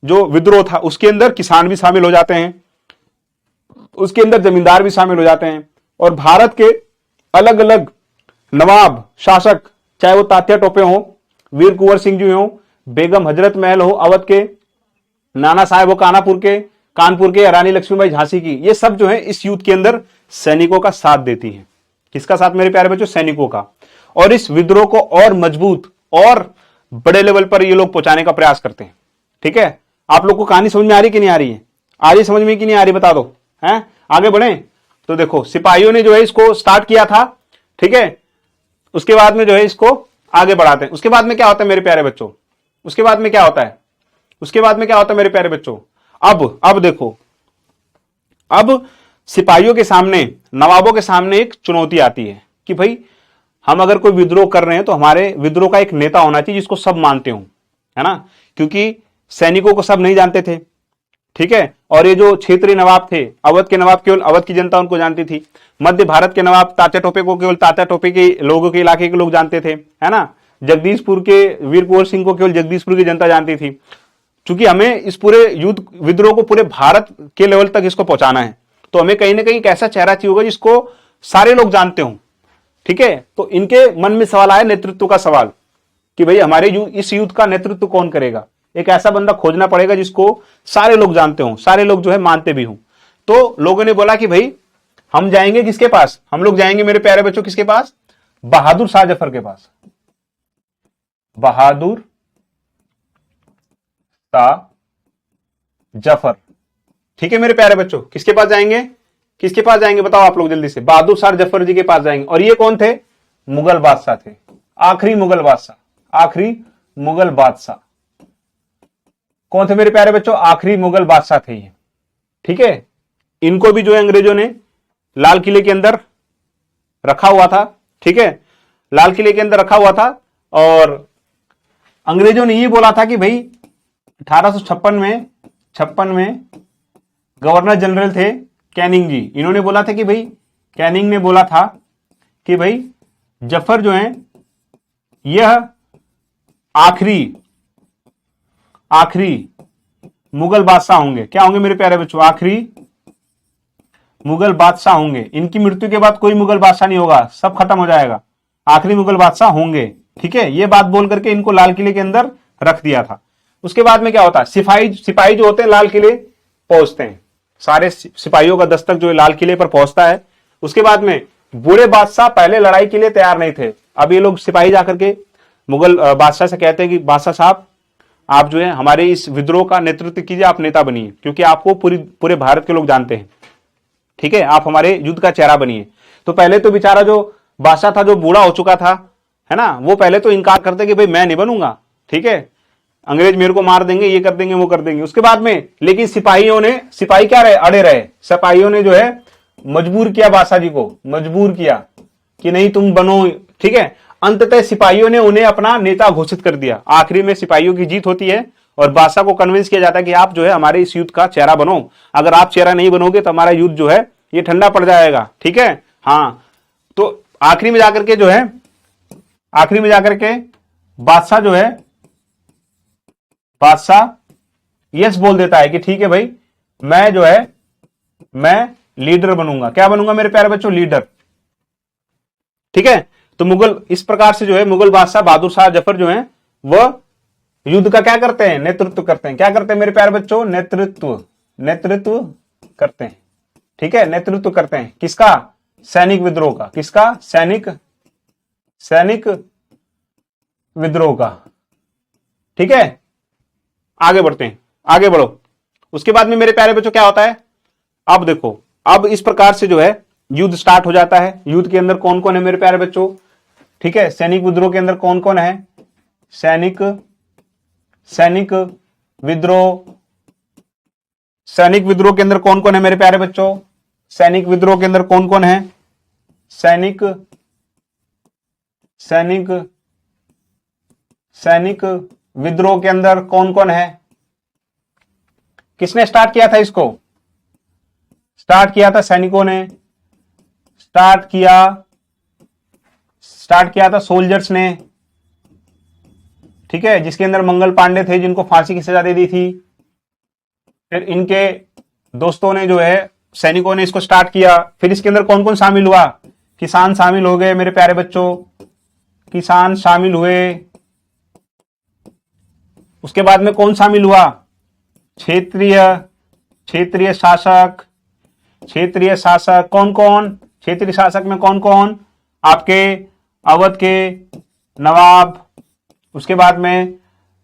जो विद्रोह था, उसके अंदर किसान भी शामिल हो जाते हैं, उसके अंदर जमींदार भी शामिल हो जाते हैं, और भारत के अलग अलग नवाब शासक, चाहे वो तात्या टोपे हो, वीर कुंवर सिंह जी हो, बेगम हजरत महल हो अवध के, नाना साहेब हो कानपुर के, रानी लक्ष्मीबाई झांसी की, ये सब जो है इस युद्ध के अंदर सैनिकों का साथ देती हैं। किसका साथ मेरे प्यारे बच्चों, सैनिकों का। और इस विद्रोह को और मजबूत और बड़े लेवल पर ये लोग पहुंचाने का प्रयास करते हैं। ठीक है, आप लोग को कहानी समझ में आ रही कि नहीं आ रही है, आ रही समझ में कि नहीं आ रही, बता दो, हैं आगे बढ़े। तो देखो सिपाहियों ने जो है इसको स्टार्ट किया था। ठीक है, उसके बाद में जो है इसको आगे बढ़ाते हैं। उसके बाद में क्या होता है मेरे प्यारे बच्चों, उसके बाद में क्या होता है, उसके बाद में क्या होता है मेरे प्यारे बच्चों, अब देखो, अब सिपाहियों के सामने, नवाबों के सामने एक चुनौती आती है कि भाई हम अगर कोई विद्रोह कर रहे हैं तो हमारे विद्रोह का एक नेता होना चाहिए जिसको सब मानते हो, है ना, क्योंकि सैनिकों को सब नहीं जानते थे। ठीक है, और ये जो क्षेत्रीय नवाब थे, अवध के नवाब केवल अवध की जनता उनको जानती थी, मध्य भारत के नवाब तात्या टोपे को केवल तात्या टोपे के लोगों के इलाके के लोग जानते थे, है ना, जगदीशपुर के वीर कुंवर सिंह को केवल जगदीशपुर की जनता जानती थी। क्योंकि हमें इस पूरे युद्ध विद्रोह को पूरे भारत के लेवल तक इसको पहुंचाना है, तो हमें कहीं ना कहीं एक ऐसा चेहरा चाहिए होगा जिसको सारे लोग जानते हो। ठीक है, तो इनके मन में सवाल आया, नेतृत्व का सवाल, कि भाई हमारे इस युद्ध का नेतृत्व कौन करेगा। एक ऐसा बंदा खोजना पड़ेगा जिसको सारे लोग जानते हो, सारे लोग जो है मानते भी हो। तो लोगों ने बोला कि भाई हम जाएंगे किसके पास, हम लोग जाएंगे मेरे प्यारे बच्चों किसके पास, बहादुर शाह जफर के पास, बहादुर शाह जफर। ठीक है मेरे प्यारे बच्चों, किसके पास जाएंगे, किसके पास जाएंगे बताओ आप लोग जल्दी से, बहादुर शाह जफर जी के पास जाएंगे। और ये कौन थे, मुगल बादशाह थे, आखिरी मुगल बादशाह, आखिरी मुगल बादशाह कौन थे मेरे प्यारे बच्चों, आखिरी मुगल बादशाह थे ये। ठीक है, इनको भी जो है अंग्रेजों ने लाल किले के अंदर रखा हुआ था। ठीक है, लाल किले के अंदर रखा हुआ था, और अंग्रेजों ने ये बोला था कि भाई 1856 में गवर्नर जनरल थे कैनिंग जी, इन्होंने बोला था कि भाई, कैनिंग ने बोला था कि भाई जफर जो है यह आखिरी मुगल बादशाह होंगे। क्या होंगे मेरे प्यारे बच्चों? आखिरी मुगल बादशाह होंगे। इनकी मृत्यु के बाद कोई मुगल बादशाह नहीं होगा, सब खत्म हो जाएगा, आखिरी मुगल बादशाह होंगे। ठीक है, ये बात बोल करके इनको लाल किले के अंदर रख दिया था। उसके बाद में क्या होता है, सिपाही जो होते हैं लाल किले पहुंचते हैं, सारे सिपाहियों का दस्तक जो है लाल किले पर पहुंचता है। उसके बाद में बूढ़े बादशाह पहले लड़ाई के लिए तैयार नहीं थे, अब ये लोग सिपाही जाकर के मुगल बादशाह से कहते हैं कि बादशाह साहब आप जो है हमारे इस विद्रोह का नेतृत्व कीजिए, आप नेता बनिए, क्योंकि आपको पूरे भारत के लोग जानते हैं। ठीक है, आप हमारे युद्ध का चेहरा बनिए। तो पहले तो बेचारा जो बादशाह था, जो बूढ़ा हो चुका था, है ना, वो पहले तो इनकार करते कि भाई मैं नहीं बनूंगा, ठीक है, अंग्रेज मेरे को मार देंगे, ये कर देंगे, वो कर देंगे। उसके बाद में लेकिन सिपाही क्या रहे, अड़े रहे। सिपाहियों ने जो है मजबूर किया, बादशाह जी को मजबूर किया कि नहीं तुम बनो। ठीक है, अंततः सिपाहियों ने उन्हें अपना नेता घोषित कर दिया। आखिरी में सिपाहियों की जीत होती है और बादशाह को कन्विंस किया जाता है कि आप जो है हमारे इस युद्ध का चेहरा बनो, अगर आप चेहरा नहीं बनोगे तो हमारा युद्ध जो है ये ठंडा पड़ जाएगा। ठीक है, हाँ, तो आखिरी में जाकर के बादशाह जो है, बादशाह यस बोल देता है कि ठीक है भाई, मैं जो है मैं लीडर बनूंगा। क्या बनूंगा मेरे प्यारे बच्चों? लीडर। ठीक है, तो मुगल इस प्रकार से जो है मुगल बादशाह बहादुर शाह जफर जो है वह युद्ध का क्या करते हैं? नेतृत्व करते हैं। क्या करते हैं मेरे प्यारे बच्चों? नेतृत्व करते हैं। ठीक है, नेतृत्व करते हैं किसका? सैनिक विद्रोह का। किसका? सैनिक विद्रोह का। ठीक है, आगे बढ़ते हैं, आगे बढ़ो। उसके बाद में मेरे प्यारे बच्चों क्या होता है? अब देखो, अब इस प्रकार से जो है युद्ध स्टार्ट हो जाता है। युद्ध के अंदर कौन कौन है मेरे प्यारे बच्चों? ठीक है, सैनिक विद्रोह के अंदर कौन कौन है? सैनिक विद्रोह के अंदर कौन कौन है मेरे प्यारे बच्चों? सैनिक विद्रोह के अंदर कौन कौन है? सैनिक विद्रोह के अंदर कौन कौन है? किसने स्टार्ट किया था इसको? स्टार्ट किया था सैनिकों ने, स्टार्ट किया था सोल्जर्स ने। ठीक है, जिसके अंदर मंगल पांडे थे, जिनको फांसी की सजा दे दी थी। फिर इनके दोस्तों ने जो है, सैनिकों ने इसको स्टार्ट किया। फिर इसके अंदर कौन कौन शामिल हुआ? किसान शामिल हो गए मेरे प्यारे बच्चों, किसान शामिल हुए। उसके बाद में कौन शामिल हुआ? क्षेत्रीय शासक। कौन कौन? क्षेत्रीय शासक में कौन कौन? आपके अवध के नवाब, उसके बाद में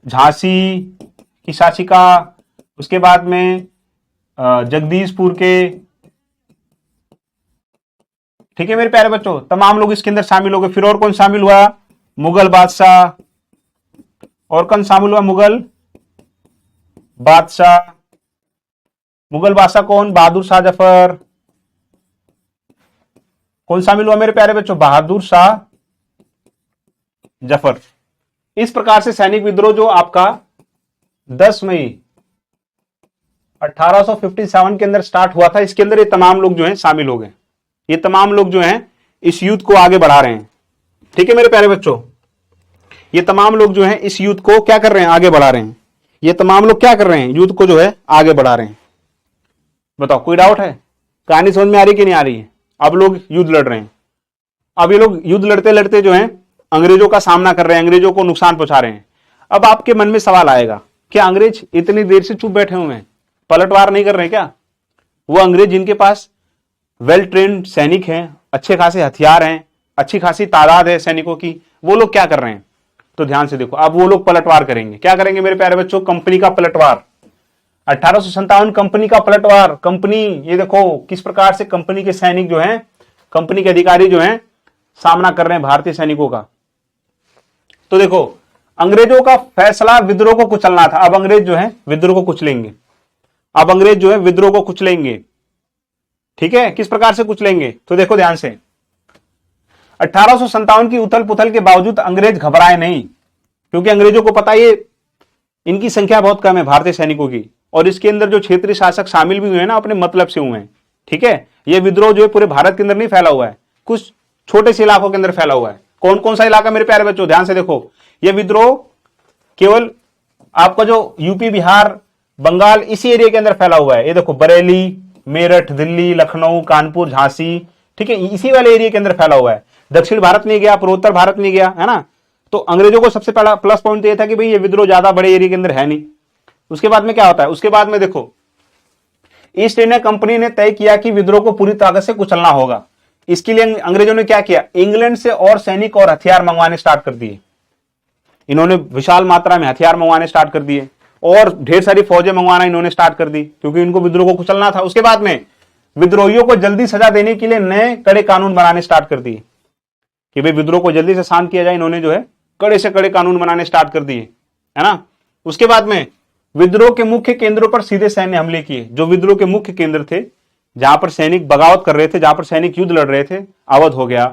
झांसी की शासिका, उसके बाद में जगदीशपुर के। ठीक है मेरे प्यारे बच्चों, तमाम लोग इसके अंदर शामिल हो गए। फिर और कौन शामिल हुआ? मुगल बादशाह। और कौन शामिल हुआ? मुगल बादशाह कौन? बहादुर शाह जफर। कौन शामिल हुआ मेरे प्यारे बच्चों? बहादुर शाह जफर। इस प्रकार से सैनिक विद्रोह जो आपका 10 मई 1857 के अंदर स्टार्ट हुआ था, इसके अंदर ये तमाम लोग जो हैं शामिल हो गए। ये तमाम लोग जो हैं इस युद्ध को आगे बढ़ा रहे हैं। ठीक है मेरे प्यारे बच्चों, ये तमाम लोग जो हैं इस युद्ध को क्या कर रहे हैं? आगे बढ़ा रहे हैं। ये तमाम लोग क्या कर रहे हैं? युद्ध को जो है आगे बढ़ा रहे हैं। बताओ, कोई डाउट है? कहानी समझ में आ रही कि नहीं आ रही है? अब लोग युद्ध लड़ रहे हैं। अब ये लोग युद्ध लड़ते लड़ते जो है अंग्रेजों का सामना कर रहे हैं, अंग्रेजों को नुकसान पहुंचा रहे हैं। अब आपके मन में सवाल आएगा, क्या अंग्रेज इतनी देर से चुप बैठे हुए हैं, पलटवार नहीं कर रहे क्या? वो अंग्रेज जिनके पास वेल ट्रेन्ड सैनिक हैं, अच्छे खासे हथियार हैं, अच्छी खासी तादाद है सैनिकों की, वो लोग क्या कर रहे हैं? तो ध्यान से देखो, अब वो लोग पलटवार करेंगे। क्या करेंगे मेरे प्यारे बच्चों? कंपनी का पलटवार। 1857 कंपनी का पलटवार। कंपनी, ये देखो किस प्रकार से कंपनी के सैनिक जो हैं, कंपनी के अधिकारी जो हैं सामना कर रहे हैं भारतीय सैनिकों का। तो देखो, अंग्रेजों का फैसला विद्रोह को कुचलना था। अब अंग्रेज जो है विद्रोह को कुचलेंगे। अब अंग्रेज जो है विद्रोह को कुचलेंगे। ठीक है, किस प्रकार से कुचलेंगे? तो देखो ध्यान से, 1857 की उथल पुथल के बावजूद अंग्रेज घबराए नहीं, क्योंकि अंग्रेजों को पता ये इनकी संख्या बहुत कम है भारतीय सैनिकों की, और इसके अंदर जो क्षेत्रीय शासक शामिल भी हुए हैं ना, अपने मतलब से हुए हैं। ठीक है, ये विद्रोह जो है पूरे भारत के अंदर नहीं फैला हुआ है, कुछ छोटे से इलाकों के अंदर फैला हुआ है। कौन कौन सा इलाका मेरे प्यारे बच्चों? ध्यान से देखो, यह विद्रोह केवल आपका जो यूपी, बिहार, बंगाल इसी एरिया के अंदर फैला हुआ है। ये देखो बरेली, मेरठ, दिल्ली, लखनऊ, कानपुर, झांसी, ठीक है, इसी वाले एरिया के अंदर फैला हुआ है। दक्षिण भारत नहीं गया, पूर्वोत्तर भारत नहीं गया, है ना। तो अंग्रेजों को सबसे पहला प्लस पॉइंट तो ये था कि भाई ये विद्रोह ज्यादा बड़े एरिया के अंदर है नहीं। उसके बाद में क्या होता है, उसके बाद में देखो ईस्ट इंडिया कंपनी ने तय किया कि विद्रोह को पूरी ताकत से कुचलना होगा। इसके लिए अंग्रेजों ने क्या किया, इंग्लैंड से और सैनिक और हथियार मंगवाने स्टार्ट कर दिए। इन्होंने विशाल मात्रा में हथियार मंगवाने स्टार्ट कर दिए और ढेर सारी फौजें मंगवाना इन्होंने स्टार्ट कर दी, क्योंकि इनको विद्रोह को कुचलना था। उसके बाद में विद्रोहियों को जल्दी सजा देने के लिए नए कड़े कानून बनाने स्टार्ट कर दिए कि भाई विद्रोह को जल्दी से शांत किया जाए। इन्होंने जो है कड़े से कड़े कानून बनाने स्टार्ट कर दिए, है ना। उसके बाद में विद्रोह के मुख्य केंद्रों पर सीधे सैन्य हमले किए। जो विद्रोह के मुख्य केंद्र थे, जहां पर सैनिक बगावत कर रहे थे, जहां पर सैनिक युद्ध लड़ रहे थे, अवध हो गया,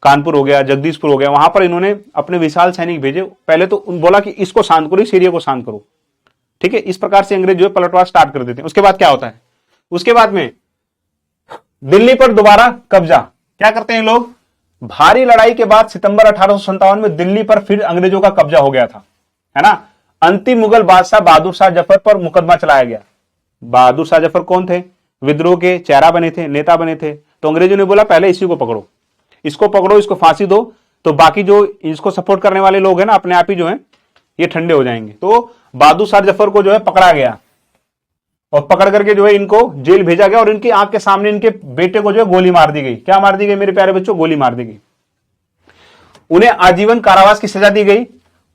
कानपुर हो गया, जगदीशपुर हो गया, वहां पर इन्होंने अपने विशाल सैनिक भेजे। पहले तो बोला कि इसको शांत करो, इस एरिया को शांत करो, ठीक है। इस प्रकार से अंग्रेज जो है पलटवार स्टार्ट कर देते हैं। उसके बाद क्या होता है, उसके बाद में दिल्ली पर दोबारा कब्जा। क्या करते हैं लोग, भारी लड़ाई के बाद सितंबर 1857 में दिल्ली पर फिर अंग्रेजों का कब्जा हो गया था, है ना। अंतिम मुगल बादशाह बहादुर शाह जफर पर मुकदमा चलाया गया। बहादुर शाह जफर कौन थे, विद्रोह के चेहरा बने थे, नेता बने थे। तो अंग्रेजों ने बोला पहले इसी को पकड़ो, इसको पकड़ो, इसको फांसी दो, तो बाकी जो इसको सपोर्ट करने वाले लोग हैं ना, अपने आप ही जो है ये ठंडे हो जाएंगे। तो बहादुर शाह जफर को जो है पकड़ा गया और पकड़ करके जो है इनको जेल भेजा गया और इनकी आंख के सामने इनके बेटे को जो है गोली मार दी गई। क्या मार दी गई मेरे प्यारे बच्चों, गोली मार दी गई। उन्हें आजीवन कारावास की सजा दी गई।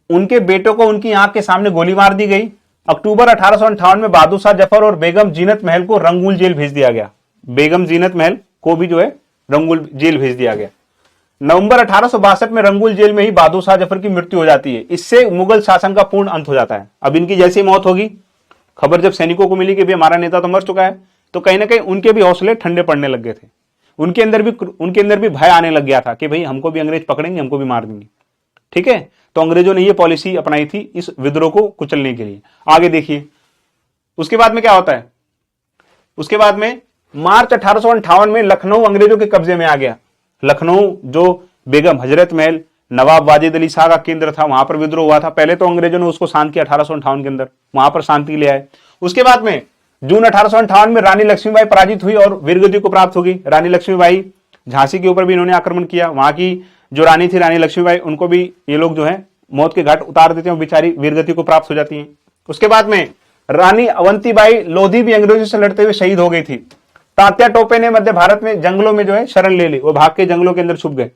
उनके बेटों को उनकी आंख के सामने गोली मार दी गई। अक्टूबर 1858 में बहादुर शाह जफर और बेगम जीनत महल को रंगूल जेल भेज दिया गया। बेगम जीनत महल को भी जो है रंगूल जेल भेज दिया गया। नवंबर 1862 में रंगूल जेल में ही बहादुर शाह जफर की मृत्यु हो जाती है। इससे मुगल शासन का पूर्ण अंत हो जाता है। अब इनकी जैसी मौत होगी, खबर जब सैनिकों को मिली कि भाई हमारा नेता तो मर चुका है, तो कहीं ना कहीं उनके भी हौसले ठंडे पड़ने लग गए थे। उनके अंदर भी भय आने लग गया था कि भाई हमको भी अंग्रेज पकड़ेंगे, हमको भी मार देंगे, ठीक है। तो अंग्रेजों ने यह पॉलिसी अपनाई थी इस विद्रोह को कुचलने के लिए। आगे देखिए उसके बाद में क्या होता है, उसके बाद में मार्च 1858 में लखनऊ अंग्रेजों के कब्जे में आ गया। लखनऊ जो बेगम हजरत महल, नवाब वाजिद अली शाह का केंद्र था, वहां पर विद्रोह हुआ था। पहले तो अंग्रेजों ने उसको शांत किया 1858 के अंदर, वहां पर शांति ले आए। उसके बाद में जून 1858 में रानी लक्ष्मीबाई पराजित हुई और वीरगति को प्राप्त होगी। रानी लक्ष्मीबाई, झांसी के ऊपर भी इन्होंने आक्रमण किया। वहां की जो रानी थी रानी लक्ष्मीबाई, उनको भी ये लोग जो है मौत के घाट उतार देते हैं, बेचारी वीरगति को प्राप्त हो जाती है। उसके बाद में रानी अवंतीबाई लोधी भी अंग्रेजों से लड़ते हुए शहीद हो गई थी। तात्या टोपे ने मध्य भारत में जंगलों में जो है शरण ले ली, वो भाग के जंगलों के अंदर छुप गए।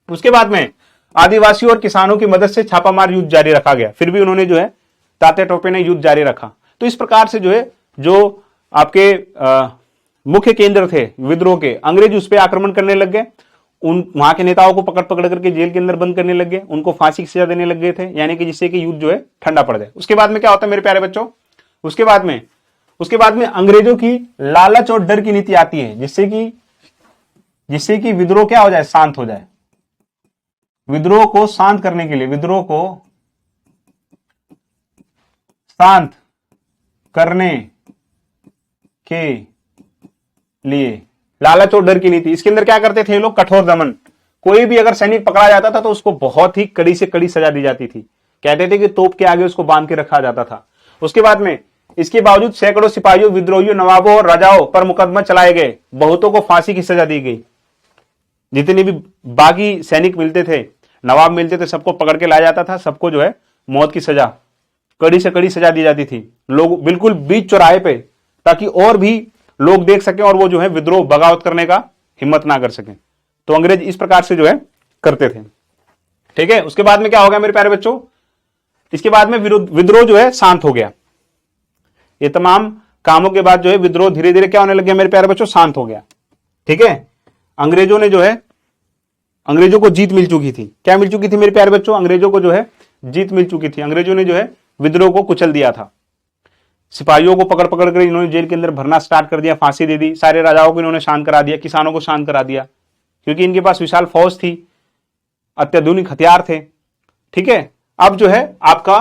उसके बाद में आदिवासियों और किसानों की मदद से छापामार युद्ध जारी रखा गया। फिर भी उन्होंने जो है तात्या टोपे ने युद्ध जारी रखा। तो इस प्रकार से जो है जो आपके मुख्य केंद्र थे विद्रोह के, अंग्रेज उस पर आक्रमण करने लग गए। उन वहां के नेताओं को पकड़ पकड़ करके जेल के अंदर बंद करने लग गए, उनको फांसी की सजा देने लग गए थे, यानी कि जिससे कि युद्ध जो है ठंडा पड़ जाए। उसके बाद में क्या होता है मेरे प्यारे बच्चों, उसके बाद में अंग्रेजों की लालच और डर की नीति आती है, जिससे कि विद्रोह क्या हो जाए, शांत हो जाए। विद्रोह को शांत करने के लिए, विद्रोह को शांत करने के लिए लालच और डर की नीति। इसके अंदर क्या करते थे लोग, कठोर दमन। कोई भी अगर सैनिक पकड़ा जाता था तो उसको बहुत ही कड़ी से कड़ी सजा दी जाती थी। कहते थे कि तोप के आगे उसको बांध के रखा जाता था। उसके बाद में इसके बावजूद सैकड़ों सिपाहियों, विद्रोहियों, नवाबों और राजाओं पर मुकदमा चलाए गए। बहुतों को फांसी की सजा दी गई। जितने भी बागी सैनिक मिलते थे, नवाब मिलते थे, सबको पकड़ के लाया जाता था। सबको जो है मौत की सजा, कड़ी से कड़ी सजा दी जाती थी। लोग बिल्कुल बीच चौराहे पे, ताकि और भी लोग देख सकें और वो जो है विद्रोह बगावत करने का हिम्मत ना कर सकें। तो अंग्रेज इस प्रकार से जो है करते थे, ठीक है। उसके बाद में क्या हो गया मेरे प्यारे बच्चों, इसके बाद में विद्रोह जो है शांत हो गया। ये तमाम कामों के बाद जो है विद्रोह धीरे धीरे क्या होने लग गया मेरे प्यारे बच्चों, शांत हो गया, ठीक है। अंग्रेजों ने जो है, अंग्रेजों को जीत मिल चुकी थी। क्या मिल चुकी थी मेरे प्यारे बच्चों, अंग्रेजों को जो है जीत मिल चुकी थी। अंग्रेजों ने जो है विद्रोह को कुचल दिया था। सिपाहियों को पकड़ पकड़ कर इन्होंने जेल के अंदर भरना स्टार्ट कर दिया, फांसी दे दी। सारे राजाओं को इन्होंने शांत करा दिया, किसानों को शांत करा दिया, क्योंकि इनके पास विशाल फौज थी, अत्याधुनिक हथियार थे, ठीक है। अब जो है आपका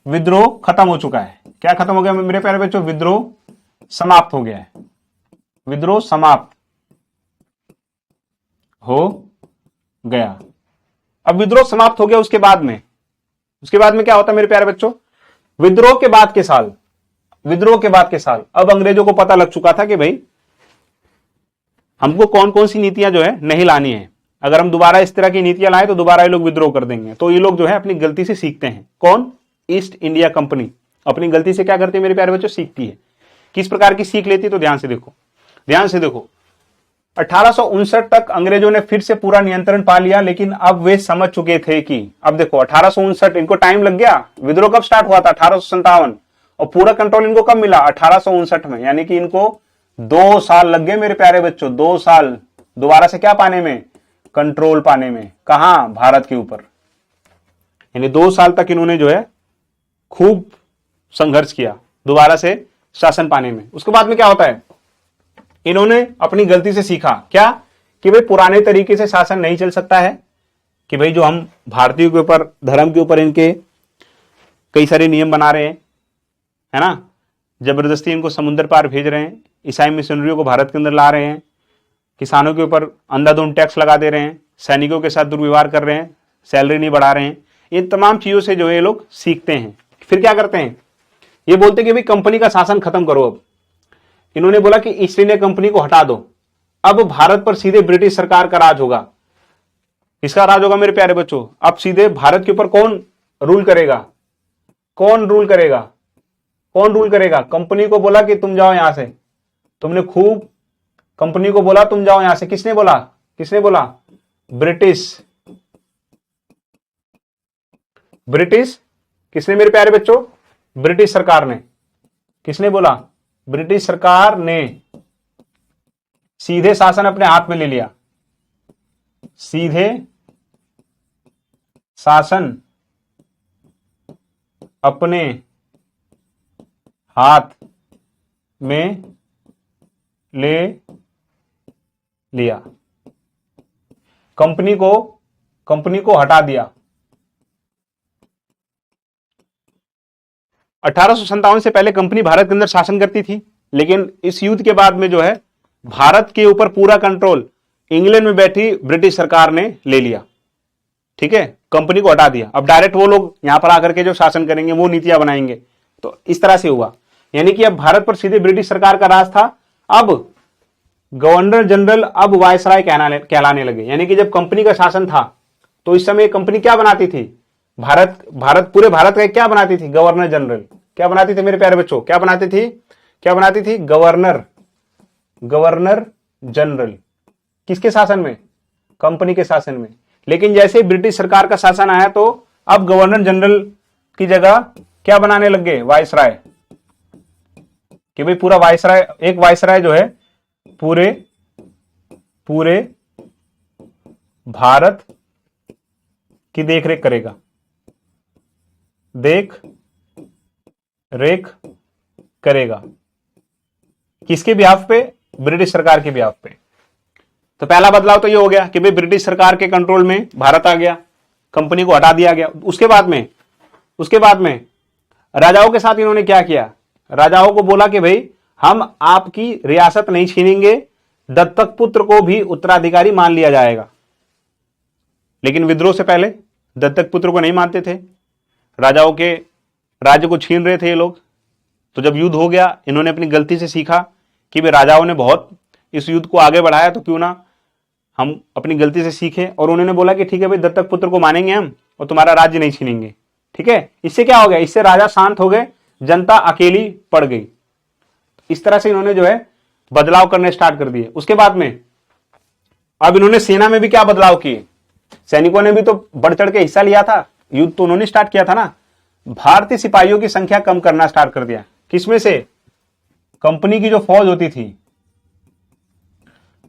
विद्रोह खत्म हो चुका है। क्या खत्म हो गया मेरे प्यारे बच्चों, विद्रोह समाप्त हो गया है। विद्रोह समाप्त हो गया। अब विद्रोह समाप्त हो गया, उसके बाद में क्या होता है मेरे प्यारे बच्चों, विद्रोह के बाद के साल विद्रोह के बाद के साल। अब अंग्रेजों को पता लग चुका था कि भाई हमको कौन कौन सी नीतियां जो है नहीं लानी है, अगर हम दोबारा इस तरह की नीतियां लाएं तो दोबारा ये लोग विद्रोह कर देंगे। तो ये लोग जो है अपनी गलती से सीखते हैं। कौन? ईस्ट इंडिया कंपनी अपनी गलती से क्या करती है मेरे प्यारे बच्चों? सीखती है। किस प्रकार की सीख लेती है? तो ध्यान से देखो, ध्यान से देखो। 1859 तक अंग्रेजों ने फिर से पूरा नियंत्रण पा लिया, लेकिन अब वे समझ चुके थे कि अब देखो 1859 इनको टाइम लग गया। विद्रोह कब स्टार्ट हुआ था? 1857। और पूरा कंट्रोल इनको कब मिला? 1859 में। यानी कि इनको 2 साल लग गए मेरे प्यारे बच्चों, 2 साल दोबारा से क्या पाने में? कंट्रोल पाने में। कहां? भारत के ऊपर। यानी 2 साल तक इन्होंने जो है खूब संघर्ष किया दोबारा से शासन पाने में। उसके बाद में क्या होता है? इन्होंने अपनी गलती से सीखा क्या? कि भाई पुराने तरीके से शासन नहीं चल सकता है, कि भाई जो हम भारतीयों के ऊपर, धर्म के ऊपर इनके कई सारे नियम बना रहे हैं, है ना, जबरदस्ती इनको समुद्र पार भेज रहे हैं, ईसाई मिशनरियों को भारत के अंदर ला रहे हैं, किसानों के ऊपर अंधाधुंध टैक्स लगा दे रहे हैं, सैनिकों के साथ दुर्व्यवहार कर रहे हैं, सैलरी नहीं बढ़ा रहे हैं। इन तमाम चीजों से जो है ये लोग सीखते हैं। फिर क्या करते हैं? ये बोलते हैं कि भाई कंपनी का शासन खत्म करो। अब इन्होंने बोला कि ईस्ट इंडिया कंपनी को हटा दो, अब भारत पर सीधे ब्रिटिश सरकार का राज होगा। इसका राज होगा मेरे प्यारे बच्चों। अब सीधे भारत के ऊपर कौन रूल करेगा? कौन रूल करेगा? कौन रूल करेगा? कंपनी को बोला कि तुम जाओ यहां से। तुमने खूब कंपनी को बोला तुम जाओ यहां से। किसने बोला? किसने बोला? ब्रिटिश। ब्रिटिश किसने मेरे प्यारे बच्चों? ब्रिटिश सरकार ने। किसने बोला? ब्रिटिश सरकार ने सीधे शासन अपने हाथ में ले लिया। सीधे शासन अपने हाथ में ले लिया। कंपनी को हटा दिया। 1857 से पहले कंपनी भारत के अंदर शासन करती थी, लेकिन इस युद्ध के बाद में जो है भारत के ऊपर पूरा कंट्रोल इंग्लैंड में बैठी ब्रिटिश सरकार ने ले लिया। ठीक है, कंपनी को हटा दिया। अब डायरेक्ट वो लोग यहां पर आकर के जो शासन करेंगे, वो नीतियां बनाएंगे। तो इस तरह से हुआ, यानी कि अब भारत पर सीधे ब्रिटिश सरकार का राज था। अब गवर्नर जनरल अब वायसराय कहलाने लगे। यानी कि जब कंपनी का शासन था तो इस समय कंपनी क्या बनाती थी? पूरे भारत का क्या बनाती थी? Governor general. क्या बनाती थी मेरे प्यारे बच्चों? क्या बनाती थी? क्या बनाती थी? Governor general. किसके शासन में? कंपनी के शासन में। लेकिन जैसे ब्रिटिश सरकार का शासन आया तो अब गवर्नर जनरल की जगह क्या बनाने लग गए? वायसराय। कि भाई पूरा वायसराय, एक वायसराय जो है पूरे भारत की देख रेख करेगा। देख रेख करेगा किसके बिहाफ पे? ब्रिटिश सरकार के बिहाफ पे। तो पहला बदलाव तो ये हो गया कि भाई ब्रिटिश सरकार के कंट्रोल में भारत आ गया, कंपनी को हटा दिया गया। उसके बाद में राजाओं के साथ इन्होंने क्या किया? राजाओं को बोला कि भाई हम आपकी रियासत नहीं छीनेंगे, दत्तक पुत्र को भी उत्तराधिकारी मान लिया जाएगा। लेकिन विद्रोह से पहले दत्तक पुत्र को नहीं मानते थे, राजाओं के राज्य को छीन रहे थे ये लोग। तो जब युद्ध हो गया, इन्होंने अपनी गलती से सीखा कि भाई राजाओं ने बहुत इस युद्ध को आगे बढ़ाया, तो क्यों ना हम अपनी गलती से सीखें। और उन्होंने बोला कि ठीक है भाई, दत्तक पुत्र को मानेंगे हम और तुम्हारा राज्य नहीं छीनेंगे। ठीक है, इससे क्या हो गया? इससे राजा शांत हो गए, जनता अकेली पड़ गई। इस तरह से इन्होंने जो है बदलाव करने स्टार्ट कर दिए। उसके बाद में अब इन्होंने सेना में भी क्या बदलाव किए? सैनिकों ने भी तो बढ़ चढ़ के हिस्सा लिया था, युद्ध तो उन्होंने स्टार्ट किया था ना। भारतीय सिपाहियों की संख्या कम करना स्टार्ट कर दिया। किसमें से? कंपनी की जो फौज होती थी,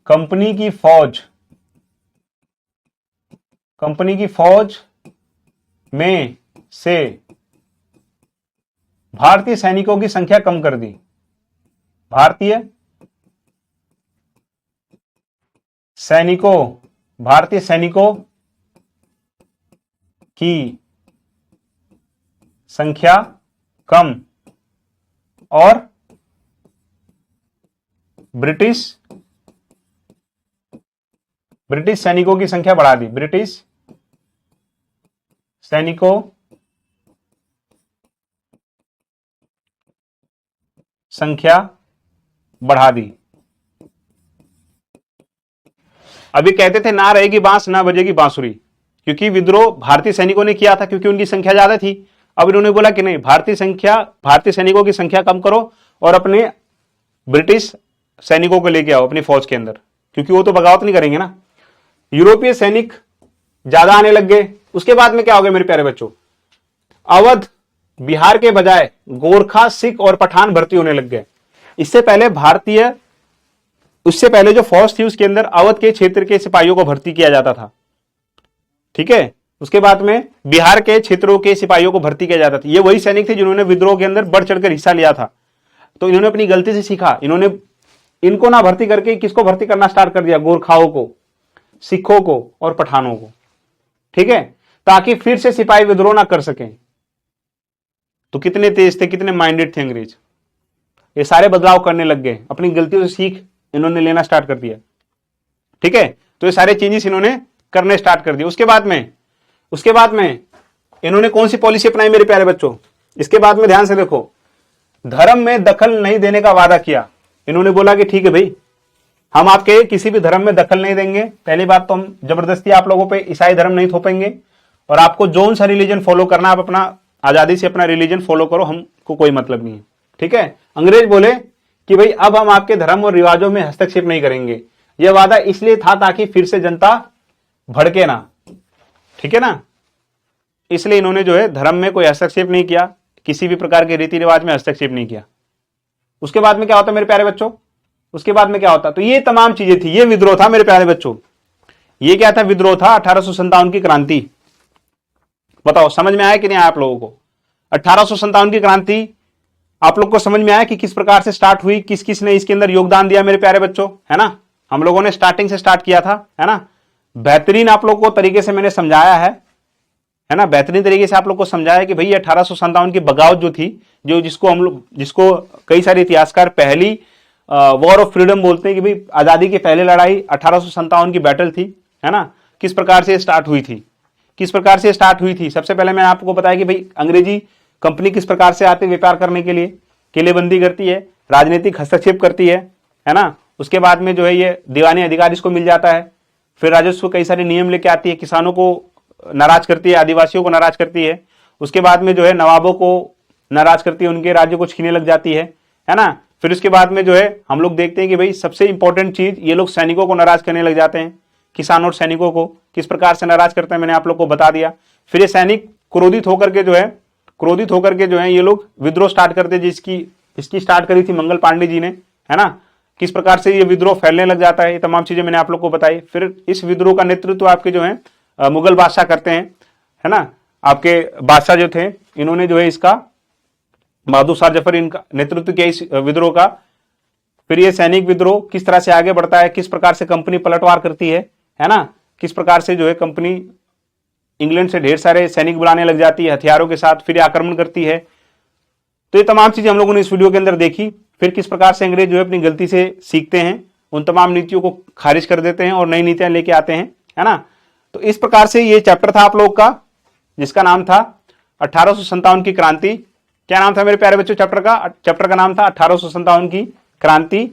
कंपनी की फौज में से भारतीय सैनिकों की संख्या कम कर दी। भारतीय सैनिकों की संख्या कम और ब्रिटिश सैनिकों की संख्या बढ़ा दी। ब्रिटिश सैनिकों संख्या बढ़ा दी। अभी कहते थे ना रहेगी बांस ना बजेगी बांसुरी, क्योंकि विद्रोह भारतीय सैनिकों ने किया था, क्योंकि उनकी संख्या ज्यादा थी। अब इन्होंने बोला कि नहीं, भारतीय सैनिकों की संख्या कम करो और अपने ब्रिटिश सैनिकों को लेके आओ अपनी फौज के अंदर, क्योंकि वो तो बगावत नहीं करेंगे ना। यूरोपीय सैनिक ज्यादा आने लग गए। उसके बाद में क्या हो गया मेरे प्यारे बच्चों, अवध बिहार के बजाय गोरखा, सिख और पठान भर्ती होने लग गए। उससे पहले जो फौज थी उसके अंदर अवध के क्षेत्र के सिपाहियों को भर्ती किया जाता था, ठीक है। उसके बाद में बिहार के क्षेत्रों के सिपाहियों को भर्ती किया जाता था। ये वही सैनिक थे जिन्होंने विद्रोह के अंदर बढ़ चढ़कर हिस्सा लिया था। तो इन्होंने अपनी गलती से सीखा, इन्होंने इनको ना भर्ती करके किसको भर्ती करना स्टार्ट कर दिया, गोरखाओं को, सिखों को और पठानों को, ठीक है, ताकि फिर से सिपाही विद्रोह ना कर सकें। तो कितने तेज थे, कितने माइंडेड थे अंग्रेज। ये सारे बदलाव करने लग गए, अपनी गलतियों से सीख इन्होंने लेना स्टार्ट कर दिया, ठीक है। तो ये सारे चेंजेस इन्होंने करने स्टार्ट कर दिए। उसके बाद में इन्होंने कौन सी पॉलिसी अपनाई मेरे प्यारे बच्चों, इसके बाद में ध्यान से देखो, धर्म में दखल नहीं देने का वादा किया। इन्होंने बोला कि ठीक है भाई, हम आपके किसी भी धर्म में दखल नहीं देंगे। पहली बात तो हम जबरदस्ती आप लोगों पे ईसाई धर्म नहीं थोपेंगे, और आपको जोन सा रिलीजन फॉलो करना, आप अपना आजादी से अपना रिलीजन फॉलो करो, हमको कोई मतलब नहीं है, ठीक है। अंग्रेज बोले कि भाई अब हम आपके धर्म और रिवाजों में हस्तक्षेप नहीं करेंगे। यह वादा इसलिए था ताकि फिर से जनता भड़के ना, ठीक है ना। इसलिए इन्होंने जो है धर्म में कोई हस्तक्षेप नहीं किया, किसी भी प्रकार के रीति रिवाज में हस्तक्षेप नहीं किया। उसके बाद में क्या होता मेरे प्यारे बच्चों, उसके बाद में क्या होता, तो ये तमाम चीजें थी, ये विद्रोह था मेरे प्यारे बच्चों। ये क्या था, विद्रोह था 1857 की क्रांति। बताओ समझ में आया कि नहीं आया आप लोगों को। 1857 की क्रांति आप लोग को समझ में आया कि किस प्रकार से स्टार्ट हुई, किस किस ने इसके अंदर योगदान दिया मेरे प्यारे बच्चों, है ना। हम लोगों ने स्टार्टिंग से स्टार्ट किया था, है ना। बेहतरीन आप लोग को तरीके से मैंने समझाया है ना, बेहतरीन तरीके से आप लोग को समझाया कि भाई 1857 की बगावत जो थी, जिसको कई सारे इतिहासकार पहली वॉर ऑफ फ्रीडम बोलते हैं, कि भाई आजादी की पहली लड़ाई 1857 की बैटल थी, है ना। किस प्रकार से स्टार्ट हुई थी, सबसे पहले मैंने आपको बताया कि भाई अंग्रेजी कंपनी किस प्रकार से आती है व्यापार करने के लिए, किलेबंदी करती है, राजनीतिक हस्तक्षेप करती है ना। उसके बाद में जो है ये दीवानी अधिकार इसको मिल जाता है। फिर राजस्व कई सारे नियम लेके आती है, किसानों को नाराज करती है, आदिवासियों को नाराज करती है। उसके बाद में जो है नवाबों को नाराज करती है, उनके राज्य को छीनने लग जाती है ना। फिर उसके बाद में जो है हम लोग देखते हैं कि भाई सबसे इंपॉर्टेंट चीज, ये लोग सैनिकों को नाराज करने लग जाते हैं। किसानों और सैनिकों को किस प्रकार से नाराज करते हैं मैंने आप लोग को बता दिया। फिर ये सैनिक क्रोधित होकर के जो है ये लोग विद्रोह स्टार्ट करते, इसकी स्टार्ट करी थी मंगल पांडे जी ने, है ना। किस प्रकार से ये विद्रोह फैलने लग जाता है, ये तमाम चीजें मैंने आप लोग को बताई। फिर इस विद्रोह का नेतृत्व आपके जो है मुगल बादशाह करते हैं, है ना। आपके बादशाह जो थे इन्होंने जो है इसका, बहादुर शाह जफर इनका नेतृत्व किया इस विद्रोह का। फिर ये सैनिक विद्रोह किस तरह से आगे बढ़ता है, किस प्रकार से कंपनी पलटवार करती है ना। किस प्रकार से जो है कंपनी इंग्लैंड से ढेर सारे सैनिक बुलाने लग जाती है हथियारों के साथ, फिर आक्रमण करती है। तो ये तमाम चीजें हम लोगों ने इस वीडियो के अंदर देखी। फिर किस प्रकार से अंग्रेज जो है अपनी गलती से सीखते हैं, उन तमाम नीतियों को खारिज कर देते हैं और नई नीतियां लेके आते हैं, है ना। तो इस प्रकार से ये चैप्टर था आप लोग का, जिसका नाम था 1857 की क्रांति। क्या नाम था मेरे प्यारे बच्चों चैप्टर का नाम था 1857 की क्रांति।